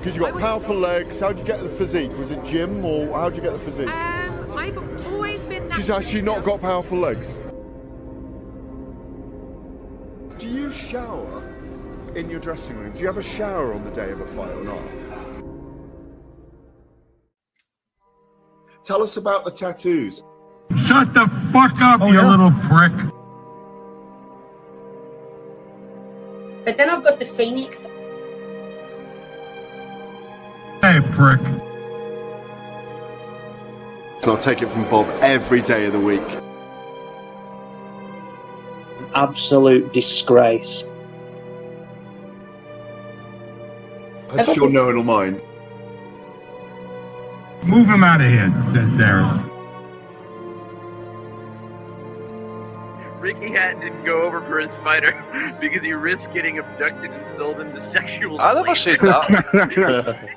Because you've got powerful legs. How'd you get the physique? Was it gym or how'd you get the physique? I've always been... She's actually not got powerful legs. Do you shower in your dressing room? Do you have a shower on the day of a fight or not? Tell us about the tattoos. Shut the fuck up, you little prick. But then I've got the Phoenix. Hey, prick. So I'll take it from Bob every day of the week. Absolute disgrace. That's your knowing or mine. Move him out of here, Darren. Ricky Hatton didn't go over for his fighter because he risked getting abducted and sold into sexual I never said that.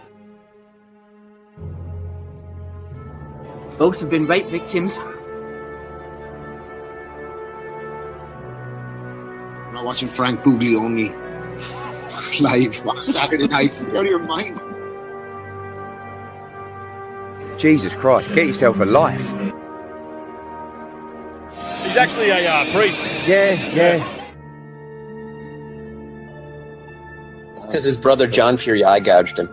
Both have been rape victims. I'm not watching Frank Buglioni live on Saturday night. You're out of your mind. Jesus Christ, get yourself a life. He's actually a priest. Yeah. It's because his brother John Fury eye gouged him.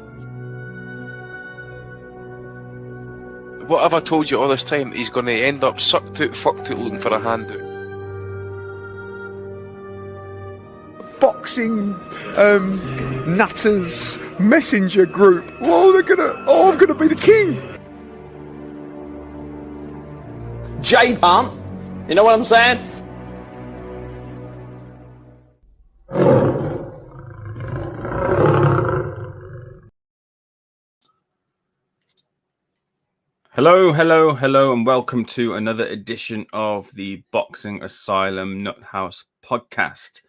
What have I told you all this time? He's going to end up sucked out, fucked out, looking for a handout. Boxing nutters messenger group. I'm gonna be the king. J-Pump. You know what I'm saying? Hello, and welcome to another edition of the Boxing Asylum Nuthouse podcast.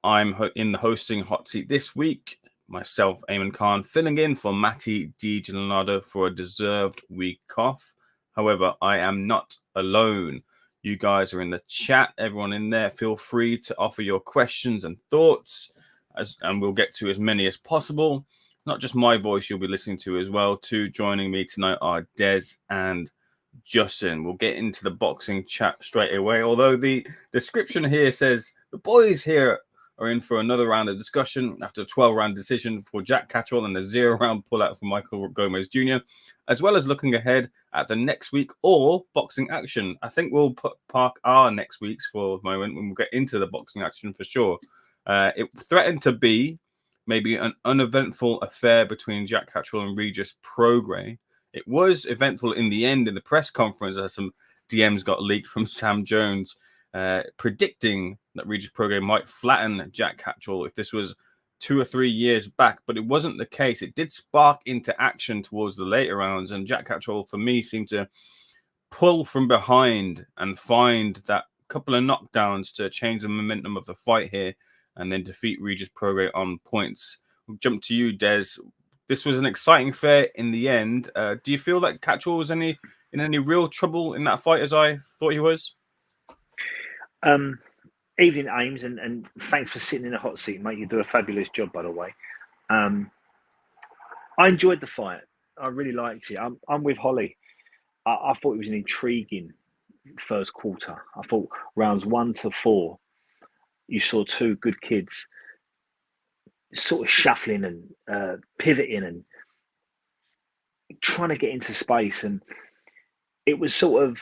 I'm in the hosting hot seat this week. Myself, Eamon Khan, filling in for Matty DiGiannato for a deserved week off. However, I am not alone. You guys are in the chat. Everyone in there, feel free to offer your questions and thoughts, and we'll get to as many as possible. Not just my voice you'll be listening to as well. Two joining me tonight are Des and Justin. We'll get into the boxing chat straight away, although the description here says the boys here are in for another round of discussion after a 12-round decision for Jack Catterall and a 0-round pullout for Michael Gomez Jr., as well as looking ahead at the next week or boxing action. I think we'll park our next weeks for the moment when we'll get into the boxing action for sure. It threatened to be maybe an uneventful affair between Jack Catterall and Regis Prograis. It was eventful in the end in the press conference as some DMs got leaked from Sam Jones, predicting that Regis Prograis might flatten Jack Catterall if this was 2 or 3 years back, but it wasn't the case. It did spark into action towards the later rounds, and Jack Catterall, for me, seemed to pull from behind and find that couple of knockdowns to change the momentum of the fight here and then defeat Regis Prograis on points. We'll jump to you, Des. This was an exciting affair in the end. Do you feel that Catterall was in any real trouble in that fight as I thought he was? Evening, Ames, and thanks for sitting in the hot seat, mate. You do a fabulous job, by the way. I enjoyed the fight. I really liked it. I'm with Holly. I thought it was an intriguing first quarter. I thought rounds 1 to 4, you saw two good kids sort of shuffling and pivoting and trying to get into space, and it was sort of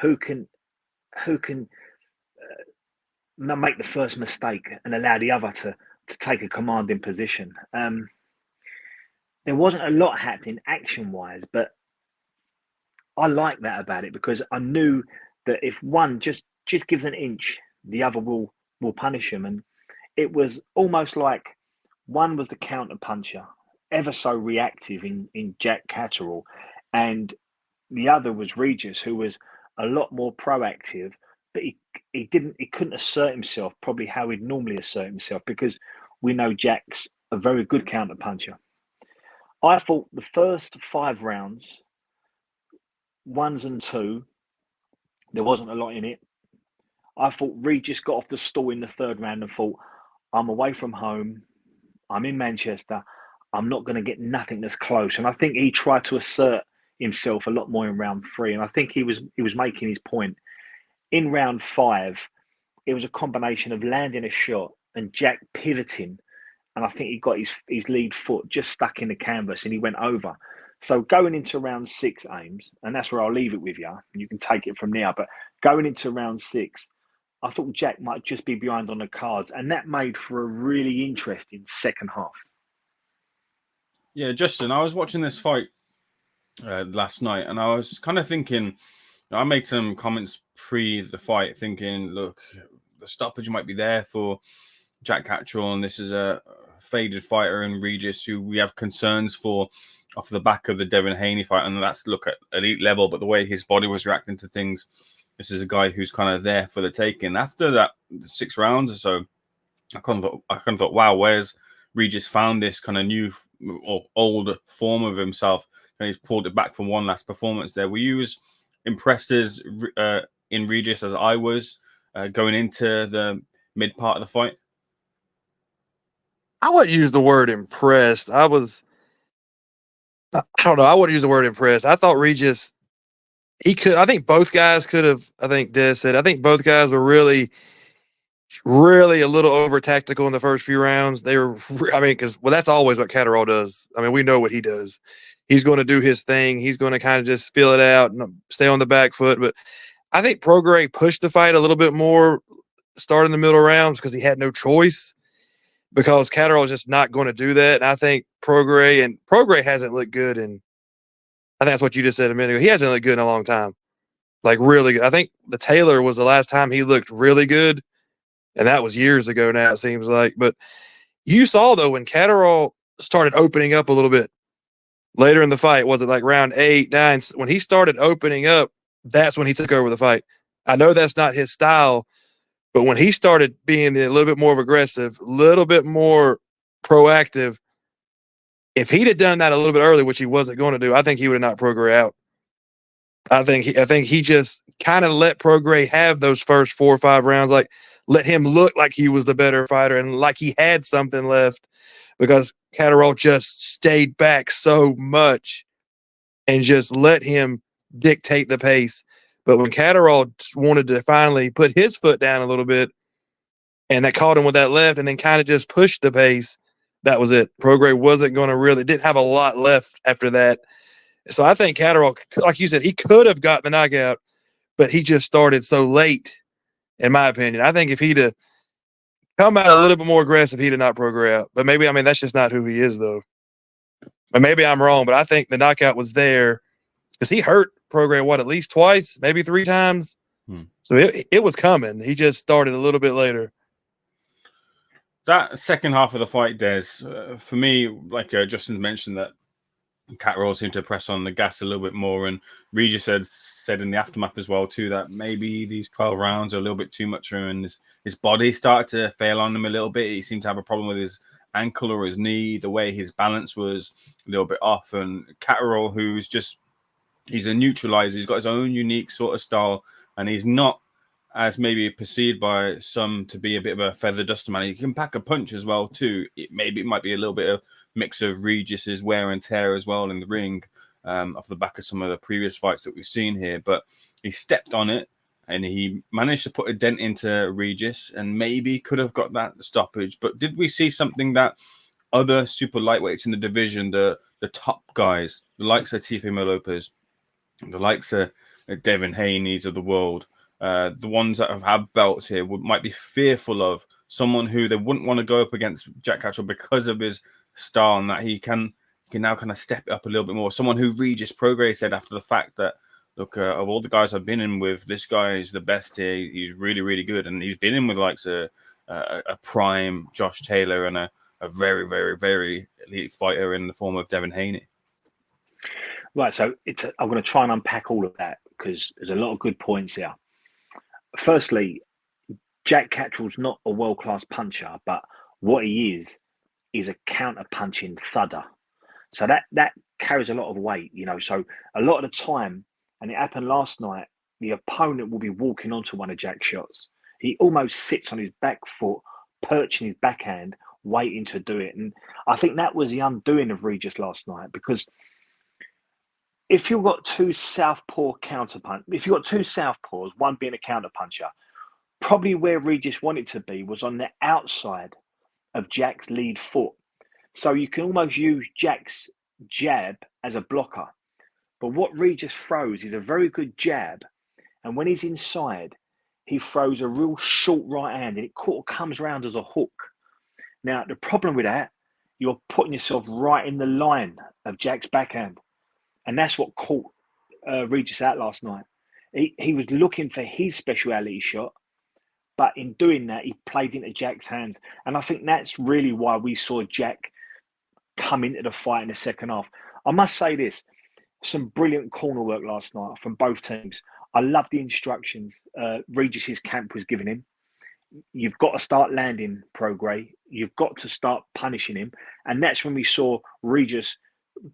who can make the first mistake and allow the other to take a commanding position. There wasn't a lot happening action-wise, but I like that about it because I knew that if one just gives an inch, the other will punish him. And it was almost like one was the counter puncher, ever so reactive in Jack Catterall, and the other was Regis, who was a lot more proactive, but he couldn't assert himself probably how he'd normally assert himself because we know Jack's a very good counter puncher. I thought the first 5 rounds, 1s and 2, there wasn't a lot in it. I thought Regis got off the stool in the 3rd round and thought, I'm away from home, I'm in Manchester, I'm not going to get nothing that's close. And I think he tried to assert himself a lot more in round 3. And I think he was making his point. In round 5, it was a combination of landing a shot and Jack pivoting. And I think he got his lead foot just stuck in the canvas and he went over. So going into round 6, Ames, and that's where I'll leave it with you. You can take it from there. But going into round 6, I thought Jack might just be behind on the cards. And that made for a really interesting second half. Yeah, Justin, I was watching this fight last night and I was kind of thinking, I made some comments pre the fight thinking, look, the stoppage might be there for Jack Catterall, and this is a faded fighter in Regis who we have concerns for off the back of the Devin Haney fight, and that's look at elite level, but the way his body was reacting to things, this is a guy who's kind of there for the taking. After that 6 rounds or so, I kind of thought, wow, where's Regis found this kind of new or old form of himself, and he's pulled it back for one last performance there. Were you as impressed as in Regis as I was going into the mid part of the fight? I wouldn't use the word impressed. I don't know. I wouldn't use the word impressed. I thought Regis, I think both guys could have, I think Des said, I think both guys were really a little over tactical in the first few rounds. They were, because that's always what Catterall does. I mean, we know what he does. He's going to do his thing. He's going to kind of just feel it out and stay on the back foot. But I think Prograis pushed the fight a little bit more starting the middle rounds because he had no choice, because Catterall is just not going to do that. And I think Prograis hasn't looked good. And I think that's what you just said a minute ago. He hasn't looked good in a long time. Like really good. I think the Taylor was the last time he looked really good. And that was years ago now, it seems like. But you saw, though, when Catterall started opening up a little bit later in the fight, was it like round 8, 9? When he started opening up, that's when he took over the fight. I know that's not his style, but when he started being a little bit more aggressive, a little bit more proactive, if he'd have done that a little bit early, which he wasn't going to do, I think he would have knocked Prograis out. I think he just kind of let Prograis have those first 4 or 5 rounds, like let him look like he was the better fighter and like he had something left, because Catterall just stayed back so much and just let him dictate the pace. But when Catterall wanted to finally put his foot down a little bit, and that caught him with that left and then kind of just pushed the pace, that was it. Prograis wasn't going to didn't have a lot left after that. So I think Catterall, like you said, he could have got the knockout, but he just started so late, in my opinion. I think if he'd have come out a little bit more aggressive, he'd have knocked Prograis out. But maybe, that's just not who he is, though. But maybe I'm wrong, but I think the knockout was there because he hurt Prograis, at least twice, maybe 3 times. So it was coming. He just started a little bit later. That second half of the fight, Des, for me, like Justin mentioned, that Catterall seemed to press on the gas a little bit more, and Regis said in the aftermath as well too that maybe these 12 rounds are a little bit too much for him, and his body started to fail on him a little bit. He seemed to have a problem with his ankle or his knee, the way his balance was a little bit off. And Catterall, he's a neutralizer, he's got his own unique sort of style, and he's not as maybe perceived by some to be a bit of a feather duster man. He can pack a punch as well too. It might be a little bit of mix of Regis's wear and tear as well in the ring, off the back of some of the previous fights that we've seen here. But he stepped on it and he managed to put a dent into Regis and maybe could have got that stoppage. But did we see something that other super lightweights in the division, the top guys, the likes of Teofimo Lopez, the likes of Devin Haney's of the world, the ones that have had belts here might be fearful of someone who they wouldn't want to go up against Jack Catterall because of his style, and that he can now kind of step it up a little bit more. Someone who Regis Prograis said after the fact that, look, of all the guys I've been in with, this guy is the best here. He's really, really good. And he's been in with like a prime Josh Taylor and a very, very, very elite fighter in the form of Devin Haney. Right, so I'm going to try and unpack all of that because there's a lot of good points here. Firstly, Jack Catterall's not a world-class puncher, but what he is a counter-punching thudder. So that carries a lot of weight, So a lot of the time, and it happened last night, the opponent will be walking onto one of Jack's shots. He almost sits on his back foot, perching his backhand, waiting to do it. And I think that was the undoing of Regis last night, because if you've got two southpaws, one being a counterpuncher, probably where Regis wanted to be was on the outside of Jack's lead foot. So you can almost use Jack's jab as a blocker. But what Regis throws is a very good jab. And when he's inside, he throws a real short right hand and it sort of comes round as a hook. Now, the problem with that, you're putting yourself right in the line of Jack's backhand. And that's what caught Regis out last night. He was looking for his speciality shot, but in doing that, he played into Jack's hands. And I think that's really why we saw Jack come into the fight in the second half. I must say this, some brilliant corner work last night from both teams. I love the instructions Regis's camp was giving him. You've got to start landing Prograis. You've got to start punishing him. And that's when we saw Regis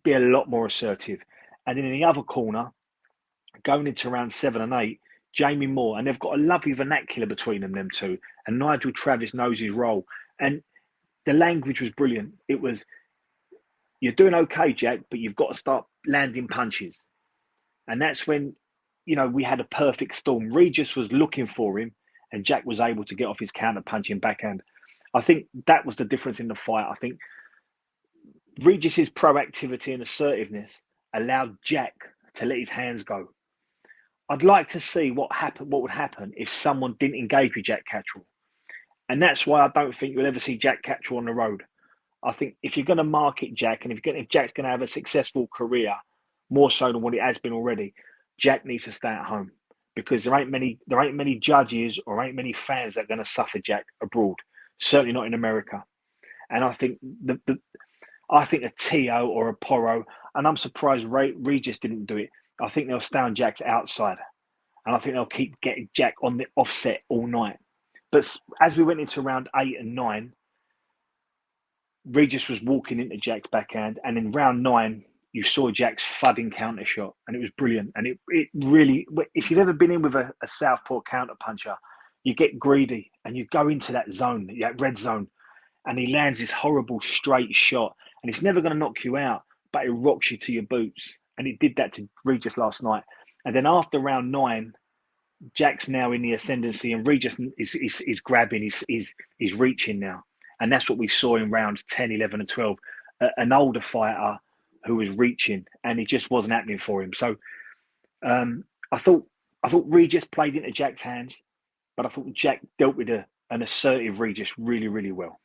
be a lot more assertive. And then in the other corner, going into round 7 and 8, Jamie Moore, and they've got a lovely vernacular between them two. And Nigel Travis knows his role. And the language was brilliant. It was, you're doing okay, Jack, but you've got to start landing punches. And that's when, we had a perfect storm. Regis was looking for him, and Jack was able to get off his counter punching backhand. I think that was the difference in the fight. I think Regis's proactivity and assertiveness allowed Jack to let his hands go. I'd like to see what would happen if someone didn't engage with Jack Catterall. And that's why I don't think you'll ever see Jack Catterall on the road. I think if you're going to market Jack, and if Jack's going to have a successful career, more so than what it has been already, Jack needs to stay at home, because there ain't many judges or ain't many fans that are going to suffer Jack abroad. Certainly not in America. And I think a Tio or a Porro, and I'm surprised Regis didn't do it. I think they'll stay on Jack's outside, and I think they'll keep getting Jack on the offset all night. But as we went into round 8 and 9, Regis was walking into Jack's backhand, and in round 9, you saw Jack's thudding counter shot, and it was brilliant. And it really, if you've ever been in with a southpaw counter puncher, you get greedy and you go into that zone, that red zone, and he lands this horrible straight shot, and it's never going to knock you out, but it rocks you to your boots. And it did that to Regis last night. And then after round 9, Jack's now in the ascendancy, and Regis is grabbing, he's reaching now. And that's what we saw in rounds 10, 11, and 12. An older fighter who was reaching, and it just wasn't happening for him. So I thought Regis played into Jack's hands, but I thought Jack dealt with an assertive Regis really, really well.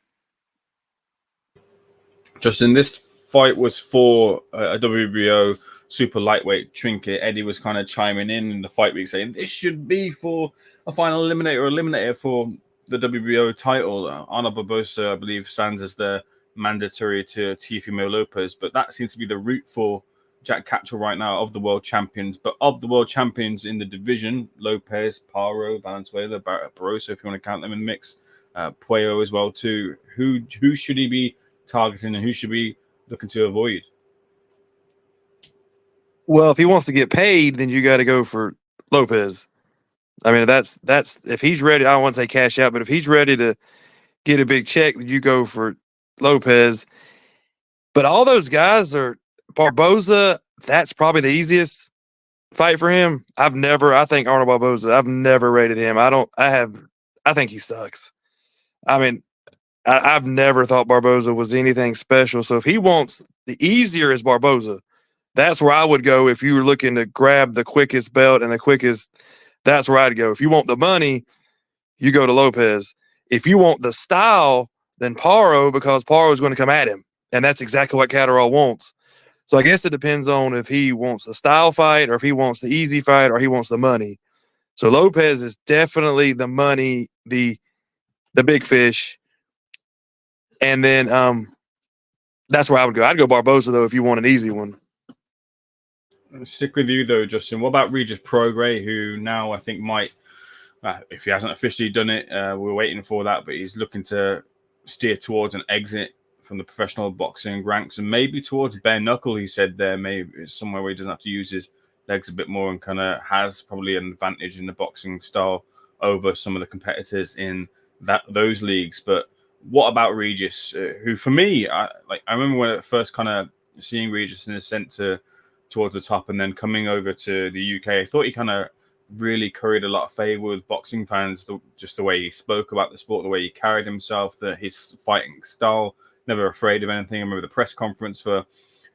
Justin, this fight was for a WBO super lightweight trinket. Eddie was kind of chiming in the fight week saying this should be for a final eliminator for the WBO title. Ana Barbosa, I believe, stands as the mandatory to Teofimo Lopez, but that seems to be the route for Jack Catterall right now of the world champions. But of the world champions in the division, Lopez, Paro, Valenzuela, Barroso, if you want to count them in the mix, Puello as well too. Who should he be targeting, and who should be looking to avoid? Well, if he wants to get paid, then you got to go for Lopez. I mean, that's if he's ready. I don't want to say cash out, but if he's ready to get a big check, you go for Lopez. But all those guys are Barboza. That's probably the easiest fight for him. I think Arnold Barboza, I've never rated him. I think he sucks. I mean, I've never thought Barboza was anything special. So if he wants the easier is Barboza, that's where I would go. If you were looking to grab the quickest belt and the quickest, that's where I'd go. If you want the money, you go to Lopez. If you want the style, then Paro, because Paro is going to come at him. And that's exactly what Catterall wants. So I guess it depends on if he wants a style fight, or if he wants the easy fight, or he wants the money. So Lopez is definitely the money, the big fish. And then that's where I would go. I'd go Barboza, though, if you want an easy one. I'll stick with you, though, Justin. What about Regis Prograis, who now I think might, if he hasn't officially done it, we're waiting for that, but he's looking to steer towards an exit from the professional boxing ranks, and maybe towards bare knuckle, he said there, maybe somewhere where he doesn't have to use his legs a bit more and kind of has probably an advantage in the boxing style over some of the competitors in those leagues. But what about Regis? Who, for me, I remember when I first kind of seeing Regis in ascent towards the top, and then coming over to the UK. I thought he kind of really curried a lot of favor with boxing fans, just the way he spoke about the sport, the way he carried himself, his fighting style, never afraid of anything. I remember the press conference for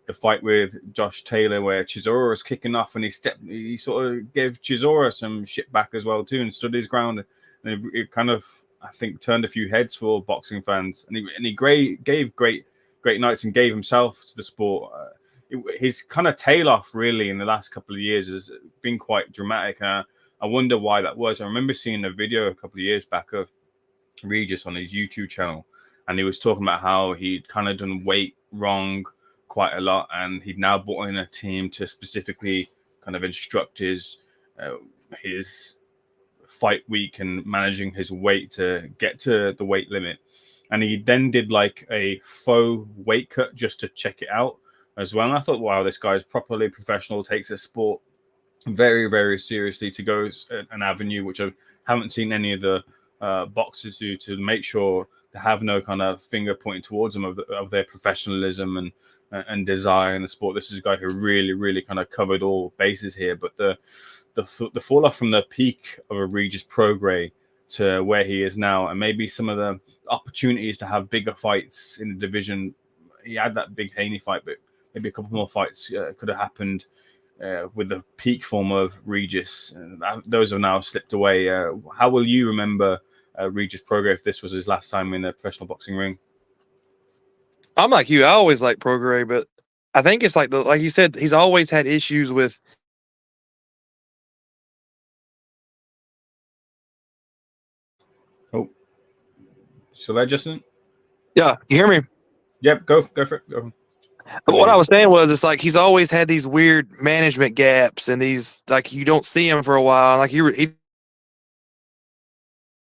the fight with Josh Taylor where Chisora was kicking off, and he sort of gave Chisora some shit back as well too, and stood his ground, and it kind of, I think, turned a few heads for boxing fans, and he gave great nights and gave himself to the sport. His kind of tail off really in the last couple of years has been quite dramatic. I wonder why that was. I remember seeing a video a couple of years back of Regis on his YouTube channel, and he was talking about how he'd kind of done weight wrong quite a lot, and he'd now brought in a team to specifically kind of instruct his fight week and managing his weight to get to the weight limit. And he then did like a faux weight cut just to check it out as well. And I thought, wow, this guy's properly professional, takes his sport very, very seriously to go an avenue which I haven't seen any of the boxers do, to make sure they have no kind of finger pointing towards them of their professionalism and desire in the sport. This is a guy who really, really kind of covered all bases here. But the fall off from the peak of a Regis Prograis to where he is now, and maybe some of the opportunities to have bigger fights in the division. He had that big Haney fight, but maybe a couple more fights could have happened with the peak form of Regis. Those have now slipped away. How will you remember Regis Prograis if this was his last time in the professional boxing ring? I'm like you. I always like Prograis, but I think it's like you said, he's always had issues with. Oh, still there, Justin? Yeah, you hear me? Yep, go for it. Go. But what I was saying was, it's like he's always had these weird management gaps, and these, like, you don't see him for a while. Like he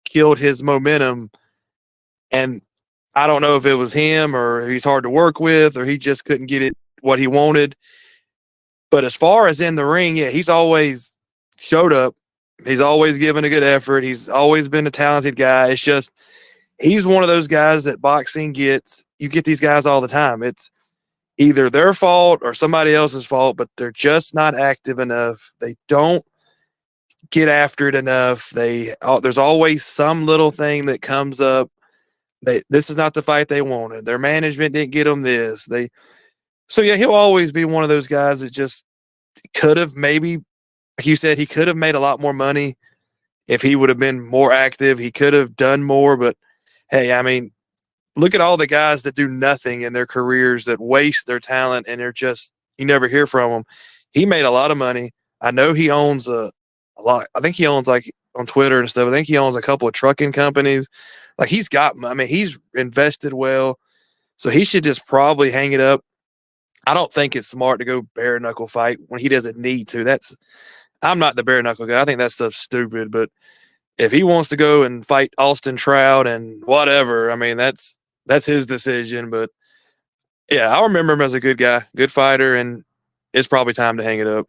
killed his momentum, and I don't know if it was him or he's hard to work with or he just couldn't get it what he wanted. But as far as in the ring, yeah, he's always showed up. He's always given a good effort. He's always been a talented guy. It's just he's one of those guys that boxing gets. You get these guys all the time. It's either their fault or somebody else's fault, but they're just not active enough. They don't get after it enough. There's always some little thing that comes up. This is not the fight they wanted. Their management didn't get them this. So yeah, he'll always be one of those guys that just could have maybe, like you said, he could have made a lot more money if he would have been more active. He could have done more, but hey, I mean, look at all the guys that do nothing in their careers, that waste their talent, and they're just, you never hear from them. He made a lot of money. I know he owns a lot. I think he owns, like, on Twitter and stuff, I think he owns a couple of trucking companies. Like, he's invested well, so he should just probably hang it up. I don't think it's smart to go bare knuckle fight when he doesn't need to. I'm not the bare knuckle guy. I think that stuff's stupid, but if he wants to go and fight Austin Trout and whatever, I mean, that's his decision. But yeah, I remember him as a good guy, good fighter, and it's probably time to hang it up.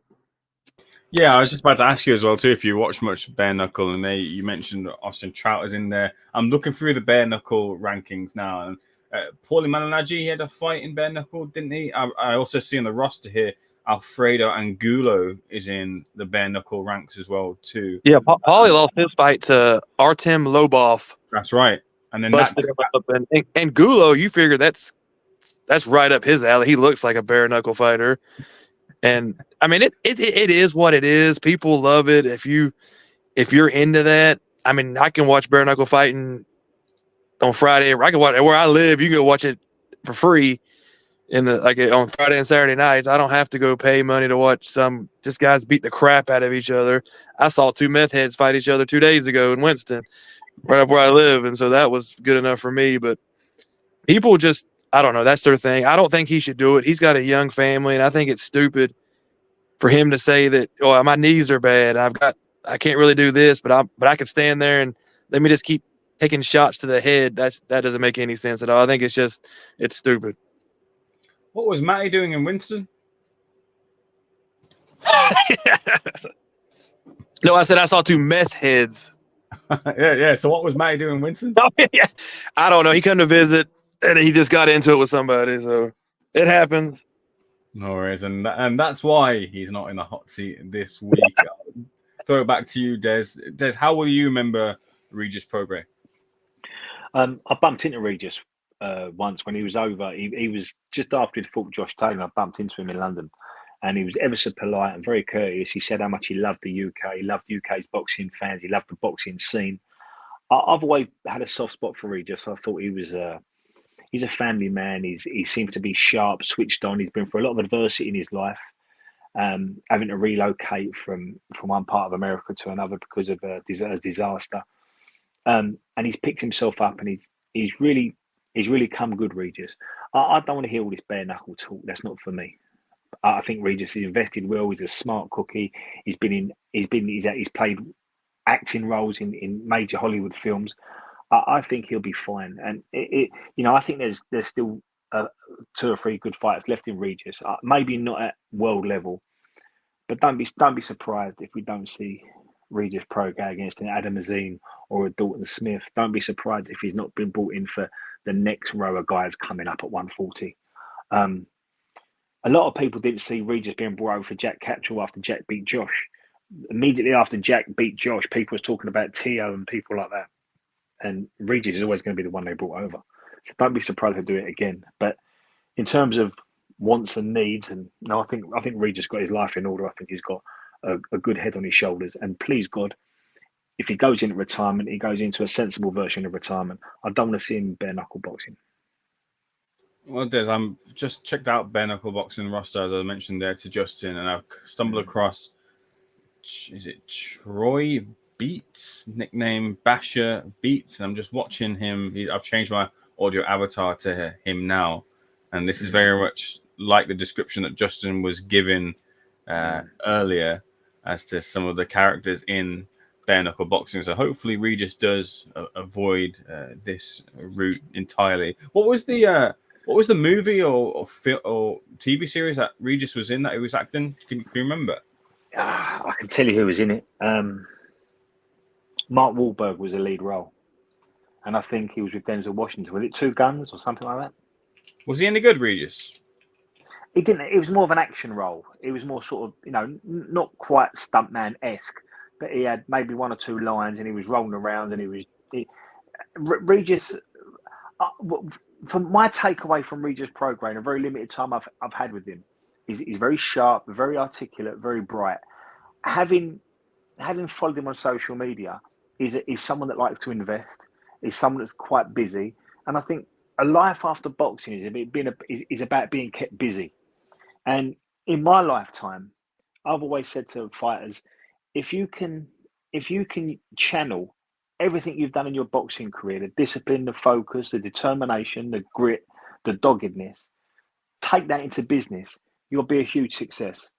Yeah, I was just about to ask you as well too if you watch much bare knuckle, and you mentioned Austin Trout is in there. I'm looking through the bare knuckle rankings now, and Paulie Malignaggi, he had a fight in bare knuckle, didn't he? I also see on the roster here Alfredo Angulo is in the bare knuckle ranks as well too. Yeah, Paulie lost his fight to Artem Lobov. That's right, and then and Gulo, you figure that's right up his alley. He looks like a bare knuckle fighter. And I mean, it is what it is. People love it. If you're into that, I mean, I can watch bare knuckle fighting on Friday. I can watch where I live. You can go watch it for free on Friday and Saturday nights. I don't have to go pay money to watch just guys beat the crap out of each other. I saw two meth heads fight each other 2 days ago in Winston, right up where I live, and so that was good enough for me. But people just, I don't know, that's their thing. I don't think he should do it. He's got a young family, and I think it's stupid for him to say that, oh, my knees are bad. I can't really do this, but I can stand there and let me just keep taking shots to the head. That doesn't make any sense at all. I think it's stupid. What was Matty doing in Winston? No, I said I saw two meth heads yeah. So what was Matty doing, Winston? Yeah. I don't know. He came to visit, and he just got into it with somebody. So it happened. No worries, and that's why he's not in the hot seat this week. Throw it back to you, Des. Des, how will you remember Regis Prograis? I bumped into Regis once when he was over. He was just after he'd fought Josh Taylor. I bumped into him in London, and he was ever so polite and very courteous. He said how much he loved the UK. He loved UK's boxing fans. He loved the boxing scene. I've always had a soft spot for Regis. I thought he was he's a family man. He seems to be sharp, switched on. He's been through a lot of adversity in his life, having to relocate from one part of America to another because of a disaster. And he's picked himself up, and he's really come good, Regis. I don't want to hear all this bare knuckle talk. That's not for me. I think Regis is invested well. He's a smart cookie. He's played acting roles in major Hollywood films. I think he'll be fine, and I think there's still 2 or 3 good fights left in Regis. Maybe not at world level, but don't be surprised if we don't see Regis Prograis against an Adam Azine or a Dalton Smith. Don't be surprised if he's not been brought in for the next row of guys coming up at 140. A lot of people didn't see Regis being brought over for Jack Catterall after Jack beat Josh. Immediately after Jack beat Josh, people was talking about Tio and people like that. And Regis is always going to be the one they brought over. So don't be surprised if they do it again. But in terms of wants and needs, and no, I think Regis got his life in order. I think he's got a good head on his shoulders. And please God, if he goes into retirement, he goes into a sensible version of retirement. I don't want to see him bare knuckle boxing. Well, Des, I'm just checked out bare knuckle boxing roster, as I mentioned there to Justin, and I've stumbled across, is it Troy Beats, nickname Basher Beats, and I'm just watching him. I've changed my audio avatar to him now, and this is very much like the description that Justin was giving earlier as to some of the characters in bare knuckle boxing. So hopefully Regis does avoid this route entirely. What was the movie or TV series that Regis was in that he was acting? Can you remember? I can tell you who was in it. Mark Wahlberg was a lead role, and I think he was with Denzel Washington. Was it Two Guns or something like that? Was he any good, Regis? He didn't. It was more of an action role. It was more sort of, not quite stuntman-esque, but he had maybe 1 or 2 lines, and he was rolling around, and Regis. From my takeaway from Regis Prograis in a very limited time I've had with him, he's very sharp, very articulate, very bright. Having followed him on social media, he's someone that likes to invest. He's someone that's quite busy, and I think a life after boxing is about being kept busy. And in my lifetime, I've always said to fighters, if you can channel everything you've done in your boxing career, the discipline, the focus, the determination, the grit, the doggedness, take that into business, you'll be a huge success.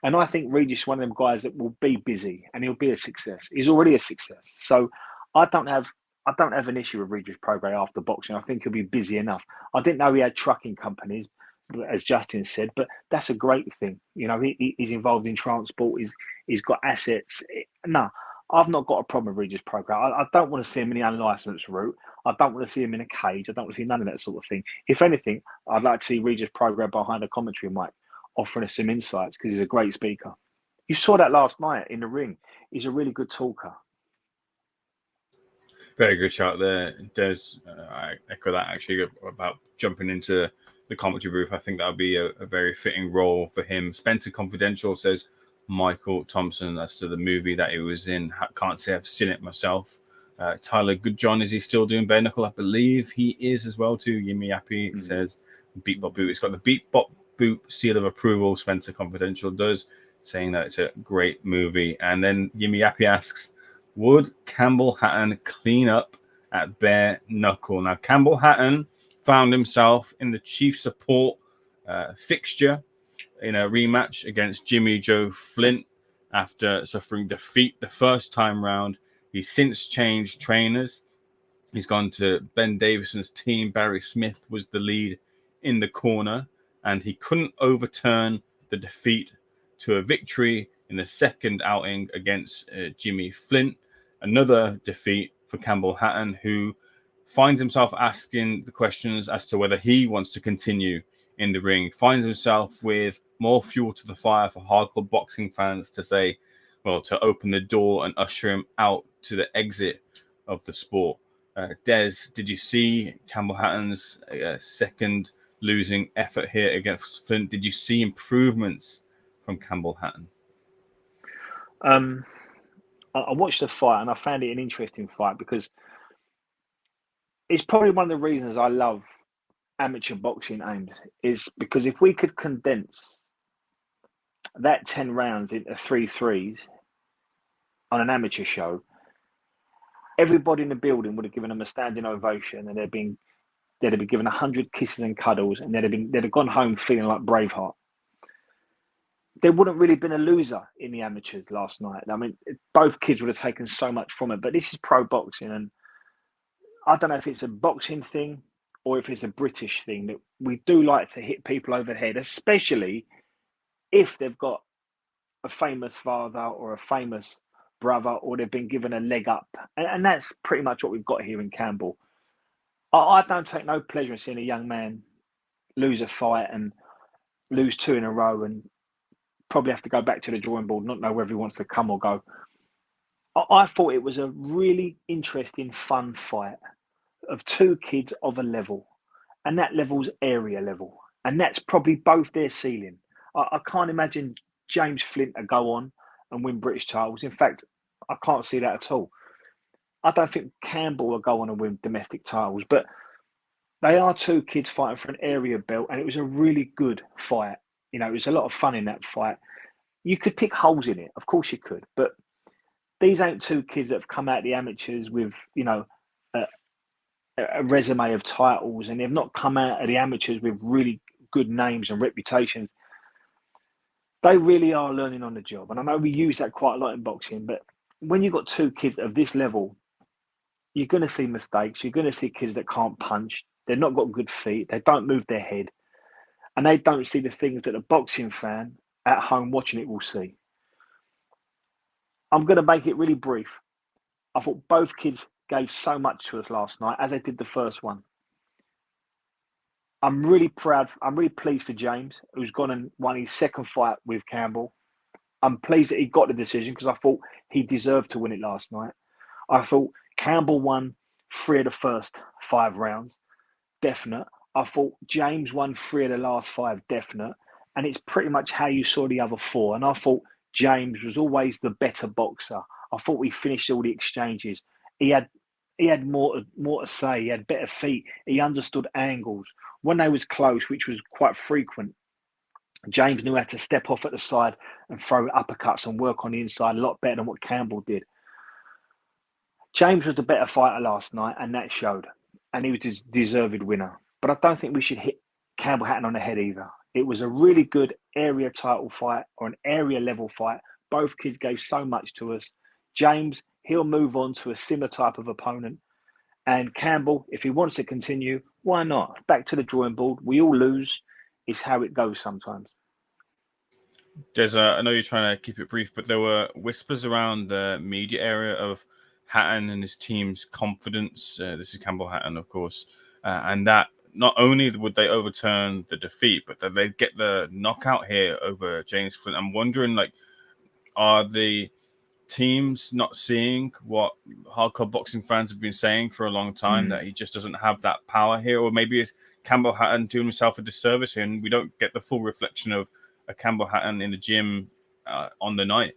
And I think Regis is one of them guys that will be busy and he'll be a success. He's already a success. So I don't have an issue with Regis Prograis after boxing. I think he'll be busy enough. I didn't know he had trucking companies, as Justin said, but that's a great thing. He's involved in transport. He's got assets. No, I've not got a problem with Regis Prograis. I don't want to see him in the unlicensed route. I don't want to see him in a cage. I don't want to see none of that sort of thing. If anything, I'd like to see Regis Prograis behind a commentary mic, offering us some insights, because he's a great speaker. You saw that last night in the ring. He's a really good talker. Very good shot there, Des. I echo that actually about jumping into the commentary booth. I think that would be a very fitting role for him. Spencer Confidential says Michael Thompson as to the movie that he was in. Can't say I've seen it myself. Tyler Goodjohn, is he still doing bare knuckle? I believe he is as well too. Yimmy Yappy says Beat Bop Boot. It's got the Beat Bop Boot seal of approval. Spencer Confidential does, saying that it's a great movie. And then Yimmy Yappy asks, would Campbell Hatton clean up at bare knuckle? Now, Campbell Hatton found himself in the chief support fixture in a rematch against Jimmy Joe Flint after suffering defeat the first time round. He's since changed trainers. He's gone to Ben Davison's team. Barry Smith was the lead in the corner, and he couldn't overturn the defeat to a victory in the second outing against Jimmy Flint. another defeat for Campbell Hatton, who finds himself asking the questions as to whether he wants to continue in the ring, finds himself with more fuel to the fire for hardcore boxing fans to say, well, to open the door and usher him out to the exit of the sport. Des, did you see Campbell Hatton's second losing effort here against Flint? Did you see improvements from Campbell Hatton? I watched the fight and I found it an interesting fight because it's probably one of the reasons I love amateur boxing aims, is because if we could condense that 10 rounds into 3 threes on an amateur show, everybody in the building would have given them a standing ovation, and they'd have been given 100 kisses and cuddles, and they'd have gone home feeling like Braveheart. There wouldn't really been a loser in the amateurs last night. I mean, both kids would have taken so much from it, but this is pro boxing, and I don't know if it's a boxing thing or if it's a British thing, that we do like to hit people over the head, especially if they've got a famous father or a famous brother, or they've been given a leg up. And that's pretty much what we've got here in Campbell. I don't take no pleasure in seeing a young man lose a fight and lose 2 in a row and probably have to go back to the drawing board, not know whether he wants to come or go. I thought it was a really interesting, fun fight of 2 kids of a level, and that level's area level, and that's probably both their ceiling. I can't imagine James Flint to go on and win British titles. In fact, I can't see that at all. I don't think Campbell will go on and win domestic titles, but they are 2 kids fighting for an area belt, and it was a really good fight. You know, it was a lot of fun in that fight. You could pick holes in it, of course you could, but these ain't 2 kids that have come out of the amateurs with, you know, a resume of titles, and they've not come out of the amateurs with really good names and reputations. They really are learning on the job. And I know we use that quite a lot in boxing, but when you've got 2 kids of this level, you're going to see mistakes. You're going to see kids that can't punch. They've not got good feet. They don't move their head. And they don't see the things that a boxing fan at home watching it will see. I'm going to make it really brief. I thought both kids gave so much to us last night, as they did the first one. I'm really proud. I'm really pleased for James, who's gone and won his second fight with Campbell. I'm pleased that he got the decision because I thought he deserved to win it last night. I thought Campbell won 3 of the first 5 rounds, definite. I thought James won 3 of the last 5, definite. And it's pretty much how you saw the other 4. And I thought James was always the better boxer. I thought he finished all the exchanges. He had more to say. He had better feet. He understood angles. When they was close, which was quite frequent, James knew how to step off at the side and throw uppercuts and work on the inside a lot better than what Campbell did. James was the better fighter last night, and that showed. And he was a deserved winner. But I don't think we should hit Campbell Hatton on the head either. It was a really good area title fight, or an area level fight. Both kids gave so much to us. James, he'll move on to a similar type of opponent. And Campbell, if he wants to continue, why not? Back to the drawing board. We all lose. It's how it goes sometimes. I know you're trying to keep it brief, but there were whispers around the media area of Hatton and his team's confidence. This is Campbell Hatton, of course. And that not only would they overturn the defeat, but that they'd get the knockout here over James Flint. I'm wondering, like, are the teams not seeing what hardcore boxing fans have been saying for a long time, that he just doesn't have that power here? Or maybe it's Campbell Hatton doing himself a disservice here, and we don't get the full reflection of a Campbell Hatton in the gym on the night?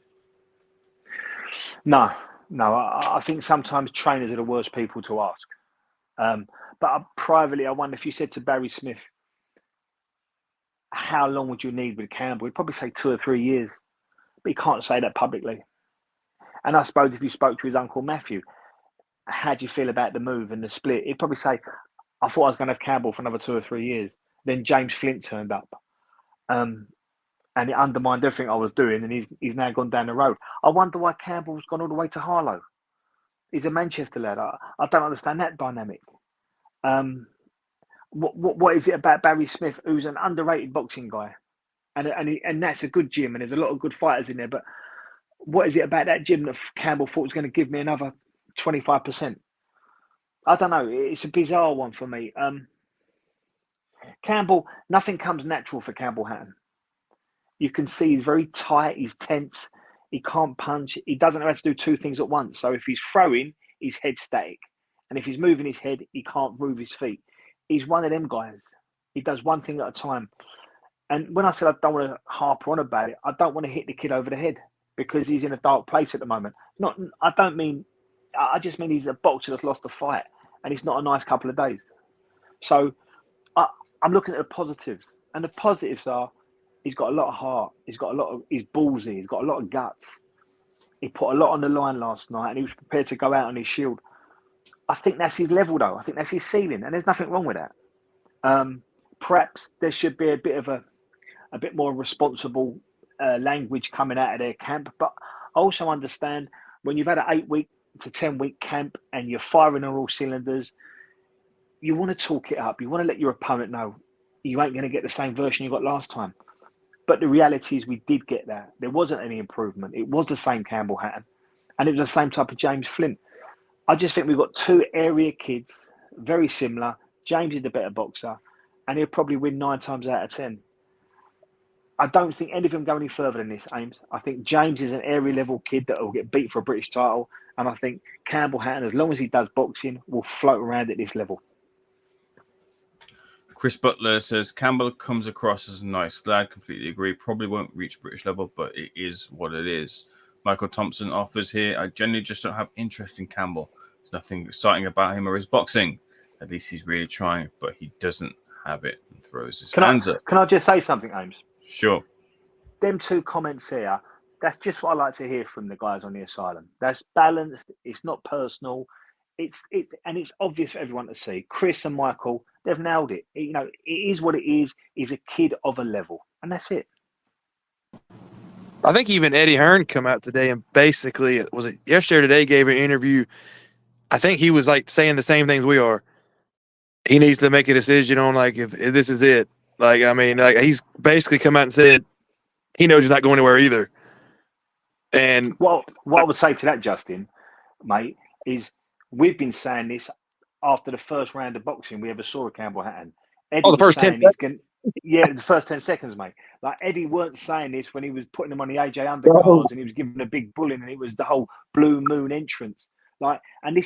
No. I think sometimes trainers are the worst people to ask. But privately, I wonder if you said to Barry Smith, how long would you need with Campbell? He'd probably say 2 or 3 years. But he can't say that publicly. And I suppose if you spoke to his uncle Matthew, how do you feel about the move and the split? He'd probably say, I thought I was going to have Campbell for another 2 or 3 years. Then James Flint turned up. And it undermined everything I was doing, and he's now gone down the road. I wonder why Campbell's gone all the way to Harlow. He's a Manchester lad. I don't understand that dynamic. What is it about Barry Smith, who's an underrated boxing guy? And that's a good gym, and there's a lot of good fighters in there. But what is it about that gym that Campbell thought was going to give me another 25%? I don't know. It's a bizarre one for me. Campbell, nothing comes natural for Campbell Hatton. You can see he's very tight. He's tense. He can't punch. He doesn't know how to do two things at once. So if he's throwing, his head's static. And if he's moving his head, he can't move his feet. He's one of them guys. He does one thing at a time. And when I said I don't want to harp on about it, I don't want to hit the kid over the head because he's in a dark place at the moment. I just mean he's a boxer that's lost a fight and it's not a nice couple of days. So I'm looking at the positives. And the positives are he's got a lot of heart. He's ballsy. He's got a lot of guts. He put a lot on the line last night and he was prepared to go out on his shield. I think that's his level, though. I think that's his ceiling, and there's nothing wrong with that. Perhaps there should be a bit more responsible language coming out of their camp. But I also understand when you've had an 8-week to 10-week camp and you're firing on all cylinders, you want to talk it up. You want to let your opponent know you ain't going to get the same version you got last time. But the reality is we did get that. There wasn't any improvement. It was the same Campbell Hatton, and it was the same type of James Flint. I just think we've got two area kids, very similar. James is the better boxer, and he'll probably win 9 times out of 10. I don't think any of them go any further than this, Ames. I think James is an area level kid that will get beat for a British title, and I think Campbell Hatton, as long as he does boxing, will float around at this level. Chris Butler says Campbell comes across as a nice lad. Completely agree. Probably won't reach British level, but it is what it is. Michael Thompson offers here, I generally just don't have interest in Campbell. There's nothing exciting about him or his boxing. At least he's really trying, but he doesn't have it and throws his hands up. Can I just say something, Ames? Sure. Them 2 comments here, that's just what I like to hear from the guys on the asylum. That's balanced. It's not personal. It's obvious for everyone to see. Chris and Michael, they've nailed it. It is what it is. He's a kid of a level, and that's it. I think even Eddie Hearn come out today and basically, was it yesterday or today, gave an interview. I think he was like saying the same things we are. He needs to make a decision on like if this is it. Like, I mean, like he's basically come out and said he knows he's not going anywhere either. And what I would say to that, Justin, mate, is we've been saying this after the first round of boxing we ever saw of Campbell Hatton. Eddie the first 10 seconds. Yeah, the first 10 seconds, mate. Like Eddie weren't saying this when he was putting him on the AJ undercards and he was giving a big bullying and it was the whole blue moon entrance. Like, and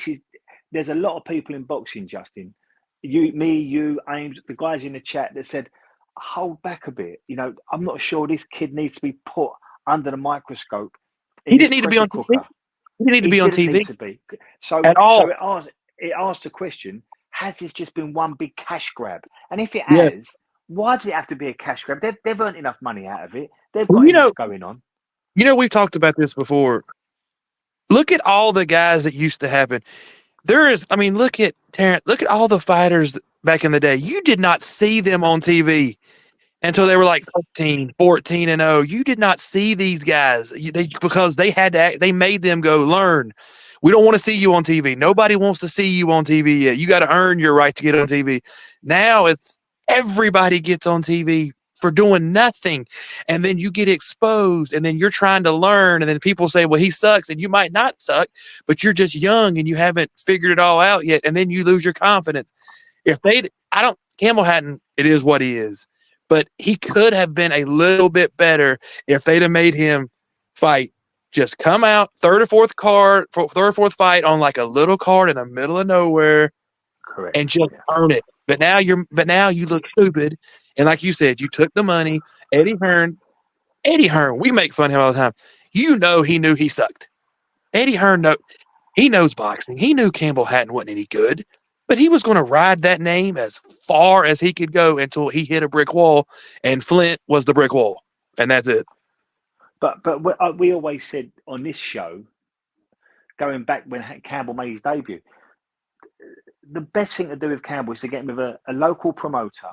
there's a lot of people in boxing, Justin. You, Ames, the guys in the chat that said, hold back a bit. I'm not sure this kid needs to be put under the microscope. He didn't need to be on TV. He didn't need to be on TV. So it asked the question, has this just been one big cash grab? And if it has, why does it have to be a cash grab? They've earned enough money out of it. They've got enough going on. We've talked about this before. Look at all the guys that used to happen. Look at Terrence. Look at all the fighters back in the day. You did not see them on TV until they were like 13, 14-0. You did not see these guys because they had to act, they made them go learn. We don't want to see you on TV. Nobody wants to see you on TV yet. You got to earn your right to get on TV. Now it's everybody gets on TV for doing nothing. And then you get exposed and then you're trying to learn. And then people say, well, he sucks. And you might not suck, but you're just young and you haven't figured it all out yet. And then you lose your confidence. Campbell Hatton, it is what he is. But he could have been a little bit better if they'd have made him fight. Just come out, third or fourth fight on like a little card in the middle of nowhere. Correct. And just earn it. But now you look stupid. And like you said, you took the money. Eddie Hearn, we make fun of him all the time. He knew he sucked. Eddie Hearn he knows boxing. He knew Campbell Hatton wasn't any good. But he was going to ride that name as far as he could go until he hit a brick wall, and Flint was the brick wall, and that's it. But we always said on this show, going back when Campbell made his debut, the best thing to do with Campbell is to get him with a local promoter,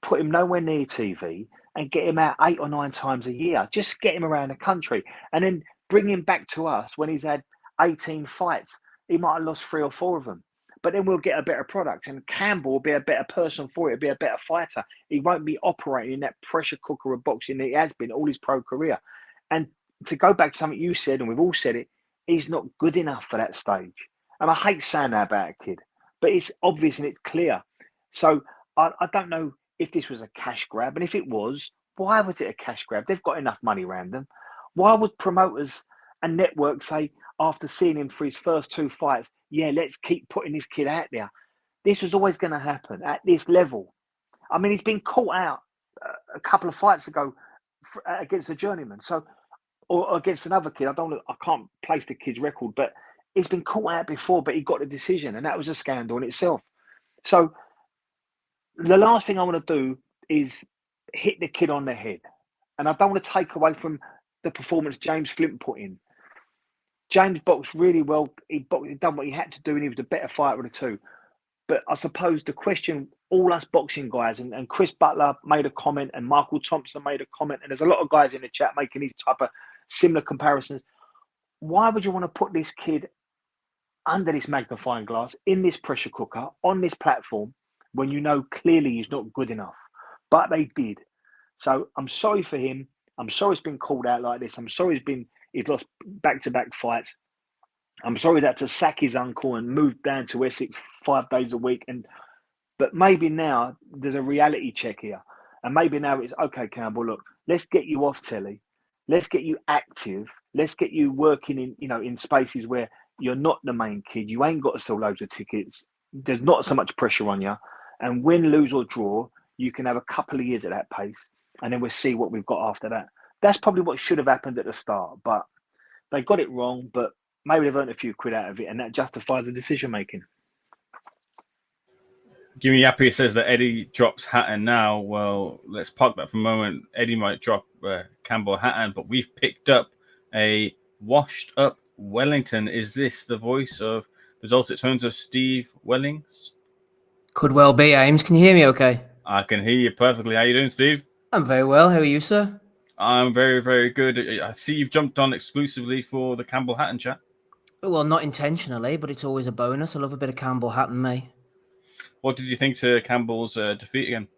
put him nowhere near TV, and get him out 8 or 9 times a year. Just get him around the country, and then bring him back to us when he's had 18 fights. He might have lost 3 or 4 of them. But then we'll get a better product, and Campbell will be a better person for it, be a better fighter. He won't be operating in that pressure cooker of boxing that he has been all his pro career. And to go back to something you said, and we've all said it, he's not good enough for that stage. And I hate saying that about a kid, but it's obvious and it's clear. So I don't know if this was a cash grab. And if it was, why was it a cash grab? They've got enough money around them. Why would promoters and networks say, after seeing him for his first 2 fights, yeah, let's keep putting this kid out there? This was always going to happen at this level. I mean, he's been caught out a couple of fights ago against a journeyman. So, or against another kid. I can't place the kid's record, but he's been caught out before, but he got the decision, and that was a scandal in itself. So the last thing I want to do is hit the kid on the head. And I don't want to take away from the performance James Flint put in. James boxed really well. He done what he had to do, and he was the better fighter of the two. But I suppose the question, all us boxing guys, and Chris Butler made a comment, and Michael Thompson made a comment, and there's a lot of guys in the chat making these type of similar comparisons. Why would you want to put this kid under this magnifying glass, in this pressure cooker, on this platform, when you know clearly he's not good enough? But they did. So I'm sorry for him. I'm sorry he's been called out like this. I'm sorry he's lost back-to-back fights. I'm sorry he's had to sack his uncle and move down to Essex 5 days a week. But maybe now there's a reality check here. And maybe now it's, okay, Campbell, look, let's get you off telly. Let's get you active. Let's get you working in spaces where you're not the main kid. You ain't got to sell loads of tickets. There's not so much pressure on you. And win, lose or draw, you can have a couple of years at that pace. And then we'll see what we've got after that. That's probably what should have happened at the start. But they got it wrong. But maybe they've earned a few quid out of it. And that justifies the decision making. Gimme Yappy says that Eddie drops Hatton now. Well, let's park that for a moment. Eddie might drop Campbell Hatton, but we've picked up a washed-up Wellington. Is this the voice of results it turns of Steve Wellings? Could well be, Ames. Can you hear me okay? I can hear you perfectly. How you doing, Steve? I'm very well. How are you, sir? I'm very, very good. I see you've jumped on exclusively for the Campbell Hatton chat. Well, not intentionally, but it's always a bonus. I love a bit of Campbell Hatton, mate. What did you think to Campbell's defeat again?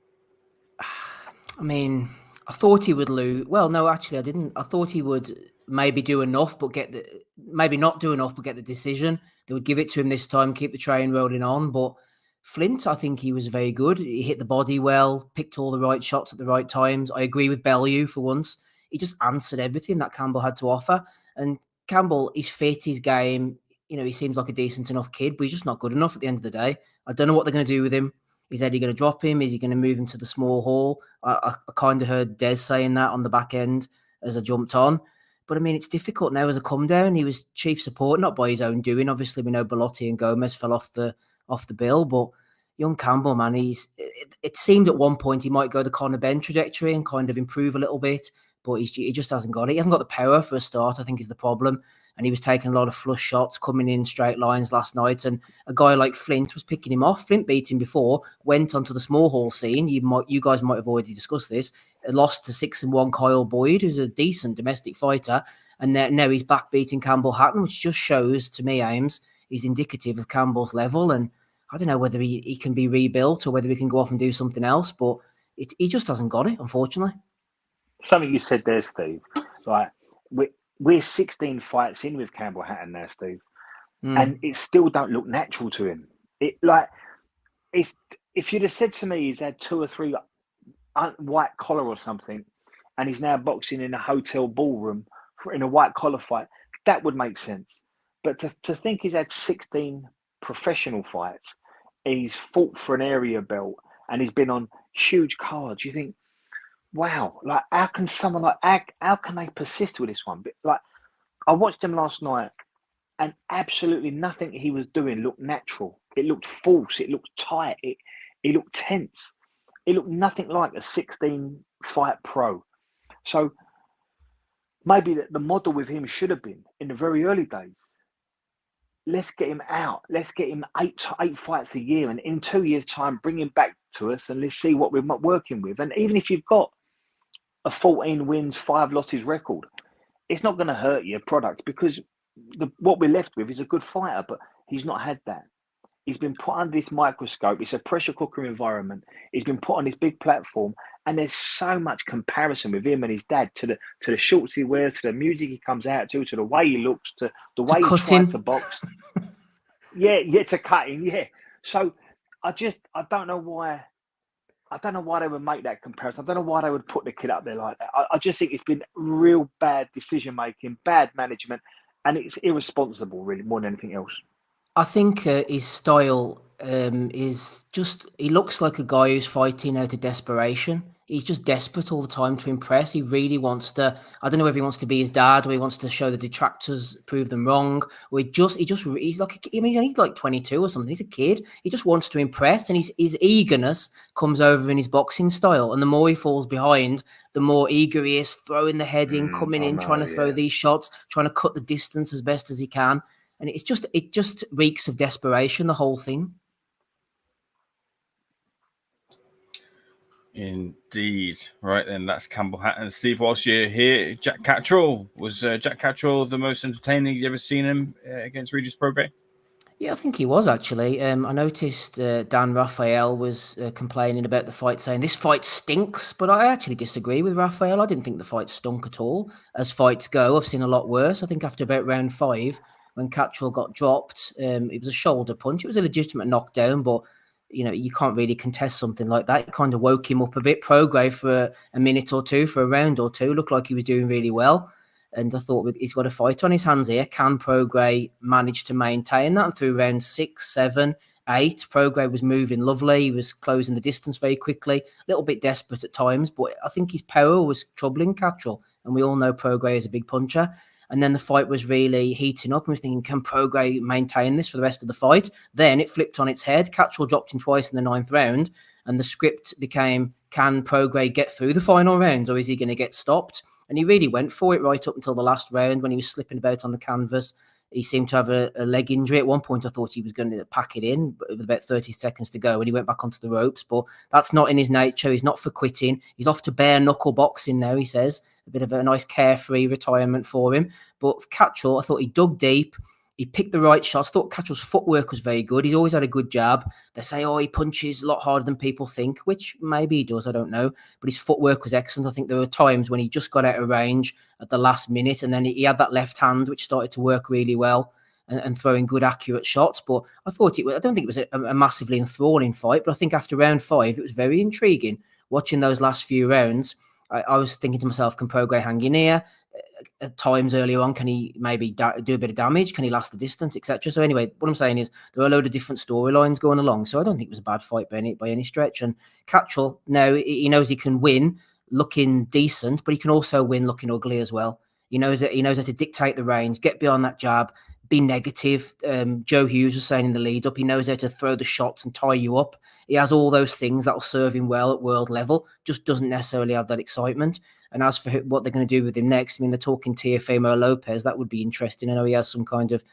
I mean, I thought he would lose. Well, no, actually, I didn't. I thought he would maybe do enough, but maybe not do enough, but get the decision. They would give it to him this time, keep the train rolling on. But Flint, I think he was very good. He hit the body well, picked all the right shots at the right times. I agree with Bellew for once. He just answered everything that Campbell had to offer. And Campbell, he's fit, his game. He seems like a decent enough kid, but he's just not good enough at the end of the day. I don't know what they're going to do with him. Is Eddie going to drop him? Is he going to move him to the small hall? I kind of heard Des saying that on the back end as I jumped on. But I mean, it's difficult now as a come down. He was chief support, not by his own doing. Obviously, we know Bellotti and Gomez fell off the bill, but young Campbell, man, it seemed at one point he might go the Conor Ben trajectory and kind of improve a little bit, but he just hasn't got it. He hasn't got the power for a start, I think, is the problem. And he was taking a lot of flush shots, coming in straight lines last night. And a guy like Flint was picking him off. Flint beat him before, went onto the small hall scene. You guys might have already discussed this. Lost to 6-1 Kyle Boyd, who's a decent domestic fighter. And now he's back beating Campbell Hatton, which just shows to me, Ames, is indicative of Campbell's level. And I don't know whether he can be rebuilt or whether he can go off and do something else. But he just hasn't got it, unfortunately. Something you said there, Steve. Like, we're 16 fights in with Campbell Hatton now, Steve, and it still don't look natural to him. If you'd have said to me he's had 2 or 3 white collar or something, and he's now boxing in a hotel ballroom in a white collar fight, that would make sense. But to think he's had 16 professional fights, he's fought for an area belt, and he's been on huge cards, you think, wow, like how can someone how can they persist with this one? But like, I watched him last night, and absolutely nothing he was doing looked natural. It looked false. It looked tight. It looked tense. It looked nothing like a 16 fight pro. So maybe the model with him should have been in the very early days. Let's get him out. Let's get him 8 fights a year, and in 2 years' time, bring him back to us, and let's see what we're working with. And even if you've got a 14 wins, 5 losses record, it's not going to hurt your product, because what we're left with is a good fighter, but he's not had that. He's been put under this microscope. It's a pressure cooker environment. He's been put on this big platform, and there's so much comparison with him and his dad to the shorts he wears, to the music he comes out to the way he looks, to the way he tried to box. To cut him. Yeah. So I don't know why. I don't know why they would make that comparison. I don't know why they would put the kid up there like that. I just think it's been real bad decision making, bad management, and it's irresponsible, really, more than anything else. I think his style is just, he looks like a guy who's fighting out of desperation. He's just desperate all the time to impress. He really wants to, I don't know if he wants to be his dad or he wants to show the detractors, prove them wrong, or he's like, I mean, he's only like 22 or something. He's a kid. He just wants to impress, and his eagerness comes over in his boxing style. And the more he falls behind, the more eager he is, throwing the head in, coming in, trying to throw these shots, trying to cut the distance as best as he can. And it just reeks of desperation, the whole thing. Indeed. Right then, that's Campbell, Hatton. Steve, whilst you're here, Jack Catterall. Was Jack Catterall the most entertaining you ever seen him against Regis Prograis? Yeah, I think he was, actually. I noticed Dan Raphael was complaining about the fight, saying this fight stinks, but I actually disagree with Raphael. I didn't think the fight stunk at all. As fights go, I've seen a lot worse. I think after about round 5, when Catterall got dropped, it was a shoulder punch. It was a legitimate knockdown, but you can't really contest something like that. It kind of woke him up a bit. Prograis for a minute or two, for a round or two, looked like he was doing really well. And I thought he's got a fight on his hands here. Can Prograis manage to maintain that? And through round 6, 7, 8, Prograis was moving lovely. He was closing the distance very quickly. A little bit desperate at times, but I think his power was troubling Catterall. And we all know Prograis is a big puncher. And then the fight was really heating up. And we were thinking, can Prograis maintain this for the rest of the fight? Then it flipped on its head. Catterall dropped him twice in the 9th round. And the script became, can Prograis get through the final rounds, or is he going to get stopped? And he really went for it right up until the last round when he was slipping about on the canvas. He seemed to have a leg injury. At one point, I thought he was going to pack it in with about 30 seconds to go, and he went back onto the ropes. But that's not in his nature. He's not for quitting. He's off to bare knuckle boxing now, he says. A bit of a nice carefree retirement for him. But Catterall, I thought he dug deep. He picked the right shots. I thought Catterall's footwork was very good. He's always had a good jab. They say, he punches a lot harder than people think, which maybe he does, I don't know. But his footwork was excellent. I think there were times when he just got out of range at the last minute, and then he had that left hand, which started to work really well and throwing good, accurate shots. But I don't think it was a massively enthralling fight, but I think after round 5, it was very intriguing. Watching those last few rounds, I was thinking to myself, can Prograis hang in here? At times earlier on, can he maybe do a bit of damage? Can he last the distance, etc.? So anyway, what I'm saying is there are a load of different storylines going along. So I don't think it was a bad fight by any stretch. And Catterall, now he knows he can win looking decent, but he can also win looking ugly as well. He knows how to dictate the range, get beyond that jab, be negative. Joe Hughes was saying in the lead up, he knows how to throw the shots and tie you up. He has all those things that will serve him well at world level, just doesn't necessarily have that excitement. And as for what they're going to do with him next, I mean, they're talking Teofimo Lopez. That would be interesting. I know he has some kind of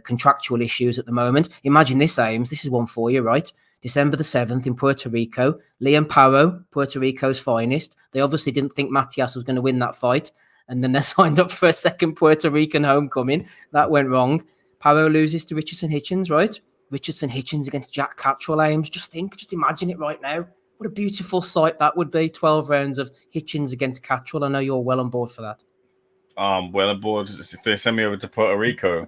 contractual issues at the moment. Imagine this, Ames. This is one for you, right? December the 7th in Puerto Rico. Liam Parro, Puerto Rico's finest. They obviously didn't think Matias was going to win that fight. And then they signed up for a second Puerto Rican homecoming. That went wrong. Parro loses to Richardson Hitchens, right? Richardson Hitchens against Jack Catterall, Ames. Just imagine it right now. What a beautiful sight that would be. 12 rounds of Hitchens against Catterall. I know you're well on board for that. I'm well on board. If they send me over to Puerto Rico,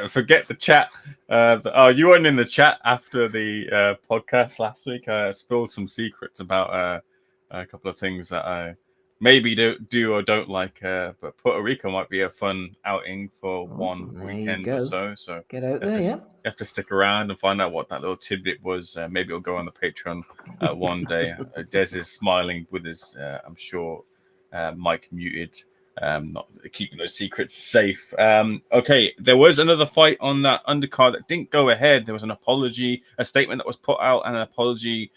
forget the chat. You weren't in the chat after the podcast last week. I spilled some secrets about a couple of things that I maybe do or don't like. But Puerto Rico might be a fun outing for one weekend or so. So get out there, yeah. You have to stick around and find out what that little tidbit was. Maybe it'll go on the Patreon one day. Des is smiling with his, I'm sure, mic muted. Not keeping those secrets safe. Okay, there was another fight on that undercard that didn't go ahead. There was an apology, a statement that was put out, and an apology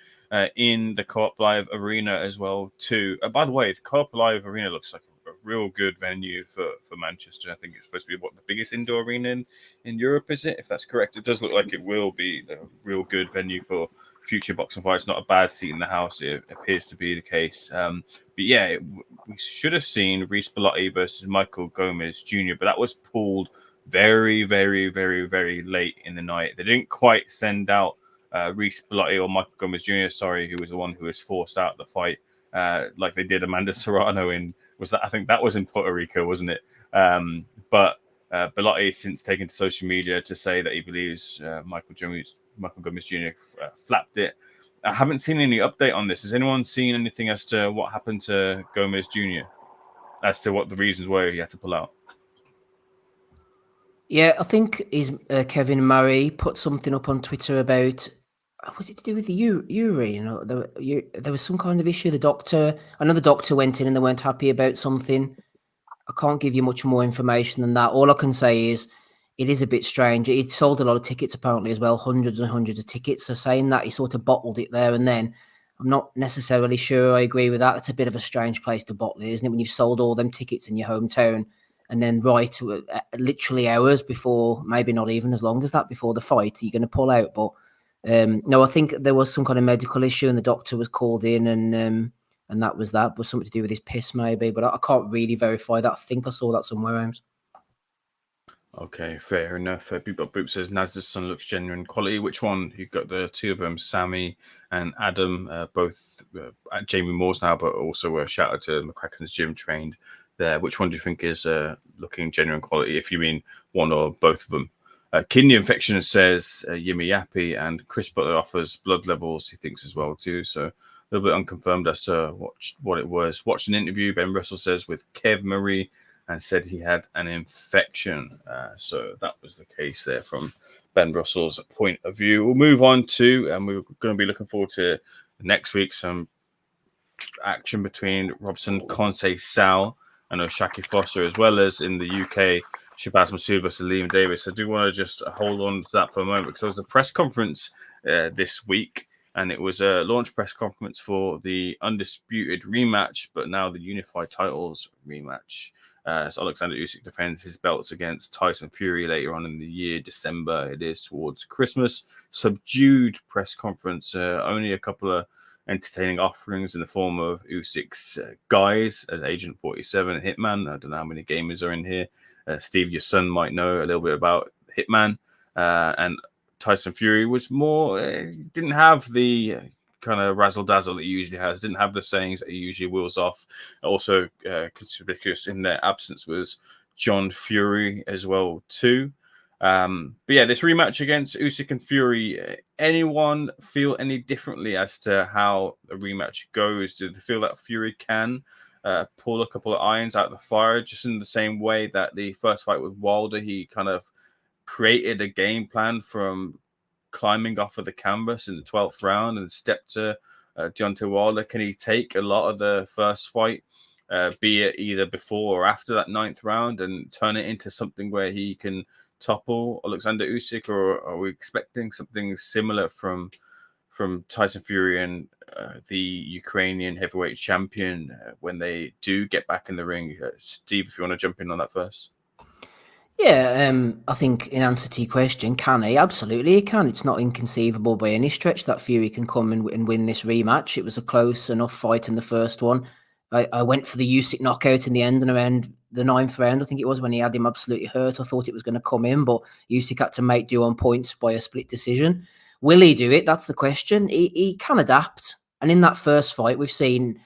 in the Co-op Live Arena as well too. By the way, the Co-op Live Arena looks like a real good venue for Manchester. I think it's supposed to be the biggest indoor arena in Europe, is it? If that's correct, it does look like it will be a real good venue for future boxing fights. Not a bad seat in the house. It appears to be the case. But yeah, we should have seen Reece Bellotti versus Michael Gomez Jr., but that was pulled very, very, very, very late in the night. They didn't quite send out Reese Bellotti or Michael Gomez Jr., who was the one who was forced out of the fight, like they did Amanda Serrano I think that was in Puerto Rico, wasn't it? But Bellotti has since taken to social media to say that he believes Michael Gomez Jr. Flapped it. I haven't seen any update on this. Has anyone seen anything as to what happened to Gomez Jr., as to what the reasons were he had to pull out? Yeah, I think Kevin Murray put something up on Twitter about, was it to do with the urine? There was some kind of issue. Another doctor went in and they weren't happy about something. I can't give you much more information than that. All I can say is it is a bit strange. It sold a lot of tickets apparently as well, hundreds and hundreds of tickets. So saying that he sort of bottled it there and then, I'm not necessarily sure I agree with that. It's a bit of a strange place to bottle it, isn't it? When you've sold all them tickets in your hometown and then literally hours before, maybe not even as long as that before the fight, you're going to pull out. But no, I think there was some kind of medical issue and the doctor was called in and that was that. But something to do with his piss maybe. But I can't really verify that. I think I saw that somewhere else. Okay, fair enough. Boop says Naz's son looks genuine quality. Which one? You've got the two of them, Sammy and Adam, both at Jamie Moore's now, but also a shout out to McCracken's gym trained there. Which one do you think is looking genuine quality, if you mean one or both of them? Kidney infection says Yimmy Yappy, and Chris Butler offers blood levels, he thinks as well too. So a little bit unconfirmed as to what it was. Watched an interview, Ben Russell says, with Kev Murray, and said he had an infection. So that was the case there from Ben Russell's point of view. We'll move on to, and we're going to be looking forward to next week, some action between Robson Conceição and Oshaki Foster, as well as in the UK, Shabazz Masood versus Liam Davis. I do want to just hold on to that for a moment because there was a press conference this week, and it was a launch press conference for the Undisputed rematch, but now the Unified Titles rematch. So Alexander Usyk defends his belts against Tyson Fury later on in the year, December. It is towards Christmas. Subdued press conference. Only a couple of entertaining offerings in the form of Usyk's guys as Agent 47 and Hitman. I don't know how many gamers are in here. Steve, your son, might know a little bit about Hitman. And Tyson Fury was more, didn't have the kind of razzle dazzle that he usually has, didn't have the sayings that he usually wheels off. Also conspicuous in their absence was John Fury as well too. But yeah, this rematch against Usyk and Fury, anyone feel any differently as to how the rematch goes? Do they feel that Fury can pull a couple of irons out of the fire, just in the same way that the first fight with Wilder, he kind of created a game plan from climbing off of the canvas in the 12th round and stepped to Deontay Wilder? Can he take a lot of the first fight, be it either before or after that 9th round, and turn it into something where he can topple Alexander Usyk, or are we expecting something similar from Tyson Fury and the Ukrainian heavyweight champion when they do get back in the ring? Steve, if you want to jump in on that first. Yeah, I think in answer to your question, can he? Absolutely, he can. It's not inconceivable by any stretch that Fury can come and win this rematch. It was a close enough fight in the first one. I went for the Usyk knockout in the end and around the 9th round, I think it was, when he had him absolutely hurt. I thought it was going to come in, but Usyk had to make do on points by a split decision. Will he do it? That's the question. He can adapt. And in that first fight, we've seen,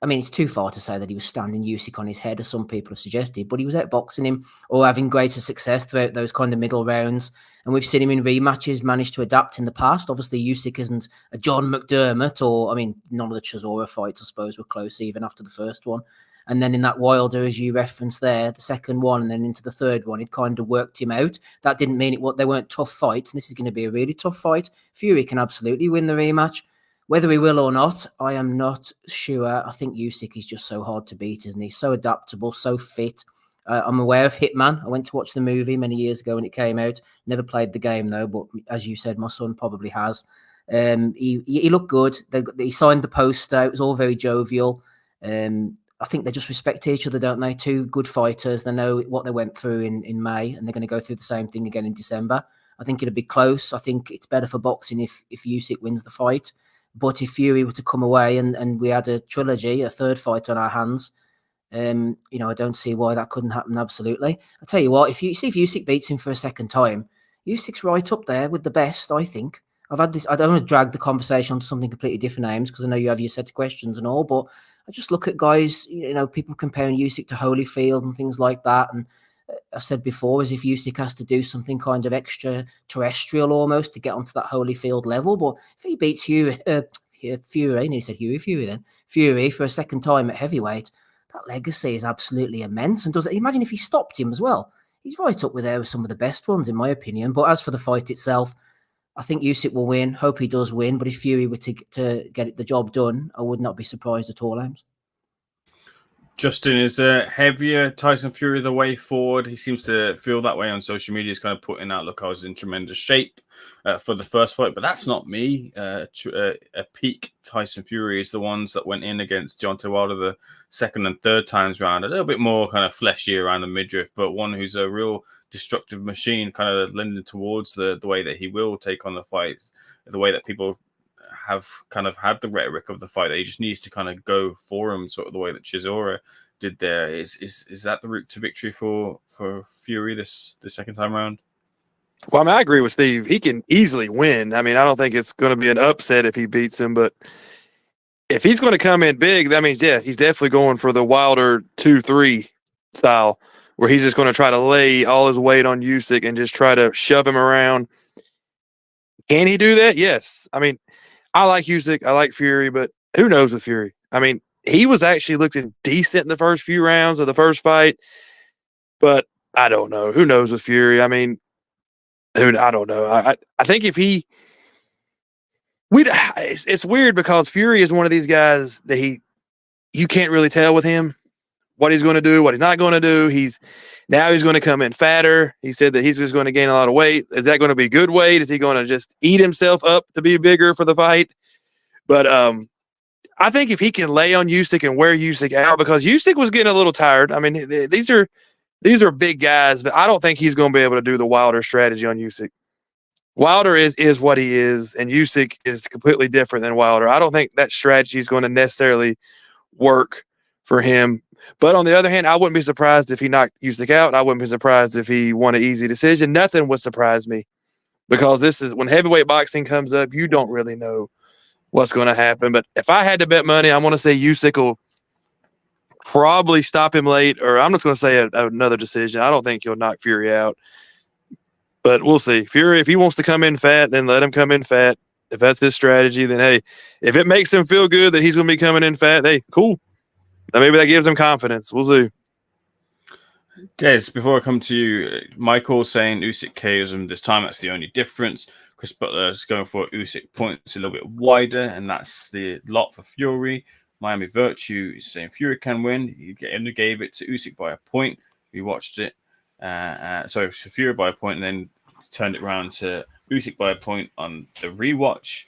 I mean, it's too far to say that he was standing Usyk on his head, as some people have suggested, but he was outboxing him or having greater success throughout those kind of middle rounds. And we've seen him in rematches manage to adapt in the past. Obviously, Usyk isn't a John McDermott, or, I mean, none of the Chisora fights, I suppose, were close even after the first one. And then in that Wilder, as you referenced there, the second one, and then into the third one, it kind of worked him out. That didn't mean they weren't tough fights. And this is going to be a really tough fight. Fury can absolutely win the rematch. Whether he will or not, I am not sure. I think Usyk is just so hard to beat, isn't he? So adaptable, so fit. I'm aware of Hitman. I went to watch the movie many years ago when it came out. Never played the game, though, but as you said, my son probably has. He looked good. He signed the poster. It was all very jovial. I think they just respect each other, don't they? Two good fighters. They know what they went through in May, and they're going to go through the same thing again in December. I think it'll be close. I think it's better for boxing if Usyk wins the fight. But if Fury were to come away and we had a trilogy, a third fight on our hands, I don't see why that couldn't happen. Absolutely. I tell you what, if Usyk beats him for a second time, Usyk's right up there with the best, I think. I've had this. I don't want to drag the conversation onto something completely different, names, because I know you have your set of questions and all. But I just look at guys, people comparing Usyk to Holyfield and things like that. And I've said before, as if Usyk has to do something kind of extraterrestrial almost to get onto that Holyfield level. But if he beats Fury, and he said Fury for a second time at heavyweight, that legacy is absolutely immense. And imagine if he stopped him as well? He's right up there with some of the best ones, in my opinion. But as for the fight itself, I think Usyk will win. Hope he does win. But if Fury were to get the job done, I would not be surprised at all, Ames. Justin, is heavier Tyson Fury the way forward? He seems to feel that way on social media. He's kind of putting out, look, I was in tremendous shape for the first fight, but that's not me. A peak Tyson Fury is the ones that went in against Deontay Wilder the second and third times round. A little bit more kind of fleshy around the midriff, but one who's a real destructive machine, kind of lending towards the way that he will take on the fight, the way that people have kind of had the rhetoric of the fight that he just needs to kind of go for him, sort of the way that Chisora did there. Is that the route to victory for Fury the second time around? Well, I mean, I agree with Steve. He can easily win. I mean, I don't think it's going to be an upset if he beats him, but if he's going to come in big, that means, yeah, he's definitely going for the Wilder 2-3 style, where he's just going to try to lay all his weight on Usyk and just try to shove him around. Can he do that? Yes. I mean, I like Usyk, I like Fury, but who knows with Fury? I mean, he was actually looking decent in the first few rounds of the first fight, but I don't know. Who knows with Fury? I mean, I don't know. I think if it's weird because Fury is one of these guys that you can't really tell with him what he's going to do, what he's not going to do. He's going to come in fatter. He said that he's just going to gain a lot of weight. Is that going to be good weight? Is he going to just eat himself up to be bigger for the fight? But I think if he can lay on Usyk and wear Usyk out, because Usyk was getting a little tired. I mean, these are big guys, but I don't think he's going to be able to do the Wilder strategy on Usyk. Wilder is what he is, and Usyk is completely different than Wilder. I don't think that strategy is going to necessarily work for him. But on the other hand, I wouldn't be surprised if he knocked Usyk out. I wouldn't be surprised if he won an easy decision. Nothing would surprise me, because this is when heavyweight boxing comes up, you don't really know what's going to happen. But if I had to bet money, I want to say Usyk will probably stop him late, or I'm just going to say another decision. I don't think he'll knock Fury out, but we'll see. Fury, if he wants to come in fat, then let him come in fat. If that's his strategy, then hey, if it makes him feel good that he's going to be coming in fat, hey, cool. Now maybe that gives him confidence. We'll see. Des, before I come to you, Michael saying Usyk KOs him this time. That's the only difference. Chris Butler is going for Usyk points a little bit wider, and that's the lot for Fury. Miami Virtue is saying Fury can win. He only gave it to Usyk by a point. We watched it. So Fury by a point, and then turned it around to Usyk by a point on the rewatch.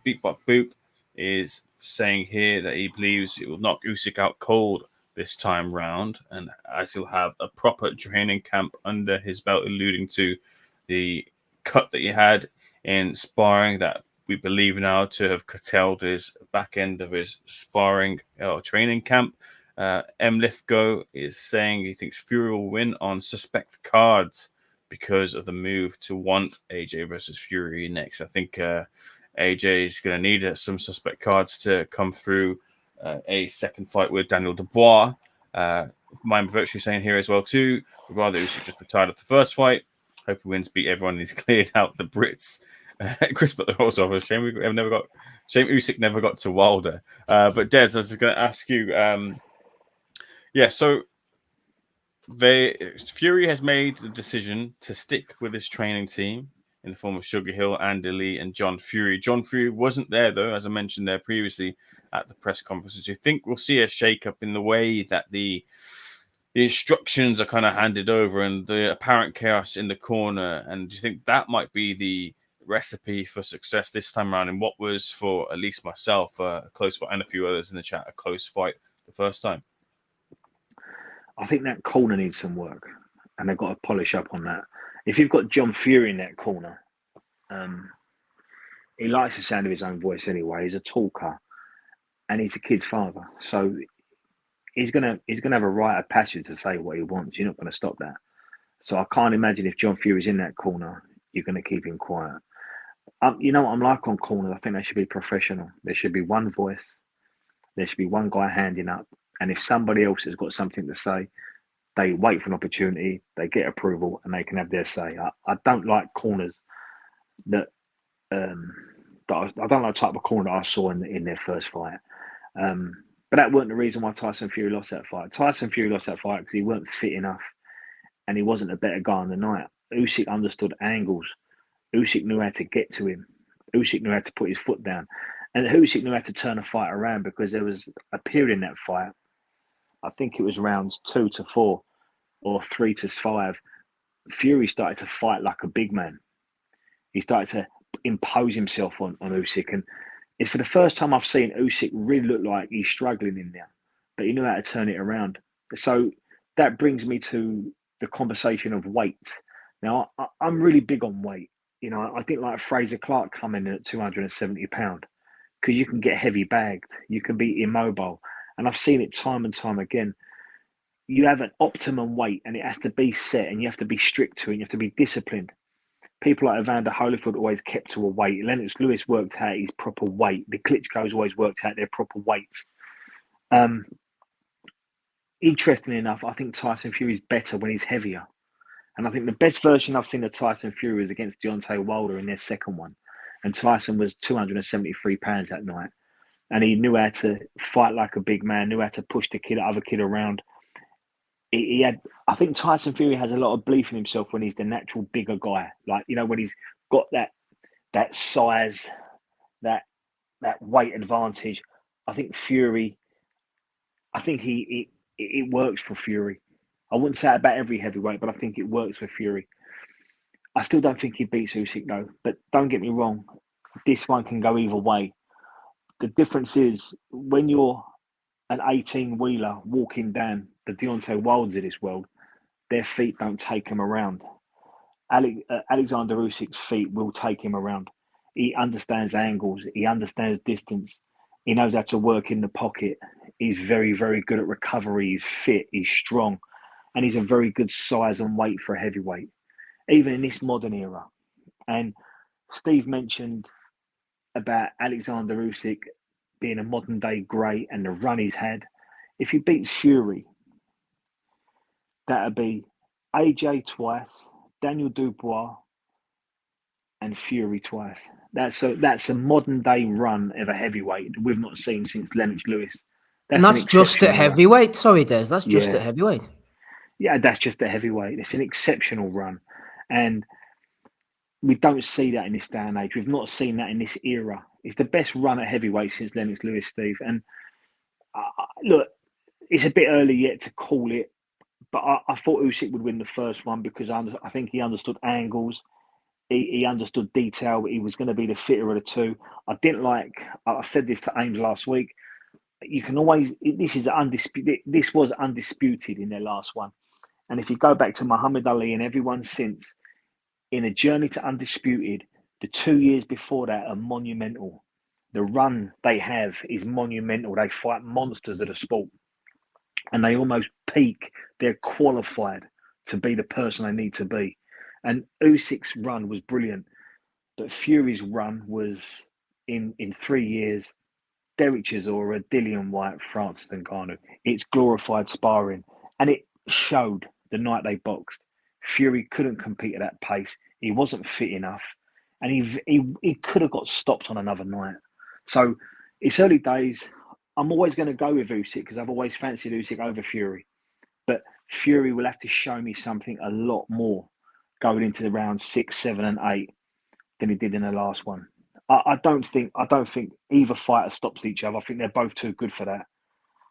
Beat Bop Boop is saying here that he believes it will knock Usyk out cold this time round, and as he'll have a proper training camp under his belt, alluding to the cut that he had in sparring that we believe now to have curtailed his back end of his sparring or training camp. M. Lithgow is saying he thinks Fury will win on suspect cards because of the move to want AJ versus Fury next. I think AJ is going to need some suspect cards to come through a second fight with Daniel Dubois. Miami Virtue saying here as well too, would rather Usyk just retired at the first fight. Hope he wins, beat everyone, and he's cleared out the Brits. Chris Butler also, shame Usyk never got to Wilder. But Des, I was going to ask you, so Fury has made the decision to stick with his training team in the form of Sugar Hill, Andy Lee, and John Fury. John Fury wasn't there, though, as I mentioned there previously at the press conferences. Do you think we'll see a shake-up in the way that the instructions are kind of handed over and the apparent chaos in the corner? And do you think that might be the recipe for success this time around in what was, for at least myself, a close fight, and a few others in the chat, a close fight the first time? I think that corner needs some work, and they've got to polish up on that. If you've got John Fury in that corner, he likes the sound of his own voice anyway. He's a talker, and he's a kid's father. So he's gonna have a right of passage to say what he wants. You're not going to stop that. So I can't imagine if John Fury's in that corner, you're going to keep him quiet. You know what I'm like on corners? I think they should be professional. There should be one voice. There should be one guy handing up. And if somebody else has got something to say, they wait for an opportunity, they get approval, and they can have their say. I don't like corners that I don't like the type of corner that I saw in their first fight. But that weren't the reason why Tyson Fury lost that fight. Tyson Fury lost that fight because he weren't fit enough and he wasn't a better guy on the night. Usyk understood angles. Usyk knew how to get to him. Usyk knew how to put his foot down. And Usyk knew how to turn a fight around, because there was a period in that fight, I think it was rounds 2 to 4 or 3 to 5, Fury started to fight like a big man. He started to impose himself on Usyk. And it's for the first time I've seen Usyk really look like he's struggling in there, but he knew how to turn it around. So that brings me to the conversation of weight. Now, I'm really big on weight. You know, I think like Fraser Clark coming in at 270 pounds, because you can get heavy bagged, you can be immobile. And I've seen it time and time again. You have an optimum weight and it has to be set, and you have to be strict to it, and you have to be disciplined. People like Evander Holyfield always kept to a weight. Lennox Lewis worked out his proper weight. The Klitschko's always worked out their proper weights. Interestingly enough, I think Tyson Fury's better when he's heavier. And I think the best version I've seen of Tyson Fury was against Deontay Wilder in their second one. And Tyson was 273 pounds that night. And he knew how to fight like a big man, knew how to push the other kid around. He had, I think Tyson Fury has a lot of belief in himself when he's the natural bigger guy. Like, you know, when he's got that size, that weight advantage. I think Fury, it works for Fury. I wouldn't say about every heavyweight, but I think it works for Fury. I still don't think he beats Usyk though, but don't get me wrong, this one can go either way. The difference is when you're an 18-wheeler walking down the Deontay Wilders of this world, their feet don't take him around. Alexander Usyk's feet will take him around. He understands angles. He understands distance. He knows how to work in the pocket. He's very, very good at recovery. He's fit. He's strong. And he's a very good size and weight for a heavyweight, even in this modern era. And Steve mentioned about Alexander Usyk being a modern day great and the run he's had. If he beats Fury, that'd be AJ twice, Daniel Dubois, and Fury twice. That's a modern day run of a heavyweight that we've not seen since Lennox Lewis. And that's just at heavyweight. Sorry, Des. That's just at heavyweight. Yeah, that's just a heavyweight. It's an exceptional run. And we don't see that in this day and age. We've not seen that in this era. It's the best run at heavyweight since Lennox Lewis, Steve. And look, it's a bit early yet to call it, but I thought Usyk would win the first one because I think he understood angles. He understood detail. He was going to be the fitter of the two. I said this to Ames last week. You can always, this was undisputed in their last one. And if you go back to Muhammad Ali and everyone since, in a journey to undisputed, the 2 years before that are monumental. The run they have is monumental. They fight monsters of the sport. And they almost peak. They're qualified to be the person they need to be. And Usyk's run was brilliant. But Fury's run was, in 3 years, Derek Chisora, Dillian White, Francis Ngannou. It's glorified sparring. And it showed the night they boxed. Fury couldn't compete at that pace. He wasn't fit enough. And he could have got stopped on another night. So it's early days. I'm always going to go with Usyk because I've always fancied Usyk over Fury. But Fury will have to show me something a lot more going into the round 6, 7, and 8 than he did in the last one. I don't think either fighter stops each other. I think they're both too good for that.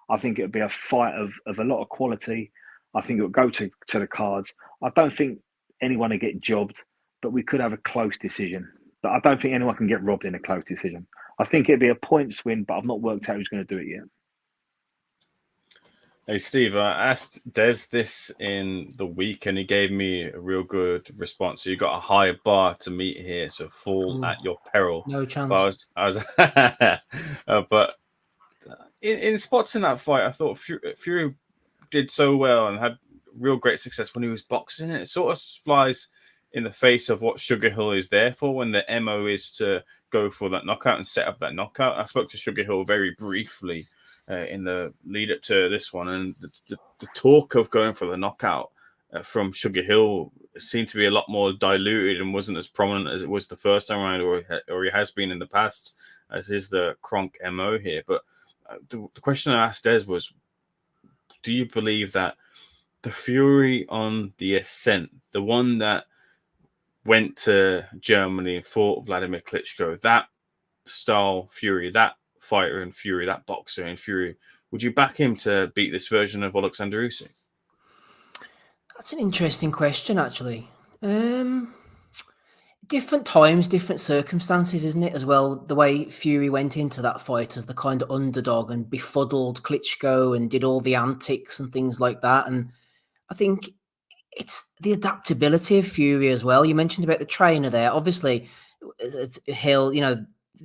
I think it'll be a fight of a lot of quality. I think it'll go to the cards. I don't think anyone will get jobbed, but we could have a close decision. But I don't think anyone can get robbed in a close decision. I think it'd be a points win, but I've not worked out who's going to do it yet. Hey, Steve, I asked Des this in the week, and he gave me a real good response. So you got a high bar to meet here, so fall at your peril. No chance. But in spots in that fight, I thought Fury did so well and had real great success when he was boxing. It sort of flies in the face of what Sugar Hill is there for, when the MO is to go for that knockout and set up that knockout. I spoke to Sugar Hill very briefly in the lead up to this one, and the talk of going for the knockout from Sugar Hill seemed to be a lot more diluted and wasn't as prominent as it was the first time around, or he has been in the past, as is the Kronk MO here. But the question I asked Des was, do you believe that the Fury on the ascent, the one that went to Germany and fought Vladimir Klitschko, that style Fury, that fighter in Fury, that boxer in Fury, would you back him to beat this version of Alexander Usyk? That's an interesting question, actually. Different times, different circumstances, isn't it, as well? The way Fury went into that fight as the kind of underdog and befuddled Klitschko and did all the antics and things like that. And I think it's the adaptability of Fury as well. You mentioned about the trainer there. Obviously, Hill,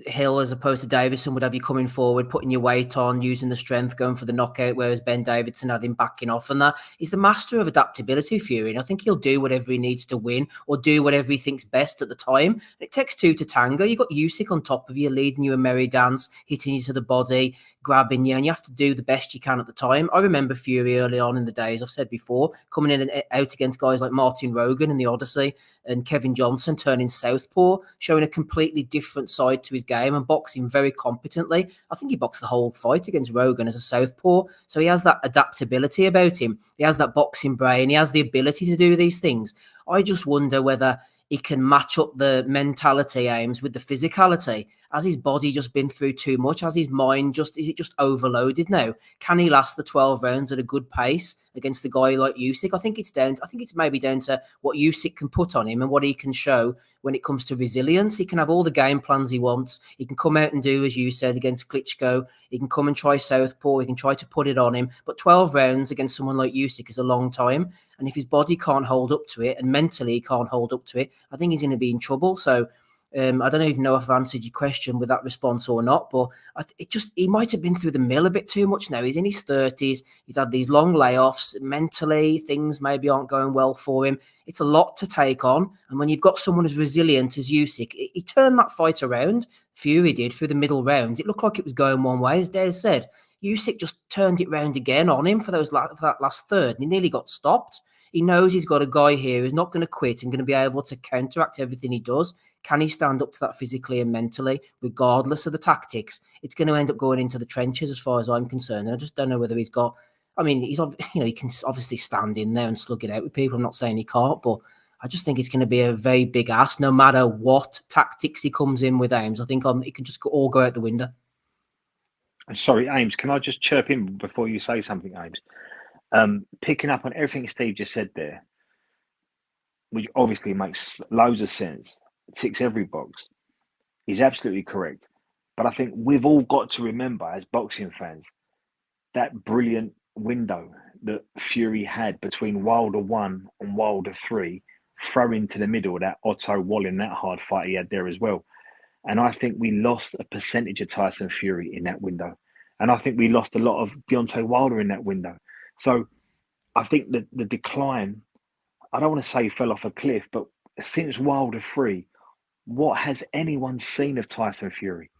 Hill as opposed to Davison would have you coming forward, putting your weight on, using the strength, going for the knockout, whereas Ben Davidson had him backing off. And that he's the master of adaptability, Fury. And I think he'll do whatever he needs to win or do whatever he thinks best at the time. It takes two to tango. You've got Usyk on top of you, leading you a merry dance, hitting you to the body, grabbing you, and you have to do the best you can at the time. I remember Fury early on in the days, I've said before, coming in and out against guys like Martin Rogan in the Odyssey and Kevin Johnson turning southpaw, showing a completely different side to his game and boxing very competently. I think he boxed the whole fight against Rogan as a southpaw. So he has that adaptability about him. He has that boxing brain. He has the ability to do these things. I just wonder whether he can match up the mentality aims with the physicality. Has his body just been through too much? Has his mind is it just overloaded now? Can he last the 12 rounds at a good pace against a guy like Usyk? I think it's maybe down to what Usyk can put on him and what he can show when it comes to resilience. He can have all the game plans he wants. He can come out and do, as you said, against Klitschko. He can come and try southpaw. He can try to put it on him. But 12 rounds against someone like Usyk is a long time. And if his body can't hold up to it and mentally he can't hold up to it, I think he's going to be in trouble. So I don't even know if I've answered your question with that response or not, but he might have been through the mill a bit too much now. He's in his 30s. He's had these long layoffs. Mentally, things maybe aren't going well for him. It's a lot to take on. And when you've got someone as resilient as Usyk, he turned that fight around. Fury did through the middle rounds. It looked like it was going one way, as Dave said. Usyk just turned it round again on him for that last third, and he nearly got stopped. He knows he's got a guy here who's not going to quit and going to be able to counteract everything he does. Can he stand up to that physically and mentally, regardless of the tactics? It's going to end up going into the trenches as far as I'm concerned. And I just don't know whether he's got... I mean, he can obviously stand in there and slug it out with people. I'm not saying he can't, but I just think it's going to be a very big ask, no matter what tactics he comes in with, Ames. I think it can just all go out the window. Sorry, Ames, can I just chirp in before you say something, Ames? Picking up on everything Steve just said there, which obviously makes loads of sense, ticks every box, he's absolutely correct. But I think we've all got to remember as boxing fans that brilliant window that Fury had between Wilder 1 and Wilder 3, throw into the middle that Otto Wallin, that hard fight he had there as well. And I think we lost a percentage of Tyson Fury in that window. And I think we lost a lot of Deontay Wilder in that window. So I think that the decline, I don't want to say fell off a cliff, but since Wilder 3, what has anyone seen of Tyson Fury?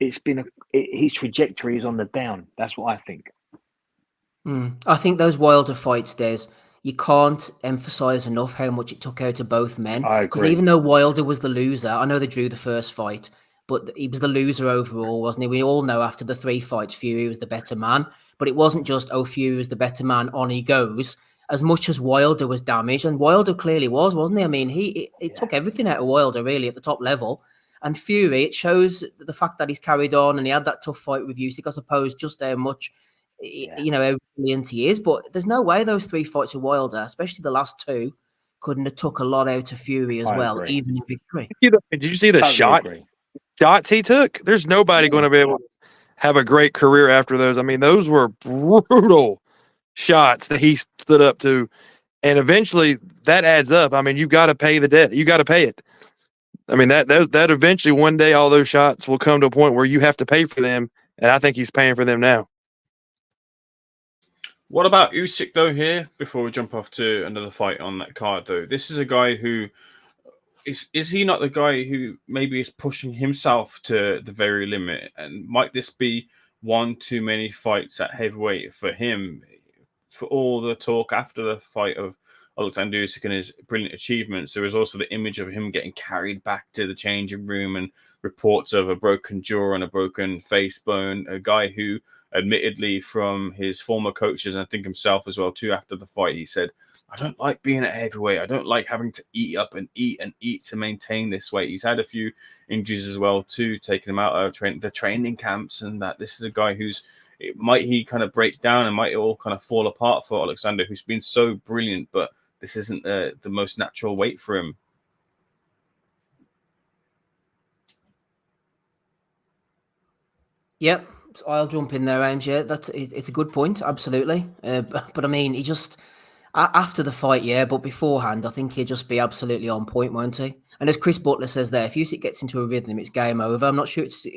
It's been his trajectory is on the down. That's what I think. I think those Wilder fights, Des, you can't emphasize enough how much it took out of both men. Because even though Wilder was the loser, I know they drew the first fight, but he was the loser overall, wasn't he? We all know after the 3 fights, Fury was the better man. But it wasn't just, Fury was the better man, on he goes. As much as Wilder was damaged, and Wilder clearly was, wasn't he? I mean, it took everything out of Wilder, really, at the top level. And Fury, it shows the fact that he's carried on and he had that tough fight with Usyk, I suppose, just how much... how brilliant he is, but there's no way those 3 fights of Wilder, especially the last 2, couldn't have took a lot out of Fury as well, even in victory. Did you see the shots he took? There's nobody going to be able to have a great career after those. I mean, those were brutal shots that he stood up to, and eventually that adds up. I mean, you've got to pay the debt. You got to pay it. I mean, that eventually one day all those shots will come to a point where you have to pay for them, and I think he's paying for them now. What about Usyk though here? Before we jump off to another fight on that card though, this is a guy who is he not the guy who maybe is pushing himself to the very limit? And might this be one too many fights at heavyweight for him? For all the talk after the fight of Alexander Usyk and his brilliant achievements, there was also the image of him getting carried back to the changing room and reports of a broken jaw and a broken face bone. A guy who, admittedly, from his former coaches, and I think himself as well too, after the fight, he said, I don't like being at heavyweight. I don't like having to eat up and eat to maintain this weight. He's had a few injuries as well too, taking him out of the training camps, and that this is a guy who's, might he kind of break down and might it all kind of fall apart for Alexander, who's been so brilliant, but this isn't the most natural weight for him. Yep, I'll jump in there, Ames. Yeah, it's a good point, absolutely. But I mean, he just after the fight, yeah, but beforehand, I think he'd just be absolutely on point, won't he? And as Chris Butler says there, if Usyk gets into a rhythm, it's game over. I'm not sure it's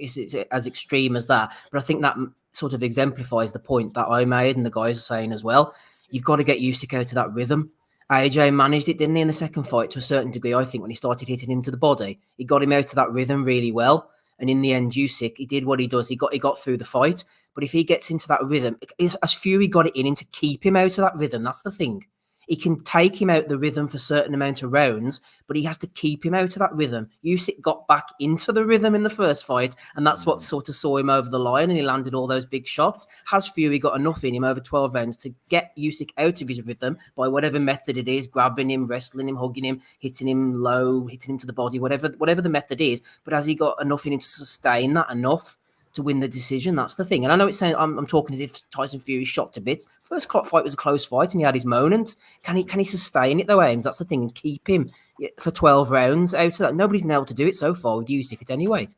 as extreme as that, but I think that sort of exemplifies the point that I made and the guys are saying as well. You've got to get Usyk out of that rhythm. AJ managed it, didn't he, in the second fight to a certain degree, I think, when he started hitting him to the body. He got him out of that rhythm really well. And in the end, Usyk, he did what he does. He got through the fight. But if he gets into that rhythm, as Fury got it in him to keep him out of that rhythm, that's the thing. He can take him out the rhythm for a certain amount of rounds, but he has to keep him out of that rhythm. Usyk got back into the rhythm in the first fight, and that's what sort of saw him over the line, and he landed all those big shots. Has Fury got enough in him over 12 rounds to get Usyk out of his rhythm by whatever method it is, grabbing him, wrestling him, hugging him, hitting him low, hitting him to the body, whatever the method is, but has he got enough in him to sustain that enough to win the decision? That's the thing. And I know it's saying I'm talking as if Tyson Fury's shot to bits. First fight was a close fight and he had his moments. Can he sustain it though, Ames? That's the thing, and keep him for 12 rounds out of that. Nobody's been able to do it so far with Usyk at any weight.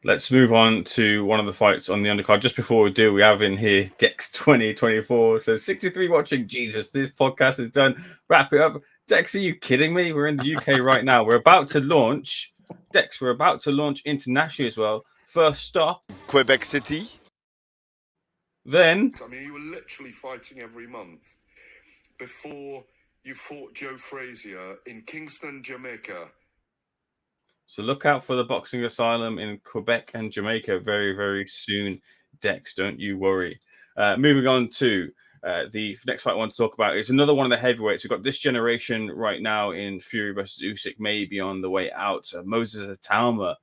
Let's move on to one of the fights on the undercard. Just before we do, we have in here Dex 2024. So 63 watching. Jesus, this podcast is done. Wrap it up. Dex, are you kidding me? We're in the UK right now. We're about to launch. Dex, we're about to launch internationally as well. First stop, Quebec City. Then, I mean, you were literally fighting every month before you fought Joe Frazier in Kingston, Jamaica. So look out for the Boxing Asylum in Quebec and Jamaica very, very soon, Dex. Don't you worry. Moving on to the next fight I want to talk about is another one of the heavyweights. We've got this generation right now in Fury versus Usyk, maybe on the way out. Moses Itauma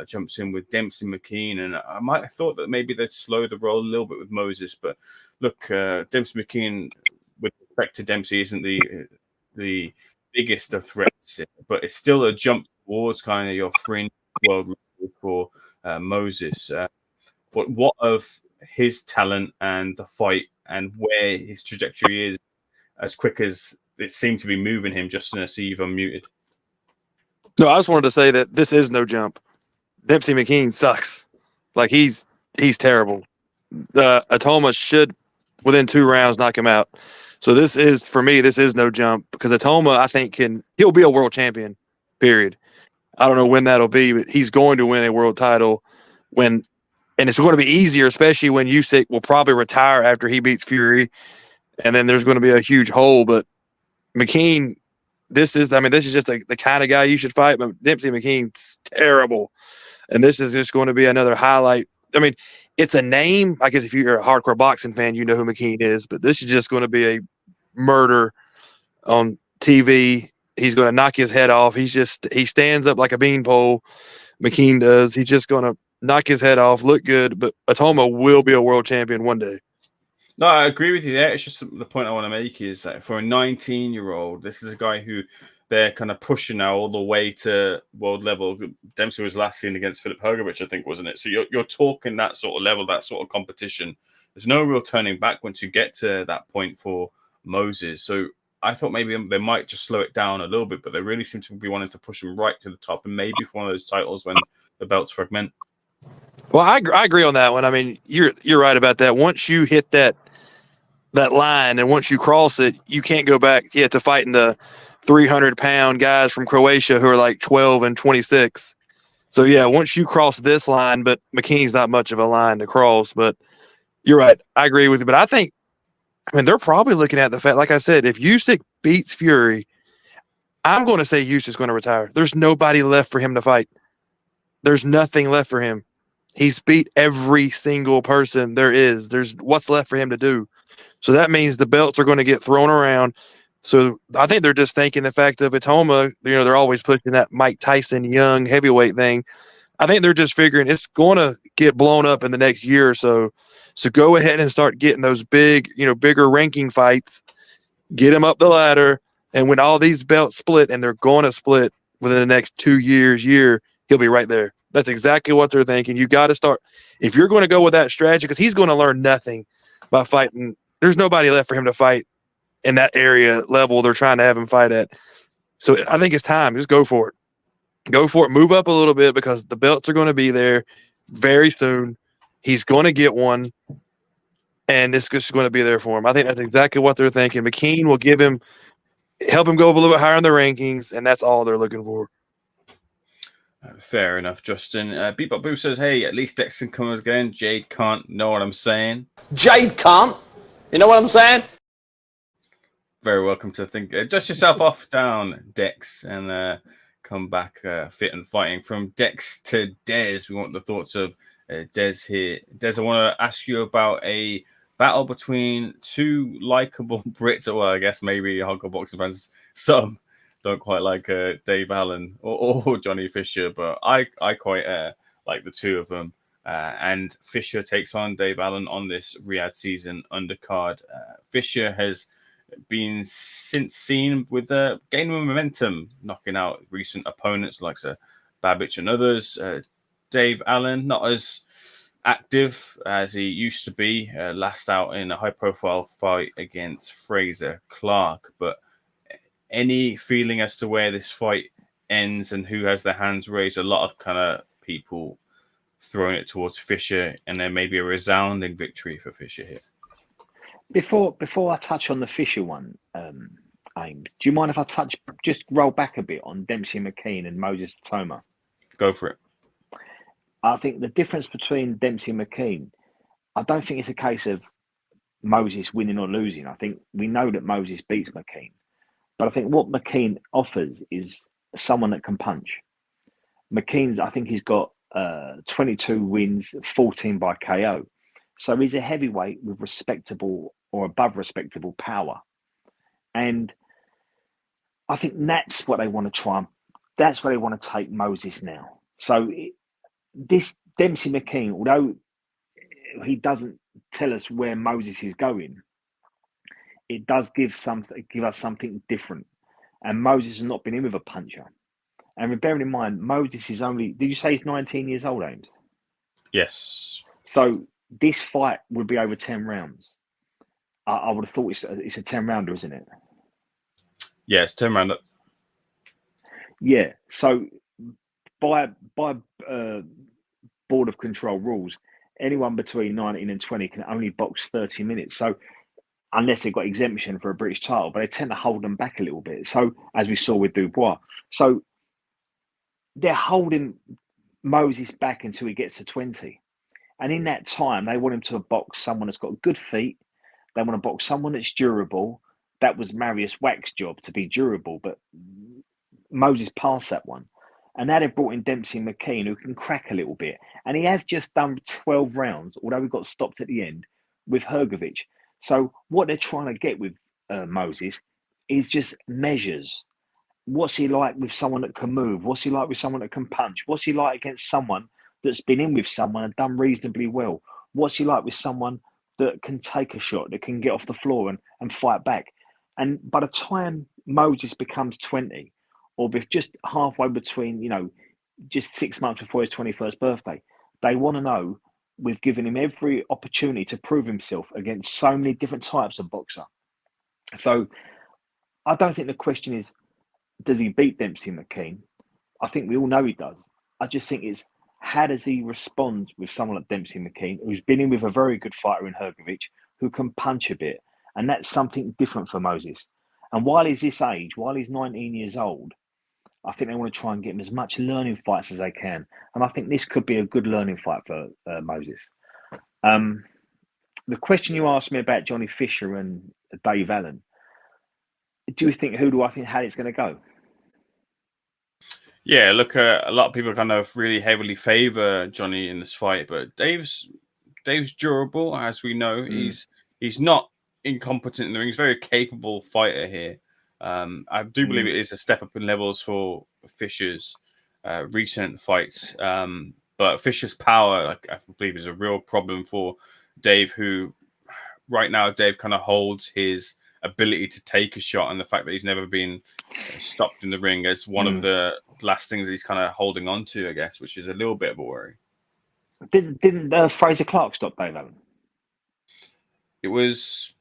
jumps in with Dempsey McKean, and I might have thought that maybe they'd slow the roll a little bit with Moses, but look, Dempsey McKean, with respect to Dempsey, isn't the biggest of threats, but it's still a jump towards kind of your fringe world for Moses. But what of his talent and the fight and where his trajectory is as quick as it seemed to be moving him? Just to see you've unmuted. No, I just wanted to say that this is no jump. Dempsey McKean sucks. Like he's terrible. Itauma should within 2 rounds knock him out. So this is, for me, this is no jump because Itauma, I think he'll be a world champion, period. I don't know when that'll be, but he's going to win a world title and it's going to be easier, especially when Usyk will probably retire after he beats Fury. And then there's going to be a huge hole, but McKean, this is just the kind of guy you should fight, but Dempsey McKean's terrible. And this is just going to be another highlight. I mean, it's a name. I guess if you're a hardcore boxing fan, you know who McKean is, but this is just going to be a murder on TV. He's going to knock his head off. He stands up like a beanpole. McKean does. He's just going to knock his head off, look good, but Itauma will be a world champion one day. No, I agree with you there. It's just the point I want to make is that for a 19-year-old, this is a guy who they're kind of pushing now all the way to world level. Dempsey was last seen against Filip Hrgovic, I think, wasn't it? So you're talking that sort of level, that sort of competition. There's no real turning back once you get to that point for Moses. So I thought maybe they might just slow it down a little bit, but they really seem to be wanting to push him right to the top and maybe for one of those titles when the belts fragment. Well, I agree on that one. I mean, you're right about that. Once you hit that line and once you cross it, you can't go back to fighting the 300-pound guys from Croatia who are like 12 and 26. So, yeah, once you cross this line, but McKean's not much of a line to cross, but You're right. I agree with you. But I mean, they're probably looking at the fact, like I said, if Usyk beats Fury, I'm going to say Usyk's going to retire. There's nobody left for him to fight. There's nothing left for him. He's beat every single person there is. There's what's left for him to do. So that means the belts are going to get thrown around. So I think they're just thinking the fact of Itauma, they're always pushing that Mike Tyson young heavyweight thing. I think they're just figuring it's going to get blown up in the next year or so. So go ahead and start getting those bigger ranking fights, get him up the ladder. And when all these belts split, and they're going to split within the next 2 years, he'll be right there. That's exactly what they're thinking. You got to start, if you're going to go with that strategy, because he's going to learn nothing by fighting. There's nobody left for him to fight in that area level they're trying to have him fight at. So I think it's time. Just go for it. Go for it. Move up a little bit because the belts are going to be there very soon. He's going to get one, and it's just going to be there for him. I think that's exactly what they're thinking. McKean will help him go up a little bit higher in the rankings, and that's all they're looking for. Fair enough, Justin. Beatbot Boo says, hey, at least Dex can come again. Jade can't. Know what I'm saying? Jade can't. You know what I'm saying? Very welcome to think. Dust yourself off down, Dex, and come back fit and fighting. From Dex to Dez, we want the thoughts of Dez here. Dez, I want to ask you about a battle between two likable Brits. Well, I guess maybe hardcore boxing fans, some don't quite like Dave Allen or Johnny Fisher, but I quite like the two of them. And Fisher takes on Dave Allen on this Riyadh season undercard. Fisher has been since seen with gaining momentum, knocking out recent opponents like Babich and others. Dave Allen, not as active as he used to be, last out in a high-profile fight against Fraser Clark. But any feeling as to where this fight ends and who has their hands raised? A lot of kind of people throwing it towards Fisher, and there may be a resounding victory for Fisher here. Before I touch on the Fisher one, Ames, do you mind if I just roll back a bit on Dempsey McKean and Moses Itauma? Go for it. I think the difference between Dempsey and McKean, I don't think it's a case of Moses winning or losing. I think we know that Moses beats McKean. But I think what McKean offers is someone that can punch. McKean's, I think he's got 22 wins, 14 by KO. So he's a heavyweight with respectable or above respectable power. And I think that's what they want to try. That's where they want to take Moses now. So this Dempsey McKean, although he doesn't tell us where Moses is going, it does give us something different. And Moses has not been in with a puncher. And bearing in mind, Moses is only, did you say he's 19 years old, Ames? Yes. So this fight would be over 10 rounds. I would have thought it's a 10-rounder, isn't it? Yeah, it's 10-rounder. Yeah. So by board of control rules, anyone between 19 and 20 can only box 30 minutes. So unless they've got exemption for a British title, but they tend to hold them back a little bit. So as we saw with Dubois. So they're holding Moses back until he gets to 20. And in that time, they want him to box someone that's got good feet. They want to box someone that's durable. That was Marius Wack's job, to be durable, but Moses passed that one. And now they've brought in Dempsey McKean, who can crack a little bit. And he has just done 12 rounds, although he got stopped at the end, with Hrgovic. So what they're trying to get with Moses is just measures. What's he like with someone that can move? What's he like with someone that can punch? What's he like against someone that's been in with someone and done reasonably well? What's he like with someone that can take a shot, that can get off the floor and fight back? And by the time Moses becomes 20, or just halfway between, just 6 months before his 21st birthday, they want to know we've given him every opportunity to prove himself against so many different types of boxer. So I don't think the question is, does he beat Dempsey McKean? I think we all know he does. I just think it's, how does he respond with someone like Dempsey McKean, who's been in with a very good fighter in Hrgovic, who can punch a bit? And that's something different for Moses. And while he's this age, while he's 19 years old, I think they want to try and get him as much learning fights as they can. And I think this could be a good learning fight for Moses. the question you asked me about Johnny Fisher and Dave Allen, do you think how it's going to go? Yeah, look, a lot of people kind of really heavily favour Johnny in this fight, but Dave's durable, as we know. He's not incompetent in the ring. He's a very capable fighter here. I do believe it is a step up in levels for Fisher's recent fights. But Fisher's power, I believe, is a real problem for Dave, who right now, Dave kind of holds his ability to take a shot, and the fact that he's never been stopped in the ring as one of the last things he's kind of holding on to, I guess, which is a little bit of a worry. Didn't Fraser Clark stop Dave Allen? It was,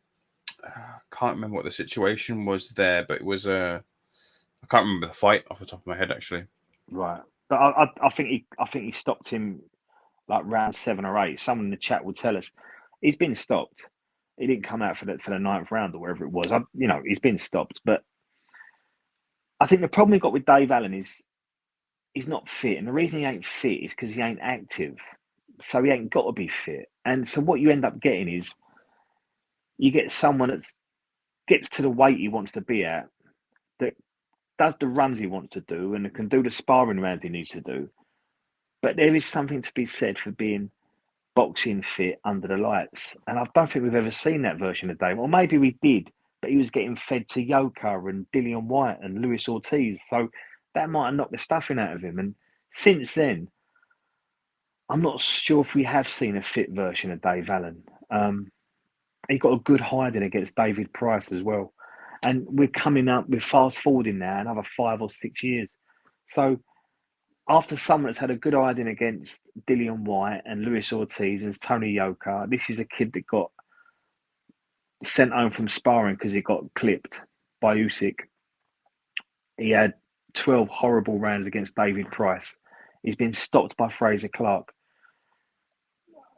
I can't remember what the situation was there, but it was I can't remember the fight off the top of my head, actually. Right, but I think he stopped him like round 7 or 8. Someone in the chat will tell us he's been stopped. He didn't come out for the 9th round or wherever it was. He's been stopped. But I think the problem we got with Dave Allen is he's not fit, and the reason he ain't fit is because he ain't active. So he ain't got to be fit. And so what you end up getting is you get someone that gets to the weight he wants to be at, that does the runs he wants to do, and can do the sparring rounds he needs to do. But there is something to be said for being boxing fit under the lights. And I don't think we've ever seen that version of Dave. Or maybe we did, but he was getting fed to Yoka and Dillian White and Luis Ortiz. So that might have knocked the stuffing out of him. And since then, I'm not sure if we have seen a fit version of Dave Allen. He got a good hiding against David Price as well. And we're fast forwarding now another 5 or 6 years. So after someone that's had a good hiding against Dillian White and Luis Ortiz and Tony Yoka, this is a kid that got sent home from sparring because he got clipped by Usyk. He had 12 horrible rounds against David Price. He's been stopped by Fraser Clark.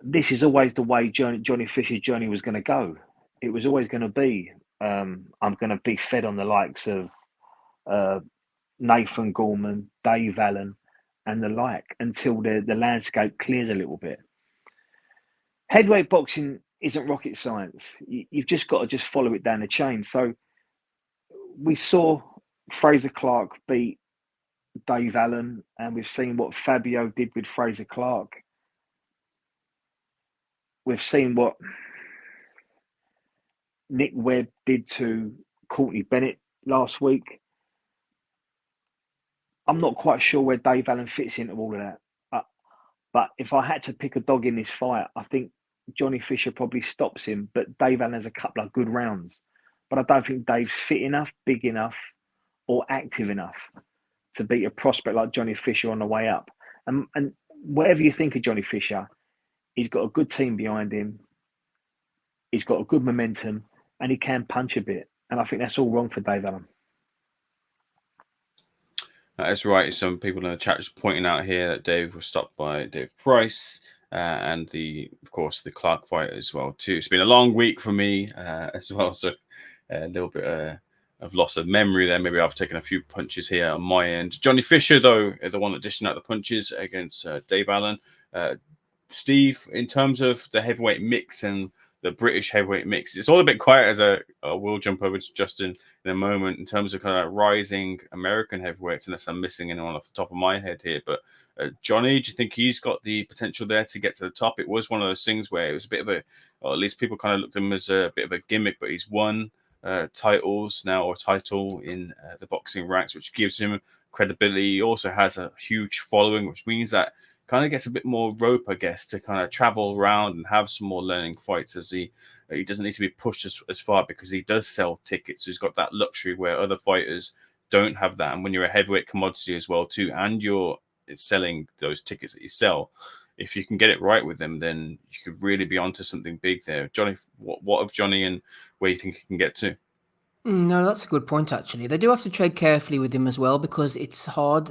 This is always the way Johnny Fisher's journey was going to go. It was always going to be, I'm going to be fed on the likes of Nathan Gorman, Dave Allen, and the like, until the landscape clears a little bit. Heavyweight boxing isn't rocket science. You've just got to follow it down the chain. So we saw Fraser Clark beat Dave Allen, and we've seen what Fabio did with Fraser Clark. We've seen what Nick Webb did to Courtney Bennett last week. I'm not quite sure where Dave Allen fits into all of that. But if I had to pick a dog in this fight, I think Johnny Fisher probably stops him. But Dave Allen has a couple of good rounds. But I don't think Dave's fit enough, big enough, or active enough to beat a prospect like Johnny Fisher on the way up. And whatever you think of Johnny Fisher, he's got a good team behind him. He's got a good momentum, and he can punch a bit. And I think that's all wrong for Dave Allen. That's right. Some people in the chat just pointing out here that Dave was stopped by Dave Price and of course, the Clark fight as well too. It's been a long week for me as well, so a little bit of loss of memory there. Maybe I've taken a few punches here on my end. Johnny Fisher, though, the one that dishing out the punches against Dave Allen. Steve, in terms of the heavyweight mix and the British heavyweight mix, it's all a bit quiet, as I will jump over to Justin in a moment, in terms of kind of rising American heavyweights, unless I'm missing anyone off the top of my head here. But Johnny, do you think he's got the potential there to get to the top? It was one of those things where it was a bit of or at least people kind of looked at him as a bit of a gimmick, but he's won titles now, or title in the boxing ranks, which gives him credibility. He also has a huge following, which means that kind of gets a bit more rope, I guess, to kind of travel around and have some more learning fights, as he doesn't need to be pushed as far, because he does sell tickets. So he's got that luxury where other fighters don't have that. And when you're a heavyweight commodity as well too, and you're selling those tickets that you sell, if you can get it right with them, then you could really be onto something big there. Johnny, what of Johnny, and where you think he can get to? No, that's a good point, actually. They do have to tread carefully with him as well, because it's hard.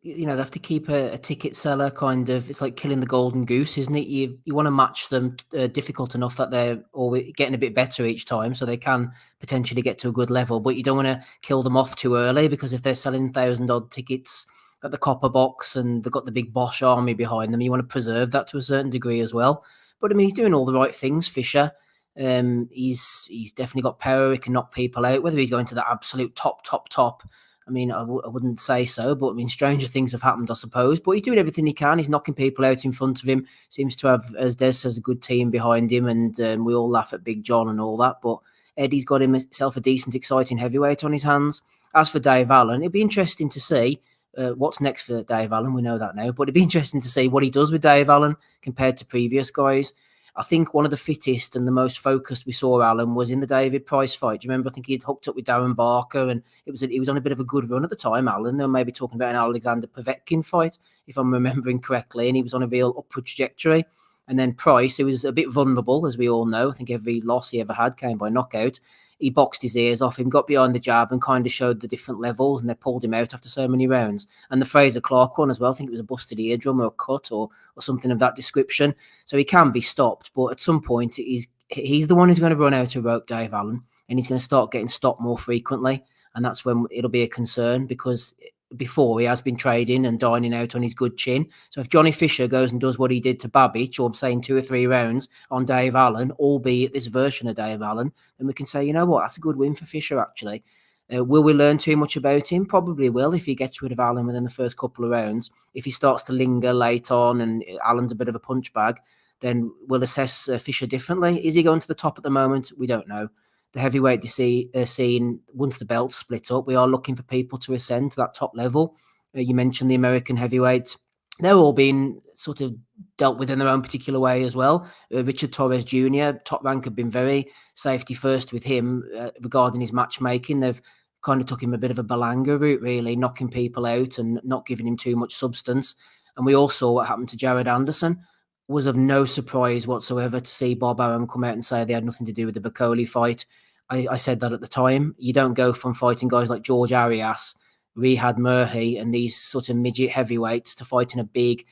They have to keep a ticket seller kind of, it's like killing the golden goose, isn't it? You want to match them difficult enough that they're always getting a bit better each time, so they can potentially get to a good level. But you don't want to kill them off too early, because if they're selling 1,000-odd tickets at the Copper Box and they've got the big Bosch army behind them, you want to preserve that to a certain degree as well. But I mean, he's doing all the right things, Fisher. He's definitely got power. He can knock people out. Whether he's going to the absolute top, I mean, I wouldn't say so. But I mean, stranger things have happened, I suppose. But he's doing everything he can. He's knocking people out in front of him. Seems to have, as Des says, a good team behind him, and we all laugh at Big John and all that. But Eddie's got himself a decent, exciting heavyweight on his hands. As for Dave Allen, it'd be interesting to see what's next for Dave Allen. We know that now, but it'd be interesting to see what he does with Dave Allen compared to previous guys. I think one of the fittest and the most focused we saw Allen was in the David Price fight. Do you remember? I think he'd hooked up with Darren Barker, and he was on a bit of a good run at the time, Allen. They were maybe talking about an Alexander Povetkin fight, if I'm remembering correctly, and he was on a real upward trajectory. And then Price, who was a bit vulnerable, as we all know. I think every loss he ever had came by knockout. He boxed his ears off him, got behind the jab, and kind of showed the different levels, and they pulled him out after so many rounds. And the Fraser Clark one as well, I think it was a busted eardrum or a cut or something of that description. So he can be stopped, but at some point he's the one who's going to run out of rope, Dave Allen, and he's going to start getting stopped more frequently. And that's when it'll be a concern, because before he has been trading and dining out on his good chin. So if Johnny Fisher goes and does what he did to Babbage, or saying 2 or 3 rounds on Dave Allen, albeit this version of Dave Allen, then we can say, you know what, that's a good win for Fisher, actually. Will we learn too much about him? Probably will, if he gets rid of Allen within the first couple of rounds. If he starts to linger late on and Allen's a bit of a punch bag, then we'll assess Fisher differently. Is he going to the top at the moment? We don't know. The heavyweight scene, once the belts split up, we are looking for people to ascend to that top level. You mentioned the American heavyweights. They're all being sort of dealt with in their own particular way as well. Richard Torres Jr., Top Rank, have been very safety first with him regarding his matchmaking. They've kind of took him a bit of a Balanga route, really, knocking people out and not giving him too much substance. And we all saw what happened to Jared Anderson. Was of no surprise whatsoever to see Bob Arum come out and say they had nothing to do with the Bacoli fight. I said that at the time. You don't go from fighting guys like George Arias, Rihad Murhi, and these sort of midget heavyweights to fighting a big,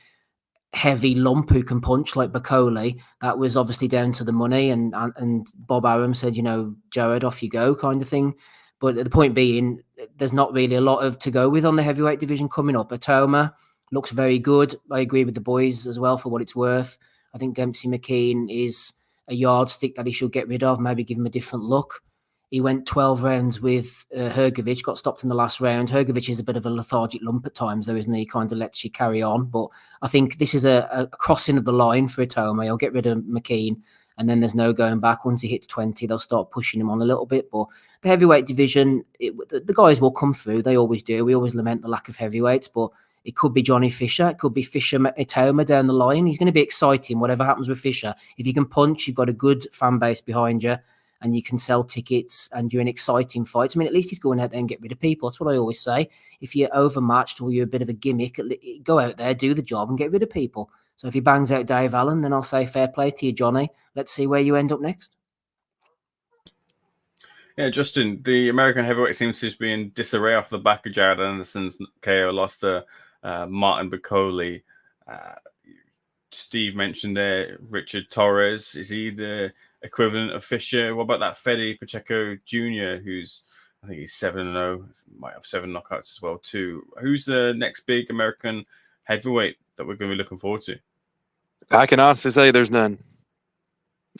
heavy lump who can punch like Bacoli. That was obviously down to the money. And Bob Arum said, you know, Jared, off you go, kind of thing. But the point being, there's not really a lot of to go with on the heavyweight division coming up. Itauma looks very good. I agree with the boys as well for what it's worth. I think Dempsey McKean is a yardstick that he should get rid of, maybe give him a different look. He went 12 rounds with Hrgovic, got stopped in the last round. Hrgovic is a bit of a lethargic lump at times, though, isn't he? He kind of lets you carry on. But I think this is a crossing of the line for Itauma. He'll get rid of McKean, and then there's no going back. Once he hits 20, they'll start pushing him on a little bit. But the heavyweight division, the guys will come through. They always do. We always lament the lack of heavyweights, but it could be Johnny Fisher. It could be Fisher Itauma down the line. He's going to be exciting, whatever happens with Fisher. If you can punch, you've got a good fan base behind you, and you can sell tickets, and you're in exciting fights. I mean, at least he's going out there and get rid of people. That's what I always say. If you're overmatched or you're a bit of a gimmick, go out there, do the job, and get rid of people. So if he bangs out Dave Allen, then I'll say fair play to you, Johnny. Let's see where you end up next. Yeah, Justin, the American heavyweight seems to be in disarray off the back of Jared Anderson's KO loss to Martin Bacoli. Steve mentioned there Richard Torres. Is he the equivalent of Fisher? What about that Fede Pacheco Jr., who's, I think he's 7-0, might have 7 knockouts as well too. Who's the next big American heavyweight that we're going to be looking forward to? I can honestly say there's none.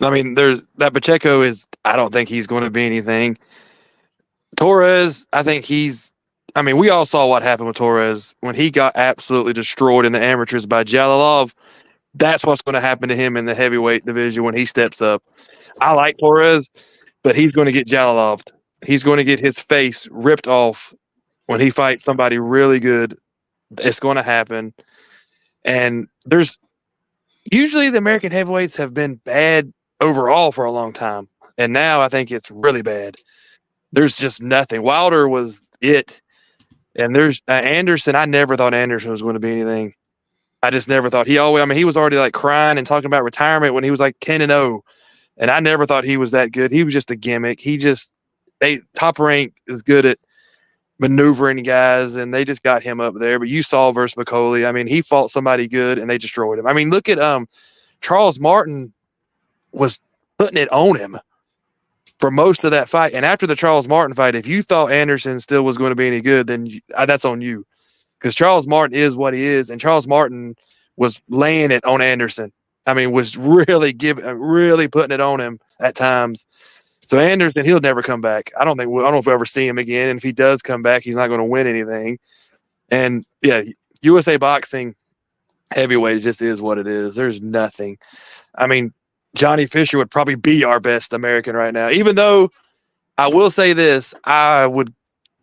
I mean, that Pacheco is, I don't think he's going to be anything. Torres, I think we all saw what happened with Torres when he got absolutely destroyed in the amateurs by Jalilov. That's what's going to happen to him in the heavyweight division when he steps up. I like Torres, but he's going to get Jaliloved. He's going to get his face ripped off when he fights somebody really good. It's going to happen. And usually the American heavyweights have been bad overall for a long time. And now I think it's really bad. There's just nothing. Wilder was it. And there's Anderson. I never thought Anderson was going to be anything. I just never thought he was already like crying and talking about retirement when he was like 10-0. And I never thought he was that good. He was just a gimmick. Top Rank is good at maneuvering guys, and they just got him up there. But you saw versus Bacoli. I mean, he fought somebody good and they destroyed him. I mean, look at Charles Martin was putting it on him for most of that fight. And after the Charles Martin fight, if you thought Anderson still was going to be any good, then that's on you. Because Charles Martin is what he is, and Charles Martin was laying it on Anderson. I mean, was really putting it on him at times. So Anderson, he'll never come back. I don't know if we'll ever see him again. And if he does come back, he's not going to win anything. And yeah, USA Boxing heavyweight just is what it is. There's nothing. I mean, Johnny Fisher would probably be our best American right now, even though I will say this, I would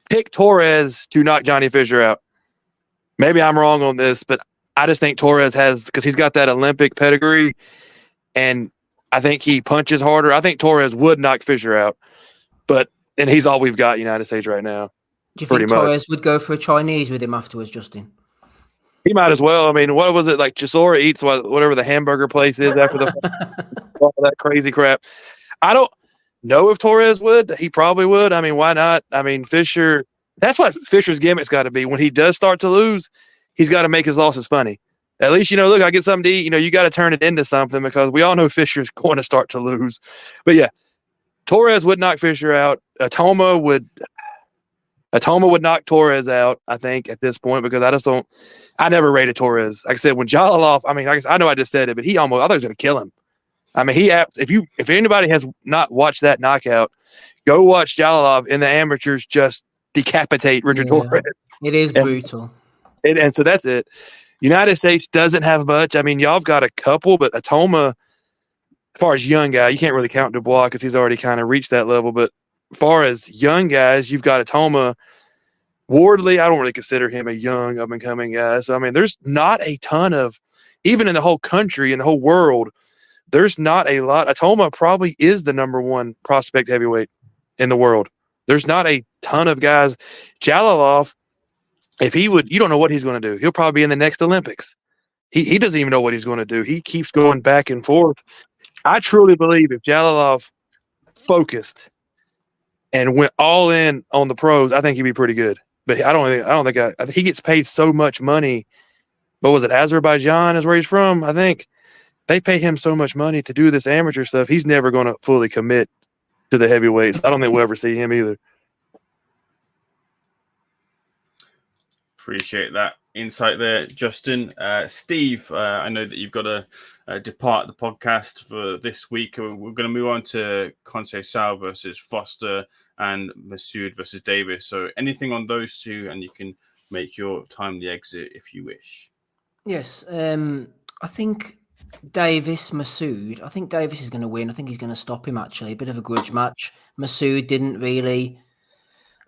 pick Torres to knock Johnny Fisher out. Maybe I'm wrong on this, but I just think Torres because he's got that Olympic pedigree, and I think he punches harder. I think Torres would knock Fisher out, and he's all we've got United States right now. Do you think Torres would go for a Chinese with him afterwards, Justin? He might as well. I mean, what was it like? Chisora eats whatever the hamburger place is after all that crazy crap. I don't know if Torres would. He probably would. I mean, why not? I mean, Fisher. That's what Fisher's gimmick's got to be. When he does start to lose, he's got to make his losses funny. At least, look, I get something to eat. You got to turn it into something because we all know Fisher's going to start to lose. But yeah, Torres would knock Fisher out. Itauma would knock Torres out, I think, at this point, because I never rated Torres. Like I said, when Jalilov, I mean, I know I just said it, but I thought he was going to kill him. I mean, if anybody has not watched that knockout, go watch Jalilov in the amateurs just decapitate Richard Torres. It is brutal. And so that's it. United States doesn't have much. I mean, y'all have got a couple, but Itauma, as far as young guy, you can't really count Dubois because he's already kind of reached that level, but as far as young guys, you've got Itauma. Wardley, I don't really consider him a young up-and-coming guy. So, I mean, there's not a ton of, even in the whole country, in the whole world, there's not a lot. Itauma probably is the number one prospect heavyweight in the world. There's not a ton of guys. Jalilov, you don't know what he's going to do. He'll probably be in the next Olympics. He doesn't even know what he's going to do. He keeps going back and forth. I truly believe if Jalilov focused and went all in on the pros, I think he'd be pretty good. But I think he gets paid so much money. What was it? Azerbaijan is where he's from. I think they pay him so much money to do this amateur stuff. He's never going to fully commit to the heavyweights. I don't think we'll ever see him either. Appreciate that insight there, Justin. Steve, I know that you've got to depart the podcast for this week. We're going to move on to Conceição versus Foster and Masood versus Davis. So anything on those two, and you can make your timely exit if you wish. Yes, I think Masood. I think Davis is going to win. I think he's going to stop him, actually. A bit of a grudge match. Masood didn't really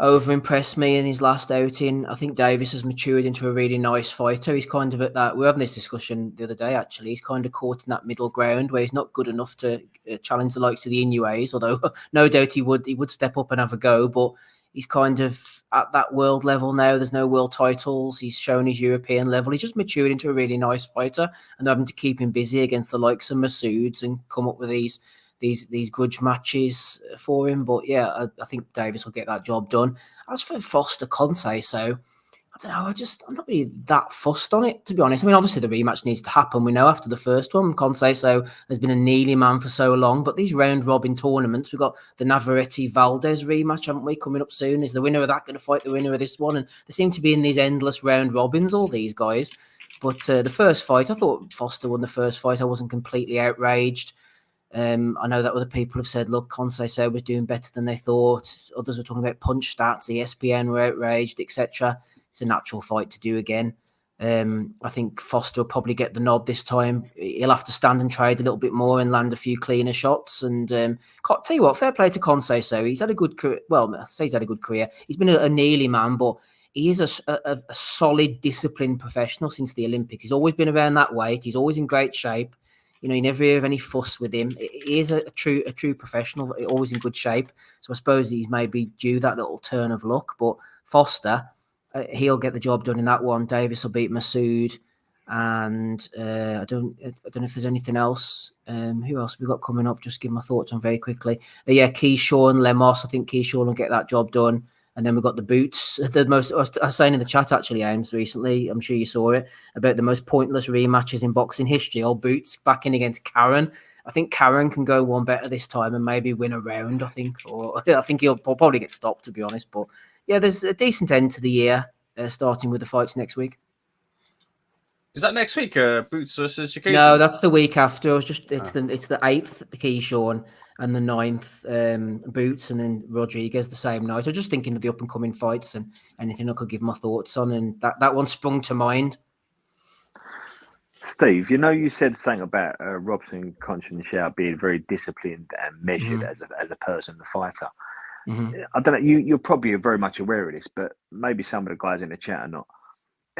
over-impressed me in his last outing. I think Davis has matured into a really nice fighter. He's kind of at that. We were having this discussion the other day, actually. He's kind of caught in that middle ground where he's not good enough to challenge the likes of the Inoues, although no doubt he would step up and have a go, but he's kind of at that world level now. There's no world titles. He's shown his European level. He's just matured into a really nice fighter, and they're having to keep him busy against the likes of Masoods and come up with these grudge matches for him. But yeah, I think Davis will get that job done. As for Foster Conceição, I don't know. I'm not really that fussed on it, to be honest. I mean, obviously the rematch needs to happen. We know after the first one, Conceição has been a Neely man for so long. But these round robin tournaments, we've got the Navarrete Valdez rematch, haven't we, coming up soon? Is the winner of that going to fight the winner of this one? And they seem to be in these endless round robins, all these guys. But the first fight, I thought Foster won the first fight. I wasn't completely outraged. I know that other people have said, look, Conceição was doing better than they thought. Others are talking about punch stats. ESPN were outraged, etc. It's a natural fight to do again. I think Foster will probably get the nod this time. He'll have to stand and trade a little bit more and land a few cleaner shots. And tell you what, fair play to Conceição. He's had a good career. Well, I say he's had a good career. He's been a Neely man, but he is a solid, disciplined professional since the Olympics. He's always been around that weight. He's always in great shape. You know, you never hear of any fuss with him. He is a true professional, always in good shape. So I suppose he's maybe due that little turn of luck. But Foster, he'll get the job done in that one. Davis will beat Masood. And I don't know if there's anything else. Who else have we got coming up? Just give my thoughts on very quickly. Keyshawn, Lemos. I think Keyshawn will get that job done. And then we've got the boots. I was saying in the chat, actually, Ames, recently, I'm sure you saw it, about the most pointless rematches in boxing history. Old Boots back in against Karen. I think Karen can go one better this time and maybe win a round, I think. Or I think he'll probably get stopped, to be honest. But yeah, there's a decent end to the year, starting with the fights next week. Is that next week? Boots versus Shikaze? No, that's the week after. I was just it's the 8th, the Keyshawn, and the 9th, Boots, and then Rodriguez the same night. I was just thinking of the up and coming fights and anything I could give my thoughts on, and that one sprung to mind. Steve, you said something about Robson Conchenshow being very disciplined and measured as a person, the fighter. I don't know. You're probably very much aware of this, but maybe some of the guys in the chat are not.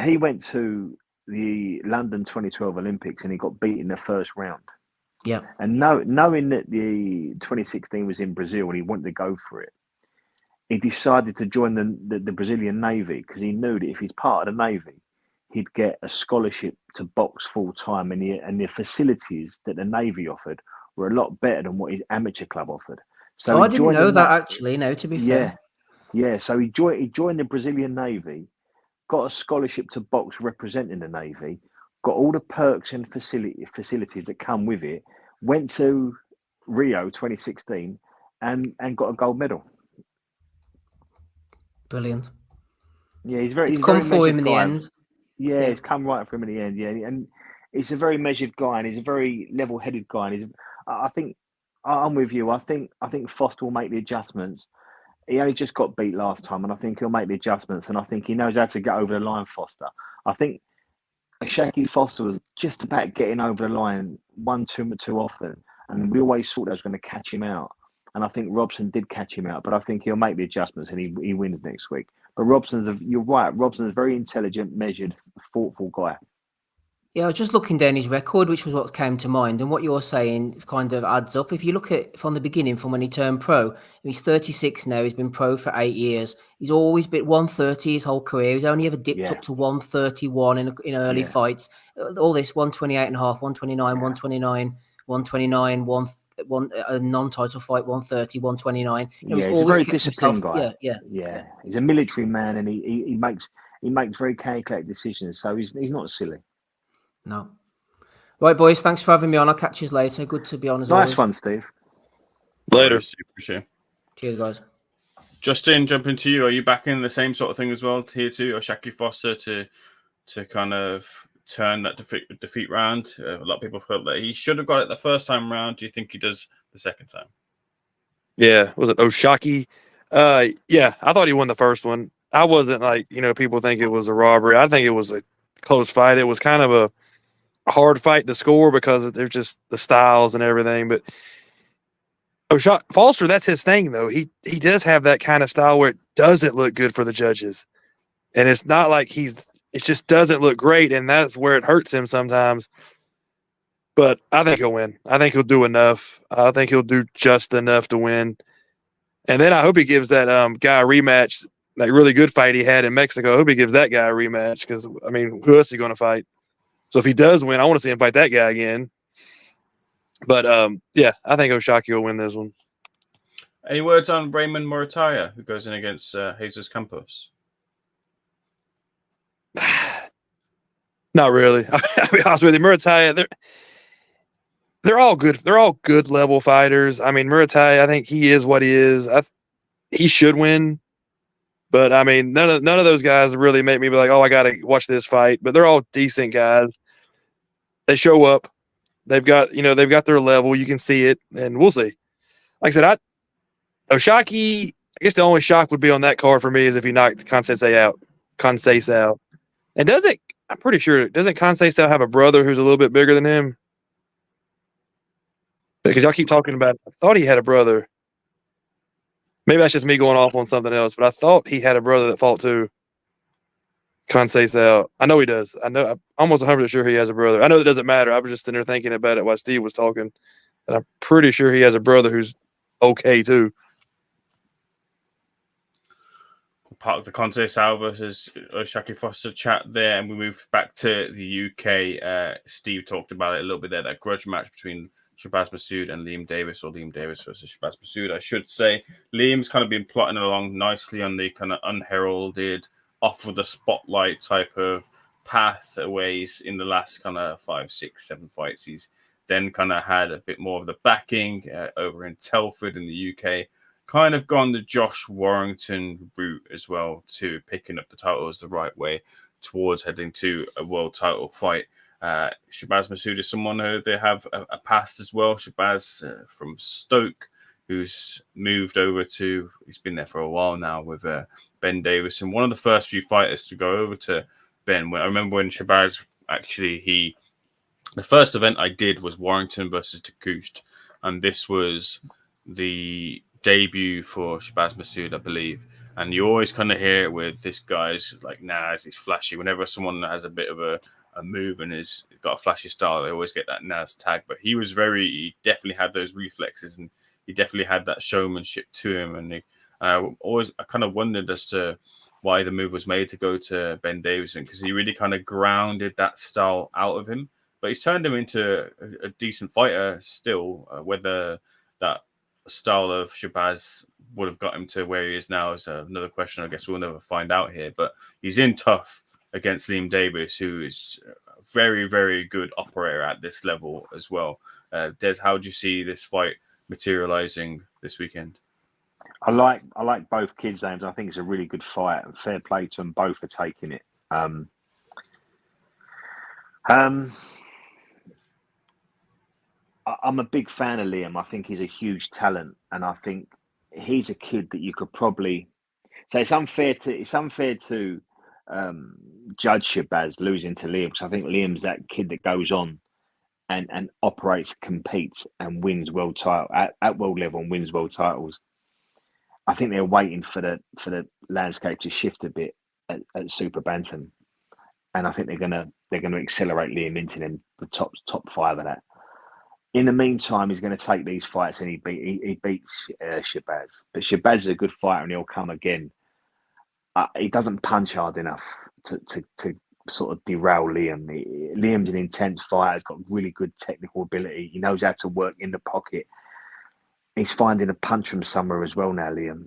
He went to the London 2012 Olympics and he got beat in the first round. Yeah. And knowing that the 2016 was in Brazil and he wanted to go for it, he decided to join the Brazilian Navy because he knew that if he's part of the Navy, he'd get a scholarship to box full time, and the facilities that the Navy offered were a lot better than what his amateur club offered. So I didn't know that actually. No, to be fair. Yeah. So he joined the Brazilian Navy, got a scholarship to box representing the Navy, got all the perks and facilities that come with it. Went to Rio 2016 and got a gold medal. Brilliant. Yeah, he's come very for him in guy. the end. Yeah, it's come right for him in the end. Yeah, and he's a very measured guy, and he's a very level-headed guy. And I think I'm with you. I think Foster will make the adjustments. He only just got beat last time, and I think he'll make the adjustments. And I think he knows how to get over the line. Foster. I think Shaky Foster was just about getting over the line too often, and we always thought that was going to catch him out. And I think Robson did catch him out, but I think he'll make the adjustments and he wins next week. But you're right. Robson's a very intelligent, measured, thoughtful guy. Yeah, I was just looking down his record, which was what came to mind. And what you're saying kind of adds up. If you look at from the beginning, from when he turned pro, he's 36 now. He's been pro for 8 years. He's always been 130 his whole career. He's only ever dipped up to 131 in early fights. All this 128 and a half, 129, 129, 129, one a non-title fight, 130, 129. He's always a very kept disciplined himself, guy. Yeah. He's a military man, and he makes very calculated decisions. So he's not silly. No. Right, boys. Thanks for having me on. I'll catch you later. Good to be on as always. Nice fun, Steve. Later. Appreciate. Cheers, guys. Justin, jumping to you. Are you back in the same sort of thing as well here too, or Shaky Foster to kind of turn that defeat round? A lot of people felt that he should have got it the first time round. Do you think he does the second time? Yeah, was it Oshaki? Yeah, I thought he won the first one. I wasn't people think it was a robbery. I think it was a close fight. It was kind of a hard fight to score because they're just the styles and everything. But Foster, that's his thing though. He does have that kind of style where it doesn't look good for the judges, and it's not like it just doesn't look great, and that's where it hurts him sometimes. But I think he'll win. I think he'll do enough. I think he'll do just enough to win. And then I hope he gives that guy a rematch, that really good fight he had in Mexico. I hope he gives that guy a rematch because, I mean, who else is he going to fight? So if he does win, I want to see him fight that guy again. But, yeah, I think Oshaki will win this one. Any words on Raymond Morataya, who goes in against Jesus Campos? Not really. I'll be honest with you. Morataya, they're all good. They're all good level fighters. I mean, Morataya, I think he is what he is. He should win. But I mean, none of those guys really make me be like, oh, I got to watch this fight. But they're all decent guys. They show up. They've got their level. You can see it, and we'll see. Like I said, Oshaki, I guess the only shock would be on that card for me is if he knocked Conceição out. And I'm pretty sure, doesn't Conceição have a brother who's a little bit bigger than him? Because y'all keep talking about, I thought he had a brother. Maybe that's just me going off on something else, but I thought he had a brother that fought too. Conceição. I know he does. I'm almost 100% sure he has a brother. I know it doesn't matter. I was just sitting there thinking about it while Steve was talking. And I'm pretty sure he has a brother who's okay too. Part of the Conceição versus Shaky Foster chat there, and we move back to the UK. Steve talked about it a little bit there, that grudge match between Shabazz Masood and Liam Davis, or Liam Davis versus Shabazz Masood, I should say. Liam's kind of been plotting along nicely on the kind of unheralded, off of the spotlight type of pathways in the last kind of 5, 6, 7 fights. He's then kind of had a bit more of the backing over in Telford in the UK. Kind of gone the Josh Warrington route as well, to picking up the titles the right way. towards heading to a world title fight. Shabazz Masood is someone who they have a past as well. Shabazz from Stoke, who's moved over to, he's been there for a while now with Ben Davison. One of the first few fighters to go over to Ben. I remember when Shabazz actually, the first event I did was Warrington versus Takoost, and this was the debut for Shabazz Masood, I believe. And you always kind of hear it with this guy's like Naz, he's flashy. Whenever someone has a bit of a move and has got a flashy style, they always get that Naz tag. But he definitely had those reflexes, and he definitely had that showmanship to him. And I kind of wondered as to why the move was made to go to Ben Davison, because he really kind of grounded that style out of him. But he's turned him into a decent fighter still. Whether that style of Shabazz would have got him to where he is now is another question. I guess we'll never find out here. But he's in tough against Liam Davis, who is a very, very good operator at this level as well. Des, how do you see this fight materializing this weekend? I like both kids' names. I think it's a really good fight. Fair play to them both for taking it. I'm a big fan of Liam. I think he's a huge talent, and I think he's a kid that you could probably. So it's unfair to judge Shabazz losing to Liam, because I think Liam's that kid that goes on and operates, competes, and wins world title at world level and wins world titles. I think they're waiting for the landscape to shift a bit at Super Bantam, and I think they're gonna accelerate Liam into the top five of that. In the meantime, he's going to take these fights and he beats Shabazz. But Shabazz is a good fighter and he'll come again. He doesn't punch hard enough to sort of derail Liam. Liam's an intense fighter. He's got really good technical ability. He knows how to work in the pocket. He's finding a punch from somewhere as well now, Liam.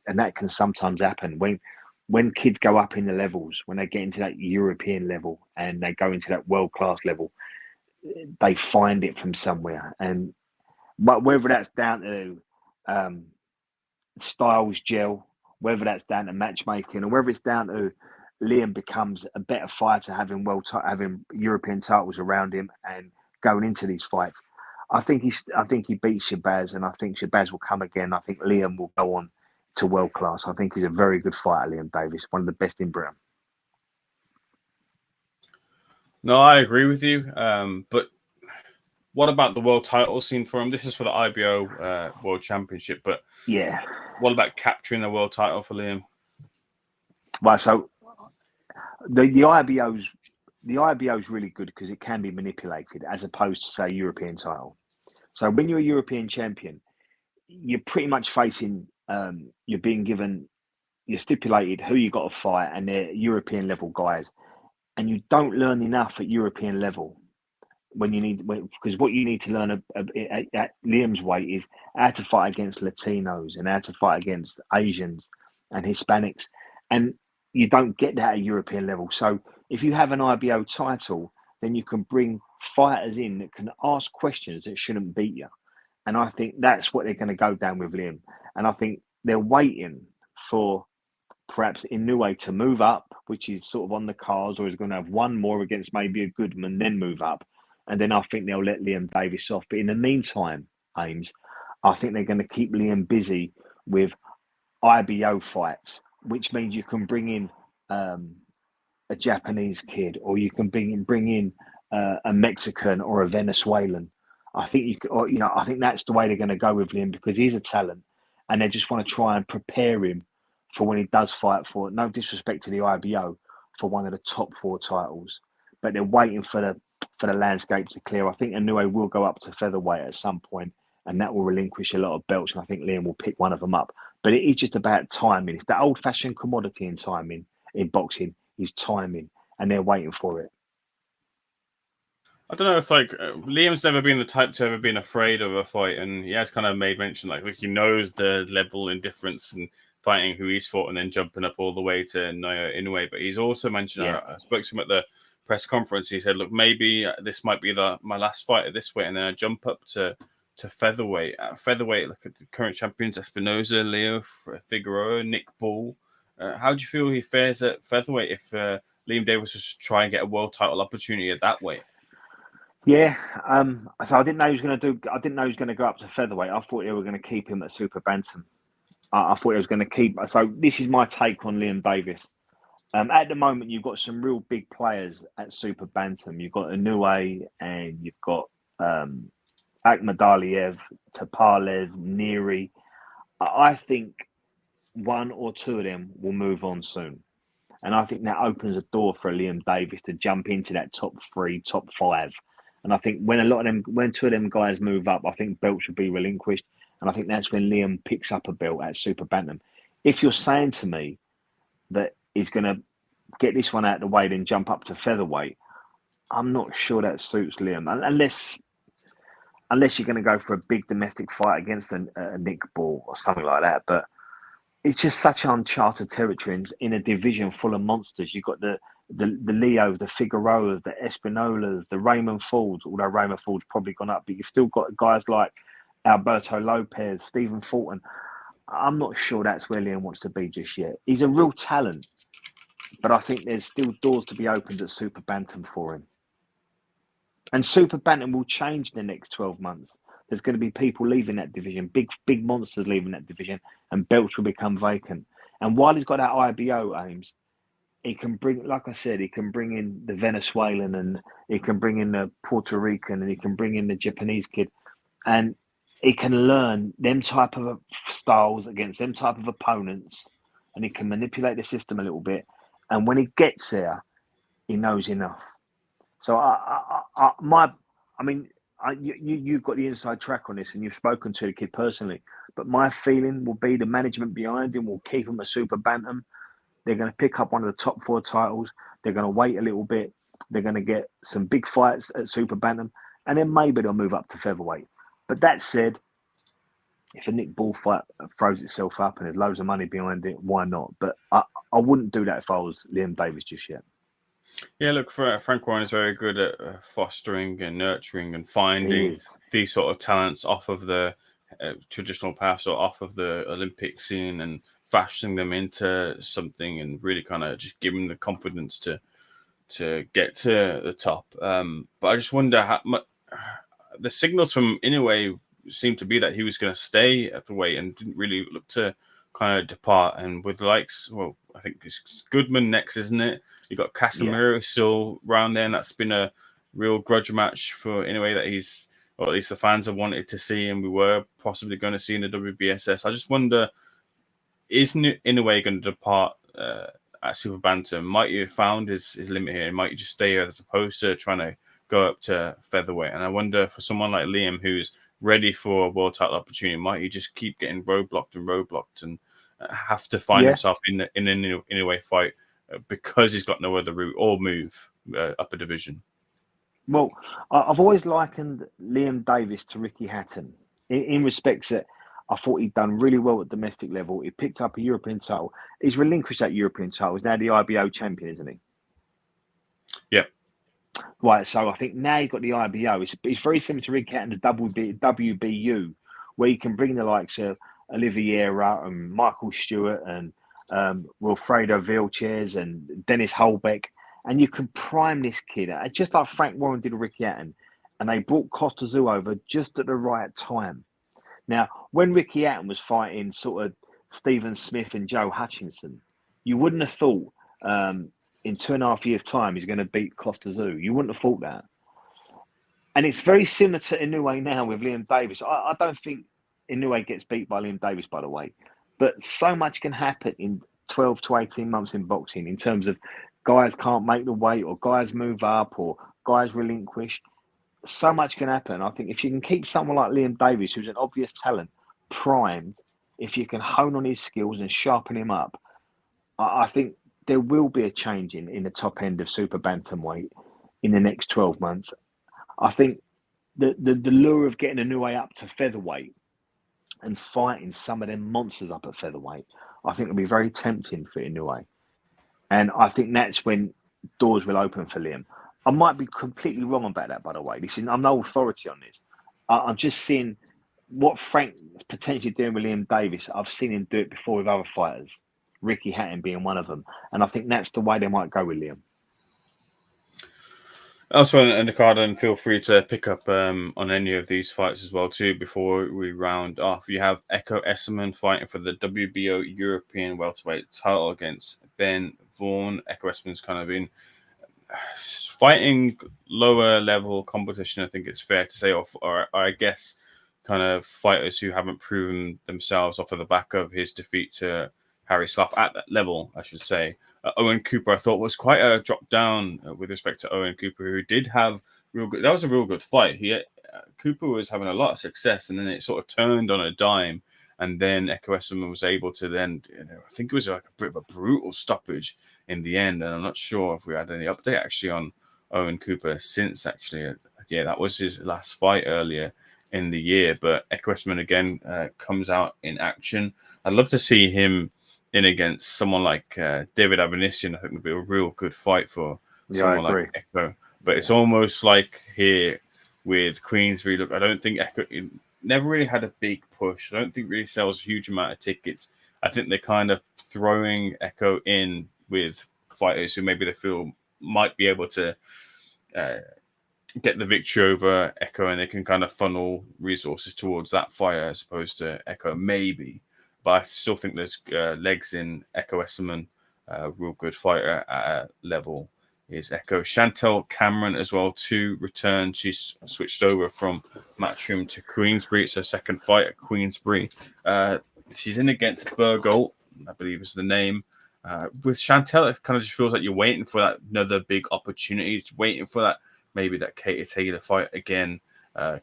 And that can sometimes happen. When kids go up in the levels, when they get into that European level and they go into that world-class level, they find it from somewhere. But whether that's down to styles gel, whether that's down to matchmaking, or whether it's down to Liam becomes a better fighter, having European titles around him and going into these fights, I think he beats Shabazz, and I think Shabazz will come again. I think Liam will go on to world class. I think he's a very good fighter, Liam Davis, one of the best in Britain. No, I agree with you. But what about the world title scene for him? This is for the IBO World Championship, but yeah, what about capturing the world title for Liam? Well, so the IBO is really good because it can be manipulated as opposed to, say, European title. So when you're a European champion, you're pretty much facing, you're being given, you're stipulated who you got to fight, and they're European level guys. And you don't learn enough at European level because what you need to learn at Liam's weight is how to fight against Latinos and how to fight against Asians and Hispanics. And you don't get that at European level. So if you have an IBO title, then you can bring fighters in that can ask questions that shouldn't beat you. And I think that's what they're going to go down with Liam. And I think they're waiting for perhaps Inoue to move up, which is sort of on the cards, or is going to have one more against maybe a Goodman, then move up. And then I think they'll let Liam Davis off. But in the meantime, Ames, I think they're going to keep Liam busy with IBO fights, which means you can bring in a Japanese kid, or you can bring in a Mexican or a Venezuelan. I think I think that's the way they're going to go with Liam, because he's a talent, and they just want to try and prepare him for when he does fight for, no disrespect to the IBO, for one of the top 4 titles. But they're waiting for the landscape to clear. I think Inoue will go up to featherweight at some point, and that will relinquish a lot of belts, and I think Liam will pick one of them up. But it is just about timing. It's that old-fashioned commodity in timing in boxing, is timing, and they're waiting for it. I don't know if Liam's never been the type to ever been afraid of a fight, and he has kind of made mention like he knows the level and difference and fighting who he's fought and then jumping up all the way to Inoue. But he's also mentioned, I spoke to him at the press conference, he said, look, maybe this might be my last fight at this weight, and then I jump up to featherweight. At featherweight, look at the current champions, Espinoza, Leo Figueroa, Nick Ball. How do you feel he fares at featherweight if Liam Davis was try and get a world title opportunity at that weight? Yeah, so I didn't know he was going to do. I didn't know he was going to go up to featherweight. I thought they were going to keep him at super bantam. I thought he was going to keep. So this is my take on Liam Davis. At the moment, you've got some real big players at super bantam. You've got Inoue and you've got Akhmadaliev, Tapalev, Neary. I think one or two of them will move on soon. And I think that opens a door for Liam Davis to jump into that top 3, top 5. And I think when two of them guys move up, I think belts will be relinquished. And I think that's when Liam picks up a belt at super bantam. If you're saying to me that he's going to get this one out of the way, then jump up to featherweight, I'm not sure that suits Liam. Unless you're going to go for a big domestic fight against a Nick Ball or something like that. But it's just such uncharted territory in a division full of monsters. You've got the Leo, the Figueroas, the Espinolas, the Raymond Fords, although Raymond Ford's probably gone up, but you've still got guys like Alberto Lopez, Stephen Fulton. I'm not sure that's where Liam wants to be just yet. He's a real talent, but I think there's still doors to be opened at super bantam for him. And super bantam will change in the next 12 months. There's going to be people leaving that division, big monsters leaving that division, and belts will become vacant. And while he's got that IBO aims, he can bring, like I said, he can bring in the Venezuelan, and he can bring in the Puerto Rican, and he can bring in the Japanese kid, and he can learn them type of styles against them type of opponents, and he can manipulate the system a little bit. And when he gets there, he knows enough. So you've got the inside track on this, and you've spoken to the kid personally. But my feeling will be the management behind him will keep him at super bantam. They're going to pick up one of the top 4 titles. They're going to wait a little bit. They're going to get some big fights at super bantam, and then maybe they'll move up to featherweight. But that said, if a Nick Ball fight throws itself up and there's loads of money behind it, why not? But I wouldn't do that if I was Liam Davis just yet. Yeah, look, Frank Warren is very good at fostering and nurturing and finding these sort of talents off of the traditional paths or off of the Olympic scene and fashioning them into something and really kind of just giving them the confidence to get to the top. But I just wonder how much the signals from Inoue seemed to be that he was going to stay at the weight and didn't really look to kind of depart. And with likes, well, I think it's Goodman next, isn't it? You got Casemiro still around there, and that's been a real grudge match for Inoue that he's, or at least the fans have wanted to see, and we were possibly going to see in the WBSS. I just wonder, is Inoue going to depart at super bantam? Might you have found his limit here? Might you just stay here as opposed to trying to go up to featherweight? And I wonder for someone like Liam who's ready for a world title opportunity, might he just keep getting roadblocked and have to find himself in an Inoue fight because he's got no other route or move up a division? Well, I've always likened Liam Davis to Ricky Hatton in respects that I thought he'd done really well at domestic level. He picked up a European title. He's relinquished that European title. He's now the IBO champion, isn't he? Yeah. Right, so I think now you've got the IBO. It's very similar to Ricky Hatton, the WBU, where you can bring the likes of Oliveira and Michael Stewart and Wilfredo Vilches and Dennis Holbeck, and you can prime this kid, just like Frank Warren did with Ricky Hatton, and they brought Costa Zoo over just at the right time. Now, when Ricky Hatton was fighting sort of Stephen Smith and Joe Hutchinson, you wouldn't have thought in 2.5 years' time he's going to beat Costa Zoo. You wouldn't have thought that. And it's very similar to Inoue now with Liam Davis. I don't think Inoue gets beat by Liam Davis, by the way. But so much can happen in 12 to 18 months in boxing in terms of guys can't make the weight or guys move up or guys relinquish. So much can happen. I think if you can keep someone like Liam Davis, who's an obvious talent, primed, if you can hone on his skills and sharpen him up, I think there will be a change in the top end of super bantamweight in the next 12 months. I think the lure of getting Inoue up to featherweight and fighting some of them monsters up at featherweight, I think it'll be very tempting for Inoue. And I think that's when doors will open for Liam. I might be completely wrong about that, by the way. I'm no authority on this. I'm just seeing what Frank is potentially doing with Liam Davis. I've seen him do it before with other fighters, Ricky Hatton being one of them. And I think that's the way they might go with Liam. Also on Undercard, and feel free to pick up on any of these fights as well too. Before we round off, you have Echo Esserman fighting for the WBO European welterweight title against Ben Vaughn. Echo Esserman's kind of been fighting lower level competition, I think it's fair to say, or I guess kind of fighters who haven't proven themselves off of the back of his defeat to Harry Slough at that level, I should say. Owen Cooper, I thought, was quite a drop down with respect to Owen Cooper, who did have real good. That was a real good fight. Cooper was having a lot of success, and then it sort of turned on a dime. And then Echo Esserman was able to then, I think it was like a bit of a brutal stoppage in the end. And I'm not sure if we had any update actually on Owen Cooper since actually. Yeah, that was his last fight earlier in the year. But Echo Esserman again comes out in action. I'd love to see him in against someone like David Avanesian. I think would be a real good fight for someone like Echo. But it's almost like here with Queensbury. Look, I don't think Echo never really had a big push. I don't think really sells a huge amount of tickets. I think they're kind of throwing Echo in with fighters who maybe they feel might be able to get the victory over Echo, and they can kind of funnel resources towards that fight as opposed to Echo maybe. But I still think there's legs in Echo Esserman, a real good fighter at a level is Echo. Chantel Cameron as well to return. She's switched over from Matchroom to Queensbury. It's her second fight at Queensbury. She's in against Bergolt, I believe is the name. With Chantel, it kind of just feels like you're waiting for that another big opportunity, waiting for that maybe that Katie Taylor fight again.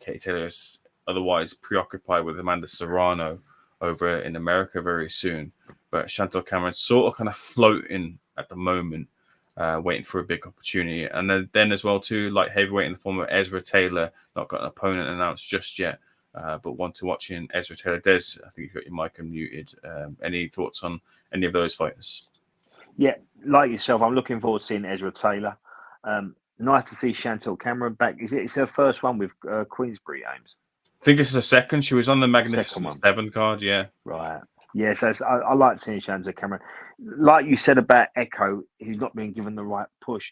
Katie Taylor is otherwise preoccupied with Amanda Serrano over in America very soon. But Chantel Cameron sort of kind of floating at the moment, waiting for a big opportunity. And then as well, too, like heavyweight in the form of Ezra Taylor, not got an opponent announced just yet, but one to watch in Ezra Taylor. Des, I think you've got your mic unmuted. Any thoughts on any of those fighters? Yeah, like yourself, I'm looking forward to seeing Ezra Taylor. Nice to see Chantel Cameron back. It's her first one with Queensbury, Ames? I think this is a second. She was on the Magnificent Seven card, yeah. Right. Yeah, so I like seeing Chantel Cameron. Like you said about Echo, he's not being given the right push.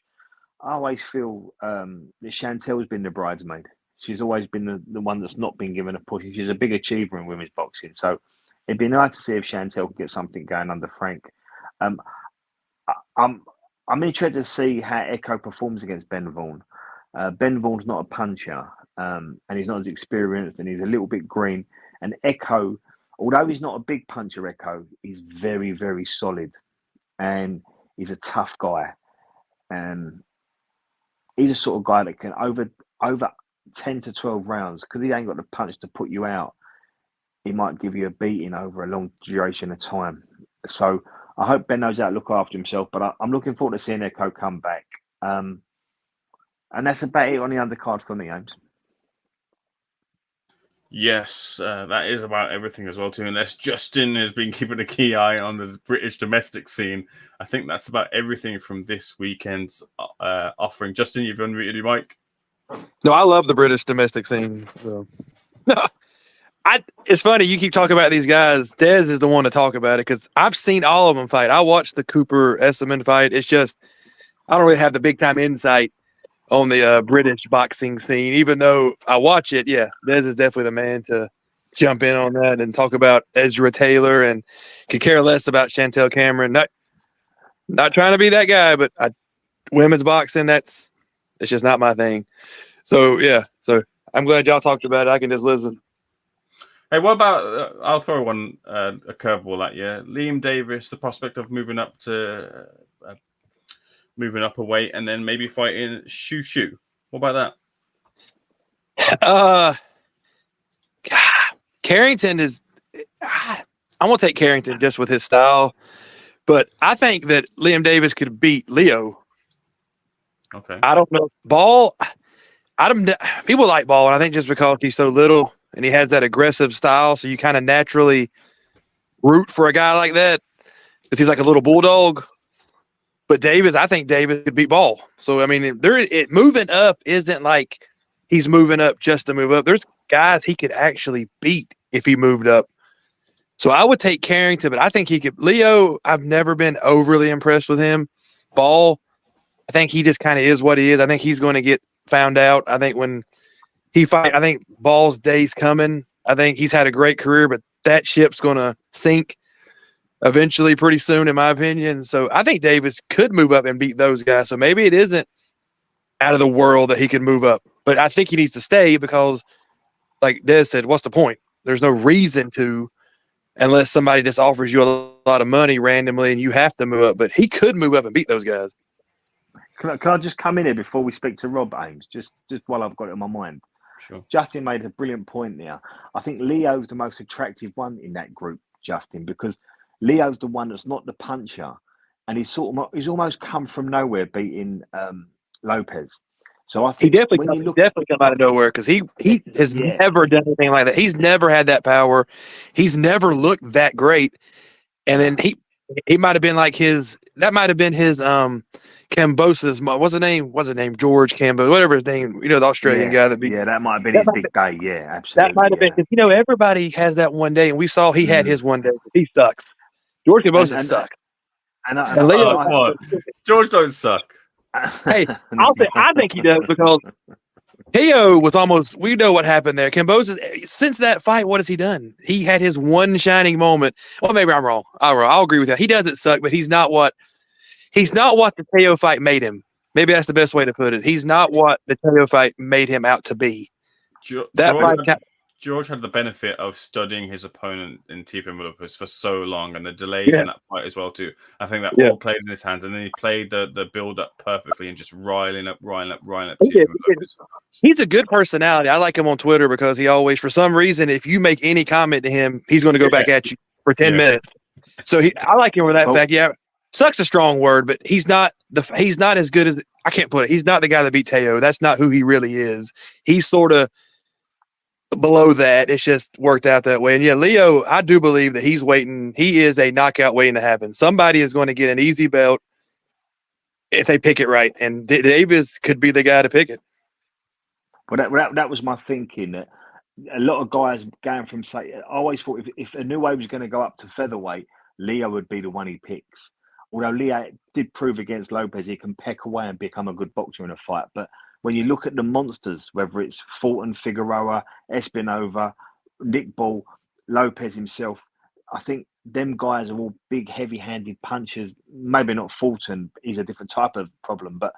I always feel that Chantel's been the bridesmaid. She's always been the one that's not been given a push. She's a big achiever in women's boxing. So it'd be nice to see if Chantel could get something going under Frank. I'm interested to see how Echo performs against Ben Vaughn. Ben Vaughn's not a puncher, and he's not as experienced, and he's a little bit green. And Echo, although he's not a big puncher, Echo, he's very, very solid, and he's a tough guy. And he's a sort of guy that can over 10 to 12 rounds, because he ain't got the punch to put you out, he might give you a beating over a long duration of time. So I hope Ben knows how to look after himself, but I'm looking forward to seeing Echo come back. And that's about it on the undercard for me, Ames. Yes, that is about everything as well, too. Unless Justin has been keeping a key eye on the British domestic scene. I think that's about everything from this weekend's offering. Justin, you've unmuted your mic. No, I love the British domestic scene. So. It's funny, you keep talking about these guys. Dez is the one to talk about it because I've seen all of them fight. I watched the Cooper Esserman fight. It's just, I don't really have the big time insight on the British boxing scene, even though I watch it. Yeah, Dez is definitely the man to jump in on that and talk about Ezra Taylor, and could care less about Chantel Cameron. Not trying to be that guy, but women's boxing, it's just not my thing. So, yeah, so I'm glad y'all talked about it. I can just listen. Hey, what about, I'll throw one, a curveball at you. Liam Davis, the prospect of moving up a weight and then maybe fighting Shu. What about that? Carrington is, I'm going to take Carrington just with his style, but I think that Liam Davis could beat Leo. Okay. I don't know. Ball, people like Ball, and I think just because he's so little and he has that aggressive style, so you kind of naturally root for a guy like that because he's like a little bulldog. But Davis, I think Davis could beat Ball. So, I mean, moving up isn't like he's moving up just to move up. There's guys he could actually beat if he moved up. So I would take Carrington, but I think he could. Leo, I've never been overly impressed with him. Ball, I think he just kind of is what he is. I think he's going to get found out. I think when he fight, I think Ball's day's coming. I think he's had a great career, but that ship's going to sink eventually pretty soon, in my opinion. So I think Davis could move up and beat those guys. So maybe it isn't out of the world that he can move up. But I think he needs to stay because, like Des said, what's the point? There's no reason to, unless somebody just offers you a lot of money randomly and you have to move up. But he could move up and beat those guys. Can I just come in here before we speak to Rob Ames, just while I've got it in my mind? Sure. Justin made a brilliant point there. I think Leo's the most attractive one in that group, Justin, because Leo's the one that's not the puncher, and he's almost come from nowhere beating Lopez. So I think definitely come out of nowhere because he has never done anything like that. He's never had that power. He's never looked that great. And then he might have been like his Cambosa's what's his name? George Campbell, whatever his name, the Australian guy that beat. Yeah, that might have been his big day. Yeah, absolutely. That might have been because everybody has that one day, and we saw he had his one day. He sucks. George Cambosa sucks. And Leo, George don't suck. Hey, I think he does because KO was almost. We know what happened there. Cambosa, since that fight, what has he done? He had his one shining moment. Well, maybe I'm wrong. I'll agree with that. He doesn't suck, but he's not what the KO fight made him. Maybe that's the best way to put it. He's not what the KO fight made him out to be. George had the benefit of studying his opponent in Tiefenbach Lopez for so long, and the delays in that fight as well too. I think that all played in his hands, and then he played the build up perfectly and just riling up. He's a good personality. I like him on Twitter because he always, for some reason, if you make any comment to him, he's going to go back at you for 10 minutes. So I like him for that fact. Yeah, suck's a strong word, but he's not as good as I can't put it. He's not the guy that beat Teo. That's not who he really is. He's sort of below that. It's just worked out that way. And Leo, I do believe that he's waiting. He is a knockout waiting to happen. Somebody is going to get an easy belt if they pick it right, and Davis could be the guy to pick it. Well, that was my thinking. That a lot of guys going from I always thought if Inoue was going to go up to featherweight, Leo would be the one he picks. Although Leo did prove against Lopez he can peck away and become a good boxer in a fight, but when you look at the monsters, whether it's Fulton, Figueroa, Espinova, Nick Ball, Lopez himself, I think them guys are all big, heavy-handed punchers. Maybe not Fulton. He's a different type of problem, but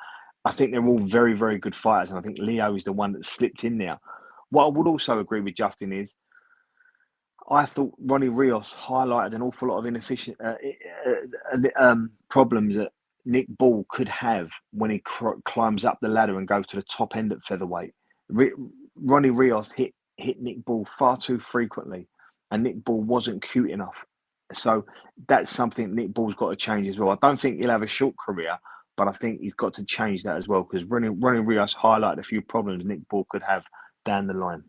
I think they're all very, very good fighters, and I think Leo is the one that slipped in there. What I would also agree with Justin is I thought Ronnie Rios highlighted an awful lot of inefficient problems that Nick Ball could have when he climbs up the ladder and goes to the top end at featherweight. Ronnie Rios hit Nick Ball far too frequently, and Nick Ball wasn't cute enough. So that's something Nick Ball's got to change as well. I don't think he'll have a short career, but I think he's got to change that as well because Ronnie Rios highlighted a few problems Nick Ball could have down the line.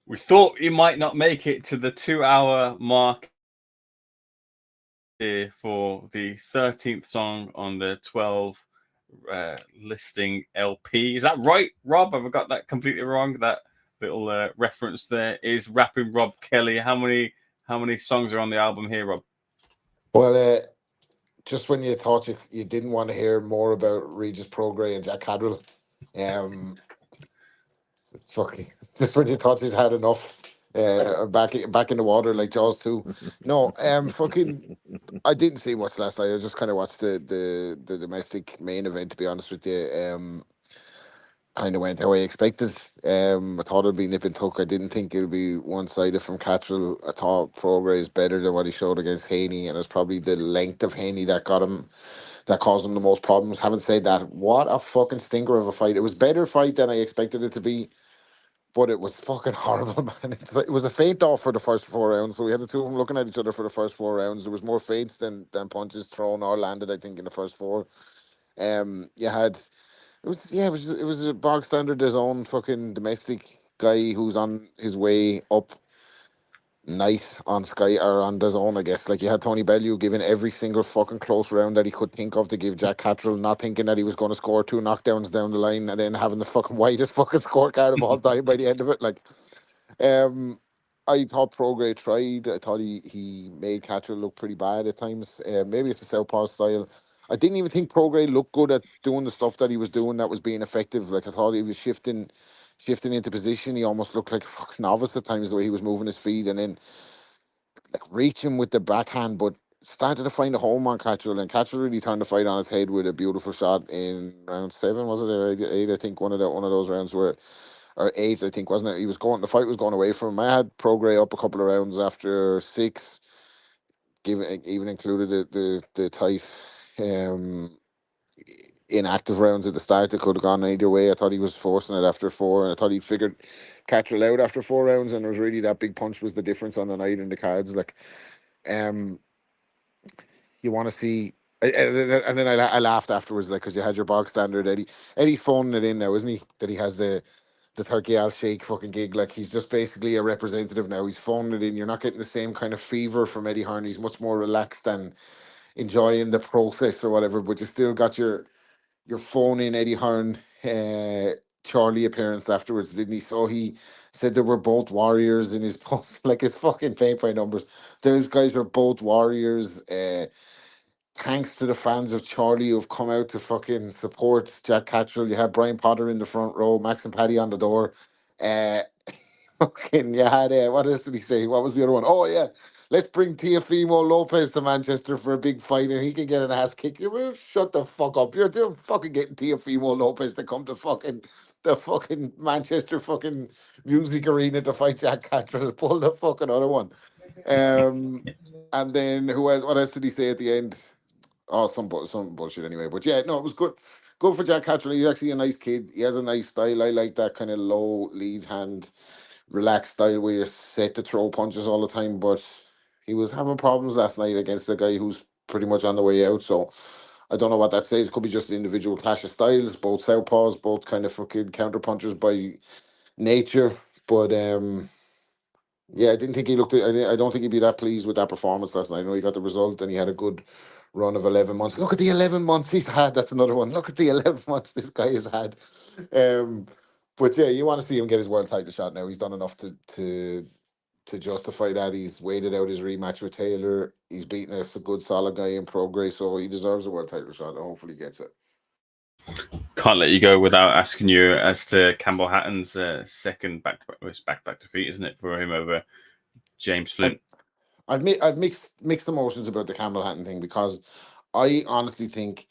We thought you might not make it to the 2-hour mark here for the 13th song on the 12 listing LP. Is that right, Rob? Have I got that completely wrong? That little reference there is Rapping Rob Kelly. How many songs are on the album here, Rob? Well, just when you thought you didn't want to hear more about Regis Prograis and Jack Catterall, fucking just when you thought you'd had enough, back in the water like Jaws 2. No, fucking, I didn't see much last night. I just kind of watched the domestic main event, to be honest with you. Kind of went how I expected. I thought it'd be nip and tuck. I didn't think it would be one-sided from Catterall. I thought Prograis is better than what he showed against Haney, and it's probably the length of Haney that caused him the most problems. Having said that, what a fucking stinker of a fight. It was a better fight than I expected it to be, but it was fucking horrible, man. It was a feint off for the first 4 rounds, so we had the two of them looking at each other for the first 4 rounds. There was more feints than punches thrown or landed, I think, in the first 4. It was a bog standard, his own fucking domestic guy who's on his way up night on Sky or on DAZN, I guess. Like, you had Tony Bellew giving every single fucking close round that he could think of to give Jack Catterall, not thinking that he was going to score 2 knockdowns down the line, and then having the fucking widest fucking scorecard of all time by the end of it. Like, I thought Prograis tried. I thought he made Catterall look pretty bad at times. Maybe it's the southpaw style. I didn't even think Prograis looked good at doing the stuff that he was doing that was being effective. Like I thought he was shifting into position. He almost looked like a fucking novice at times the way he was moving his feet and then like reaching with the backhand, but started to find a home on Catterall, and Catterall really turned the fight on its head with a beautiful shot in round 7, was it, or 8? I think one of those rounds where, or 8, I think, wasn't it? The fight was going away from him. I had Prograis up a couple of rounds after 6, even included the tight inactive rounds at the start that could have gone either way. I thought he was forcing it after 4, and I thought he figured Catterall out after 4 rounds, and it was really that big punch was the difference on the night in the cards. Like, you want to see, and then I laughed afterwards, like, because you had your bog standard Eddie's phoning it in now, isn't he? That he has the Turkey Al Sheikh fucking gig. Like, he's just basically a representative now. He's phoning it in. You're not getting the same kind of fever from Eddie Hearn. He's much more relaxed and enjoying the process or whatever. But you still got your phone in Eddie Hearn Charlie appearance afterwards, didn't he? So he said they were both warriors in his post, like his fucking pay numbers. Those guys were both warriors. Thanks to the fans of Charlie who've come out to fucking support Jack Catterall. You had Brian Potter in the front row, Max and Paddy on the door. Fucking, you had, what else did he say? What was the other one? Oh, yeah. Let's bring Teofimo Lopez to Manchester for a big fight and he can get an ass kick. You will shut the fuck up. You're fucking getting Teofimo Lopez to come to the fucking Manchester fucking music arena to fight Jack Catterall. Pull the fucking other one. And then what else did he say at the end? Oh, some bullshit anyway. But yeah, no, it was good. Good for Jack Catterall. He's actually a nice kid. He has a nice style. I like that kind of low lead hand, relaxed style where you're set to throw punches all the time. But he was having problems last night against a guy who's pretty much on the way out. So I don't know what that says. It could be just an individual clash of styles. Both southpaws, both kind of fucking counter punchers by nature. But yeah, I didn't think he looked. I don't think he'd be that pleased with that performance last night. I know he got the result and he had a good run of 11 months. Look at the 11 months he's had. That's another one. Look at the 11 months this guy has had. But yeah, you want to see him get his world title shot now. He's done enough to justify that. He's waited out his rematch with Taylor. He's beaten a good solid guy in Prograis, so he deserves a world title shot and hopefully gets it. Can't let you go without asking you as to Campbell Hatton's second back-to-back defeat, isn't it, for him over James Flint? I've mixed emotions about the Campbell Hatton thing because I honestly think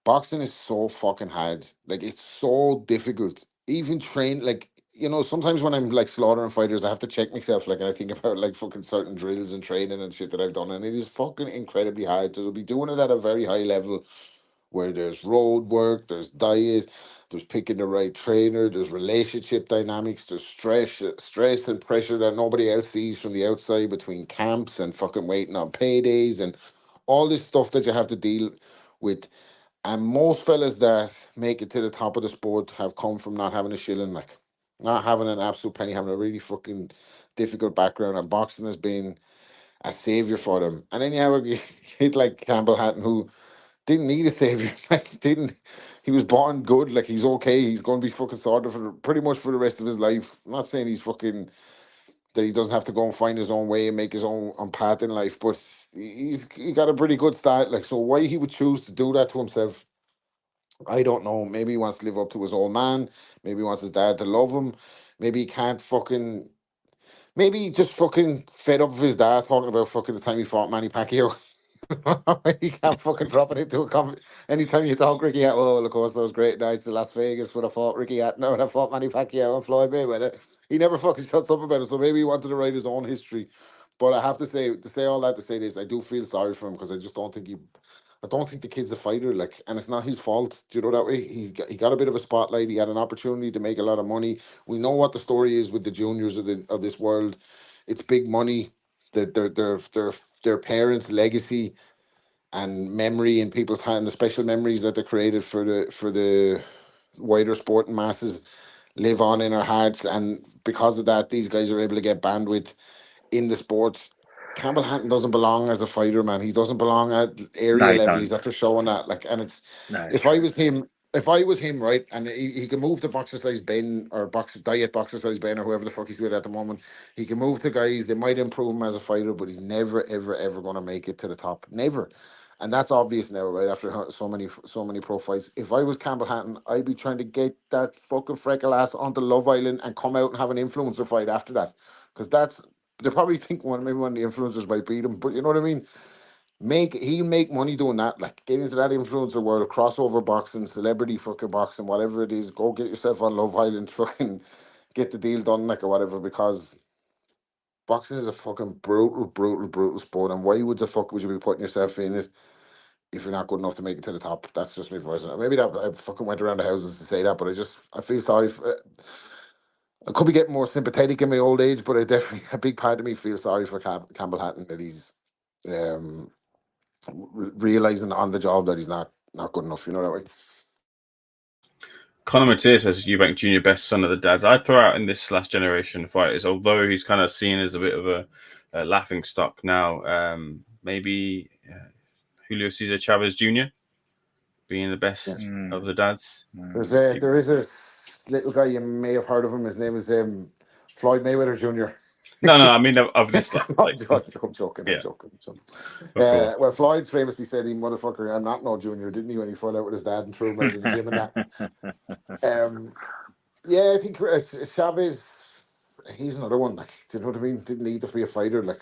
boxing is so fucking hard. Like, it's so difficult. Even like, sometimes when I'm like slaughtering fighters, I have to check myself. Like, and I think about like fucking certain drills and training and shit that I've done, and it is fucking incredibly hard. To be doing it at a very high level where there's road work, there's diet, there's picking the right trainer, there's relationship dynamics, there's stress and pressure that nobody else sees from the outside between camps and fucking waiting on paydays and all this stuff that you have to deal with. And most fellas that make it to the top of the sport have come from not having a shilling, like not having an absolute penny, having a really fucking difficult background, and boxing has been a savior for them. And then you have a kid like Campbell Hatton who didn't need a savior. Like, he was born good. Like, he's okay. He's going to be fucking sorted for pretty much for the rest of his life. I'm not saying he's fucking that he doesn't have to go and find his own way and make his own path in life, but he got a pretty good start. Like, so why he would choose to do that to himself, I don't know. Maybe he wants to live up to his old man. Maybe he wants his dad to love him. Maybe he can't fucking. Maybe he just fucking fed up with his dad talking about fucking the time he fought Manny Pacquiao. He can't fucking drop it into a comment. Anytime you talk Ricky Hatton, of course, those great nights in Las Vegas when I fought Ricky Hatton, when I fought Manny Pacquiao and Floyd Mayweather. He never fucking shuts up about it. So maybe he wanted to write his own history. But I have to say all that to say this, I do feel sorry for him because I just don't think I don't think the kid's a fighter, like, and it's not his fault. Do you know that way? He got a bit of a spotlight. He had an opportunity to make a lot of money. We know what the story is with the juniors of this world. It's big money. Their parents' legacy and memory in people's hands, the special memories that they created for the wider sporting masses, live on in our hearts. And because of that, these guys are able to get bandwidth in the sport. Campbell Hatton doesn't belong as a fighter, man. He doesn't belong at area level. He's after showing that. Like, and it's if I was him, right, and he can move to boxer size Ben or diet boxer size Ben or whoever the fuck he's with at the moment. He can move to guys. They might improve him as a fighter, but he's never ever ever going to make it to the top. Never. And that's obvious now, right? After so many pro fights. If I was Campbell Hatton, I'd be trying to get that fucking freckle ass onto Love Island and come out and have an influencer fight after that, because they probably think maybe one of the influencers might beat him, but you know what I mean. He'll make money doing that. Like, get into that influencer world, crossover boxing, celebrity fucking boxing, whatever it is. Go get yourself on Love Island, fucking get the deal done, like, or whatever, because boxing is a fucking brutal sport. And why would the fuck would you be putting yourself in it if you're not good enough to make it to the top? That's just me voice. Maybe that I fucking went around the houses to say that, but I feel sorry for. I could be getting more sympathetic in my old age, but I definitely, a big part of me feels sorry for Campbell Hatton, that he's realizing on the job that he's not good enough. You know that way. Conor Mateer says Eubank Jr. best son of the dads. I'd throw out in this last generation fighters, although he's kind of seen as a bit of a laughing stock now. Maybe Julio Cesar Chavez Jr. being the best of the dads. There is a little guy, you may have heard of him. His name is Floyd Mayweather Jr. No, I mean of this. I'm joking. Well, Floyd famously said, "He motherfucker, I'm not no junior," didn't he, when he fell out with his dad and threw him out of the gym and that. Yeah, I think Chavez, he's another one. Like, do you know what I mean? Didn't need to be a fighter. Like,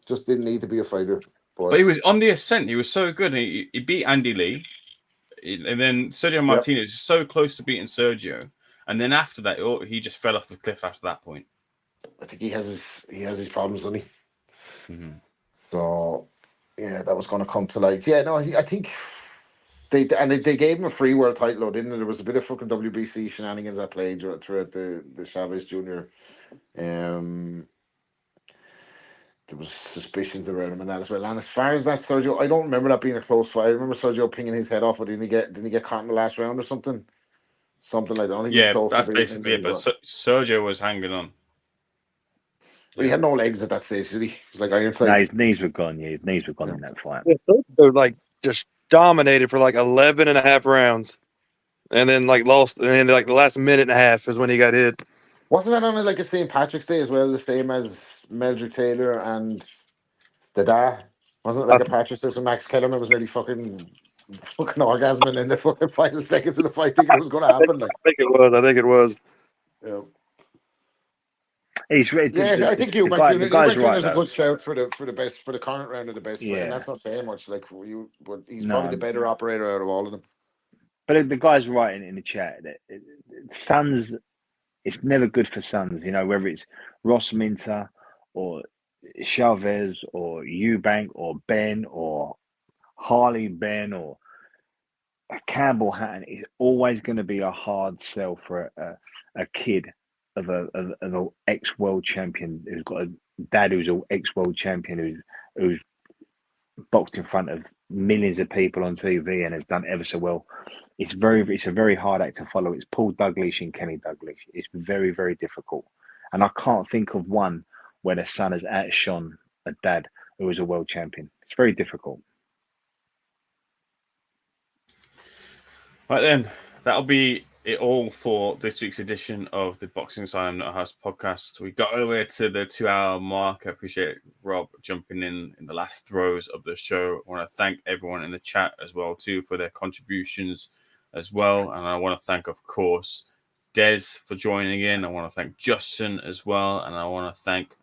just didn't need to be a fighter. But he was on the ascent. He was so good. He beat Andy Lee, and then Sergio Martinez is so close to beating Sergio, and then after that, he just fell off the cliff after that point. I think he has his problems, doesn't he? Mm-hmm. So yeah, that was going to come to light. Yeah, no, I think they gave him a free world title, though, didn't they? There was a bit of fucking WBC shenanigans at play throughout the Chavez Jr. There was suspicions around him and that as well. And as far as that Sergio, I don't remember that being a close fight. I remember Sergio pinging his head off, but didn't he get caught in the last round or something? Something like that. I don't think he was close that's to basically it. But Sergio was hanging on. But he had no legs at that stage, did he? He was like Ironside. No, his knees were gone. Yeah, his knees were gone in that fight. Yeah, they were like just dominated for like 11 and a half rounds, and then like lost. And then like the last minute and a half is when he got hit. Wasn't that on like a St. Patrick's Day as well, the same as Meldrick Taylor and Dada? Wasn't it like a Patrick's Day when Max Kellerman was nearly fucking orgasming in the fucking final seconds of the fight, thinking it was going to happen? Like, I think it was. Yeah. He's ready. I think the guy's right. Is a good shout for the current round of the best fight, and that's not saying much. Like for you, but he's probably the better operator out of all of them. But the guy's right in the chat that Sons, it's never good for Sons. You know, whether it's Ross Minter or Chavez or Eubank or Ben or Harley Ben or Campbell Hatton, is always going to be a hard sell for a kid of an ex-world champion who's got a dad who's an ex-world champion who's boxed in front of millions of people on TV and has done ever so well. It's a very hard act to follow. It's Paul Douglas and Kenny Douglas. It's very, very difficult. And I can't think of one where the son has outshone a dad who was a world champion. It's very difficult. Right then, that'll be it all for this week's edition of the Boxing Asylum Nuthouse podcast. We got all the way to the 2-hour mark. I appreciate Rob jumping in the last throes of the show. I want to thank everyone in the chat as well too for their contributions as well. And I want to thank, of course, Des for joining in. I want to thank Justin as well. And I want to thank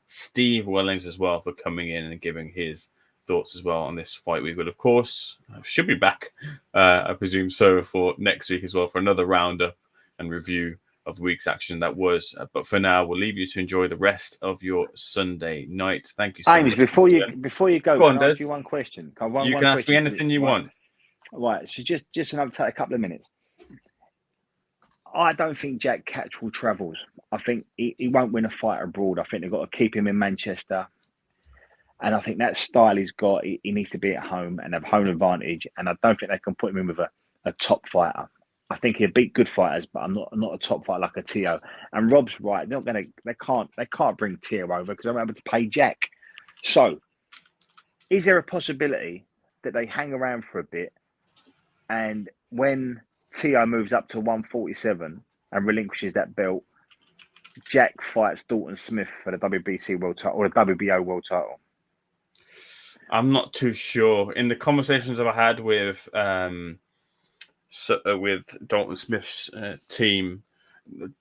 Steve Wellings as well for coming in and giving his thoughts as well on this fight week. But of course, I should be back, I presume so, for next week as well for another roundup and review of the week's action that was. But for now, we'll leave you to enjoy the rest of your Sunday night. Thank you so much. Before you go, can I ask you one question? You can ask me anything you want. Right, so just take a couple of minutes. I don't think Jack Catterall travels. I think he won't win a fight abroad. I think they've got to keep him in Manchester. And I think that style he's got, he needs to be at home and have home advantage. And I don't think they can put him in with a top fighter. I think he'll beat good fighters, but I'm not a top fighter like a Tio. And Rob's right; they can't bring Tio over because I'm able to pay Jack. So, is there a possibility that they hang around for a bit, and when Tio moves up to 147 and relinquishes that belt, Jack fights Dalton Smith for the WBC world title or the WBO world title? I'm not too sure. In the conversations I've had with Dalton Smith's team,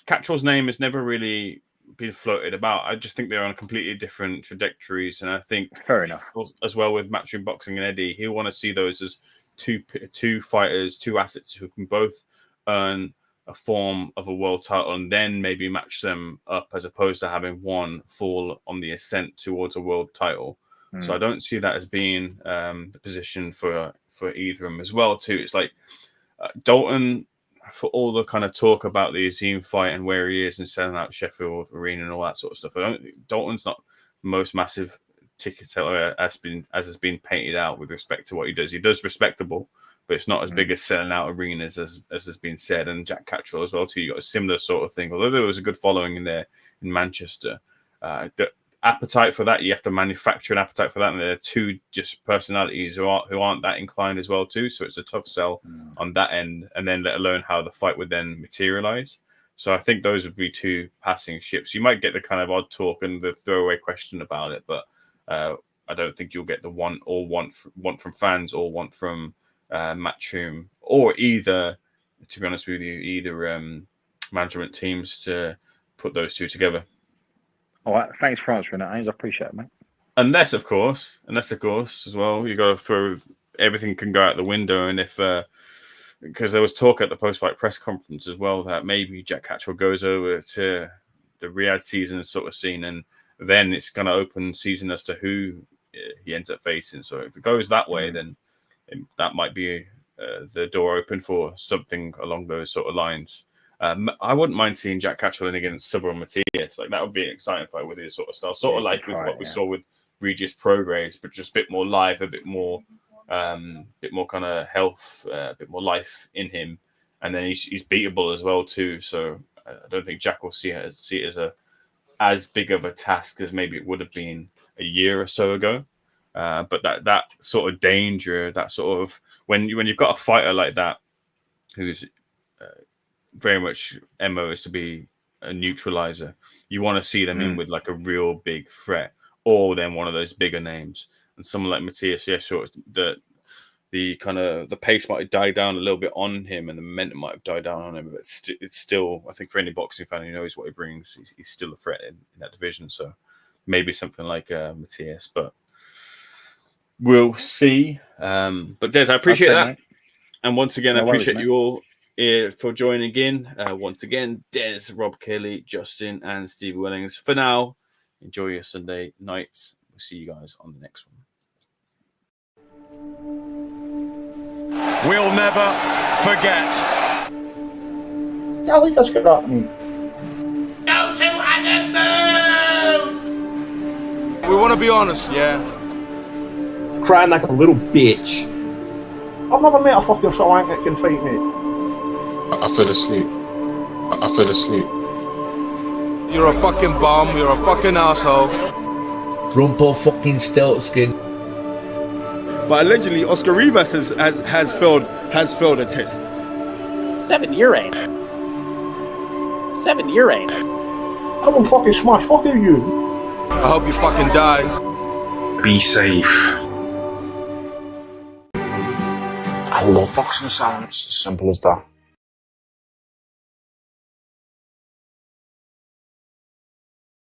Catterall's name has never really been floated about. I just think they're on completely different trajectories, and I think fair enough as well with Matchroom Boxing and Eddie, he'll want to see those as two fighters, two assets who can both earn a form of a world title and then maybe match them up, as opposed to having one fall on the ascent towards a world title. So I don't see that as being the position for either of them as well. Too, it's like Dalton, for all the kind of talk about the Azim fight and where he is and selling out Sheffield Arena and all that sort of stuff. Dalton's not the most massive ticket seller as has been painted out with respect to what he does. He does respectable, but it's not as big as selling out arenas as has been said. And Jack Catterall as well too. You got a similar sort of thing. Although there was a good following in there in Manchester. The appetite for that, you have to manufacture an appetite for that, and there are two just personalities who aren't that inclined as well too. So it's a tough sell on that end, and then let alone how the fight would then materialize. So I think those would be two passing ships. You might get the kind of odd talk and the throwaway question about it, but I don't think you'll get the want from fans or want from Matchroom or either, to be honest with you, either management teams to put those two together. All right, thanks for answering that, Ames. I appreciate it, mate. Unless, of course, as well, you got to throw everything can go out the window, and if because there was talk at the post-fight press conference as well that maybe Jack Catterall goes over to the Riyadh season sort of scene, and then it's going to open season as to who he ends up facing. So if it goes that way, then that might be the door open for something along those sort of lines. I wouldn't mind seeing Jack Catterall in against Subber Matias. Like that would be an exciting fight with his sort of style, sort of like with what we saw with Regis Prograis, but just a bit more live, a bit more kind of health, a bit more life in him, and then he's beatable as well too. So I don't think Jack will see it as as big of a task as maybe it would have been a year or so ago. But that sort of danger, that sort of when you've got a fighter like that who's very much MO is to be a neutralizer, you want to see them in with like a real big threat, or then one of those bigger names. And someone like Matias, sure, the kind of the pace might have died down a little bit on him, and the momentum might have died down on him. But it's still, I think, for any boxing fan who knows what he brings, he's still a threat in that division. So maybe something like Matias, but we'll see. But Des, I appreciate that, mate. And once again, I appreciate you all for joining in. Once again, Des, Rob Kelly, Justin, and Steve Wellings. For now, enjoy your Sunday nights. We'll see you guys on the next one. We'll never forget. I think that's good. Go to move! We want to be honest, yeah? Crying like a little bitch. I've never met a fucking soul that can fight me. I fell asleep. You're a fucking bum. You're a fucking asshole. Rumpo fucking Stiltskin. But allegedly, Oscar Rivas has failed a test. 7 year ain't. I won't fucking smash. Fuck you. I hope you fucking die. Be safe. I love boxing sounds. Simple as that.